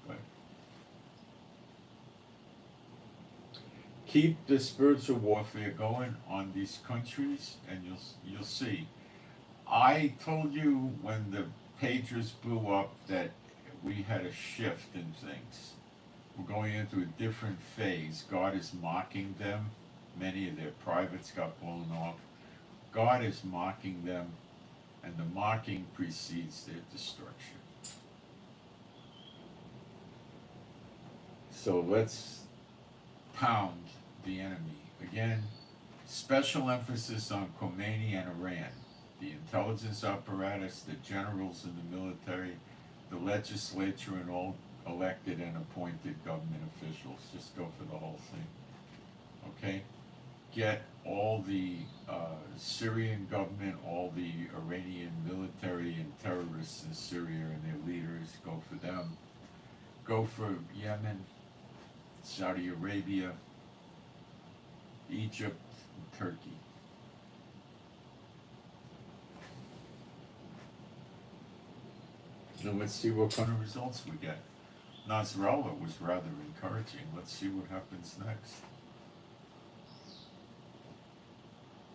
But keep the spiritual warfare going on these countries, and you'll see. I told you when the pagers blew up that we had a shift in things. We're going into a different phase. God is mocking them. Many of their privates got blown off. God is mocking them, and the mocking precedes their destruction. So let's pound the enemy. Again, special emphasis on Khomeini and Iran. The intelligence apparatus, the generals in the military, the legislature, and all elected and appointed government officials. Just go for the whole thing. Okay? Get all the Syrian government, all the Iranian military and terrorists in Syria and their leaders. Go for them. Go for Yemen, Saudi Arabia, Egypt, and Turkey. So let's see what kind of results we get. Nasrallah was rather encouraging. Let's see what happens next.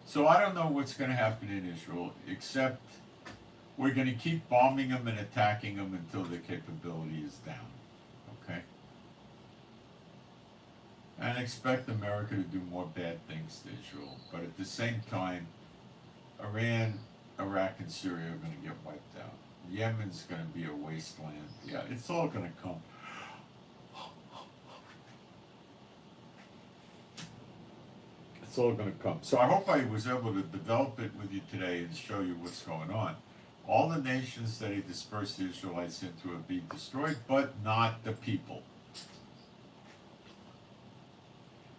So I don't know what's going to happen in Israel, except we're going to keep bombing them and attacking them until their capability is down. Okay? And expect America to do more bad things to Israel. But at the same time, Iran, Iraq, and Syria are going to get wiped out. Yemen's going to be a wasteland. Yeah, it's all going to come. It's all going to come. So I hope I was able to develop it with you today and show you what's going on. All the nations that he dispersed the Israelites into have been destroyed, but not the people.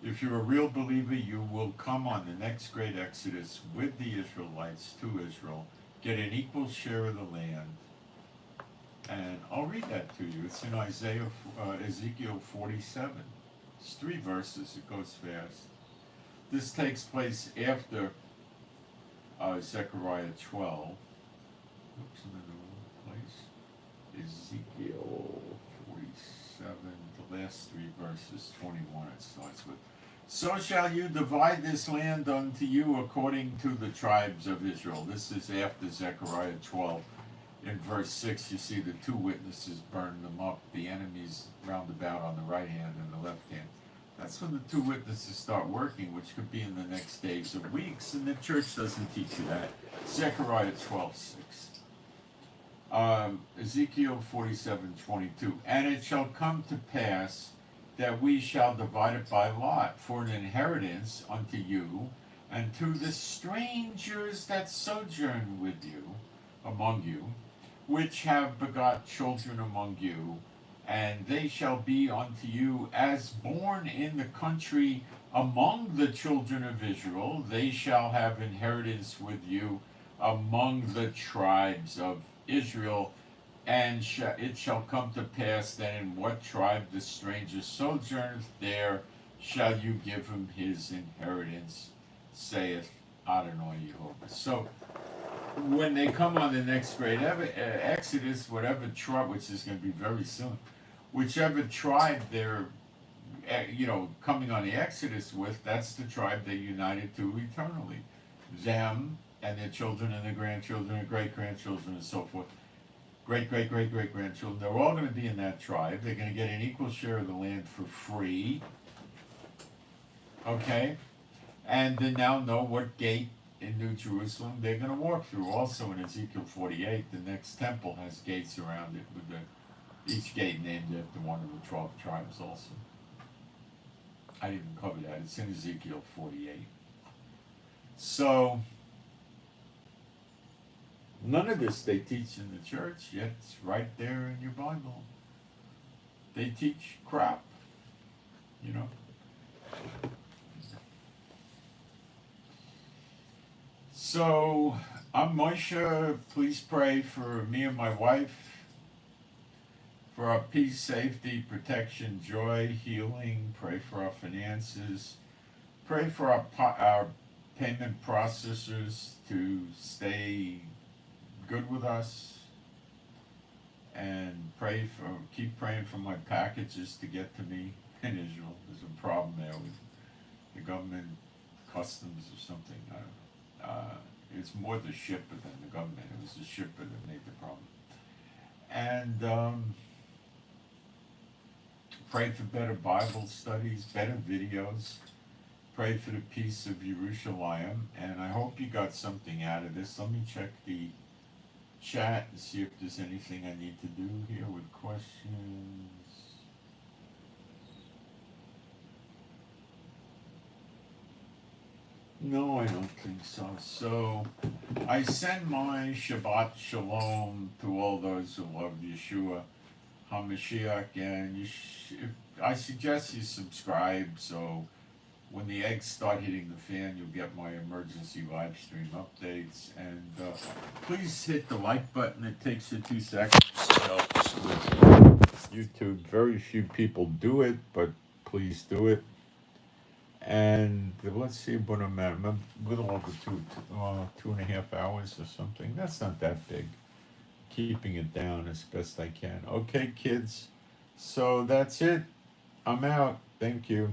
If you're a real believer, you will come on the next great exodus with the Israelites to Israel, get an equal share of the land. And I'll read that to you. It's in Ezekiel 47. It's 3 verses. It goes fast. This takes place after Zechariah 12. Oops, I'm in the wrong place. Ezekiel 47, the last 3 verses, 21 it starts with. So shall you divide this land unto you according to the tribes of Israel. This is after Zechariah 12. In verse 6, you see the 2 witnesses burn them up, the enemies round about on the right hand and the left hand. That's when the 2 witnesses start working, which could be in the next days or weeks, and the church doesn't teach you that. Zechariah 12:6. Ezekiel 47:22. And it shall come to pass that we shall divide it by lot for an inheritance unto you, and to the strangers that sojourn with you, among you, which have begot children among you, and they shall be unto you as born in the country among the children of Israel. They shall have inheritance with you among the tribes of Israel. And it shall come to pass that in what tribe the stranger sojourneth, there shall you give him his inheritance, saith Adonai Yehovah. So when they come on the next great Exodus, whatever tribe, which is going to be very soon, whichever tribe they're, coming on the Exodus with, that's the tribe they're united to eternally. Them and their children and their grandchildren and great-grandchildren and so forth. Great-great-great-great-grandchildren. They're all going to be in that tribe. They're going to get an equal share of the land for free. Okay? And they now know what gate in New Jerusalem they're going to walk through. Also in Ezekiel 48, the next temple has gates around it, with each gate named after one of the 12 tribes also. I didn't cover that. It's in Ezekiel 48. So, none of this they teach in the church, yet it's right there in your Bible. They teach crap, So, I'm Moshe. Please pray for me and my wife, for our peace, safety, protection, joy, healing. Pray for our finances. Pray for our payment processors to stay good with us. And keep praying for my packages to get to me in Israel. There's a problem there with the government customs or something. I don't know. It's more the shipper than the government. It was the shipper that made the problem. And pray for better Bible studies, better videos. Pray for the peace of Jerusalem. And I hope you got something out of this. Let me check the chat and see if there's anything I need to do here with questions. No, I don't think so. So, I send my Shabbat Shalom to all those who love Yeshua HaMashiach, and I suggest you subscribe so when the eggs start hitting the fan, you'll get my emergency live stream updates. And please hit the like button. It takes you 2 seconds. It helps with YouTube. Very few people do it, but please do it. And let's see what I'm at. I'm a little over 2.5 hours or something. That's not that big. Keeping it down as best I can. Okay, kids. So that's it. I'm out. Thank you.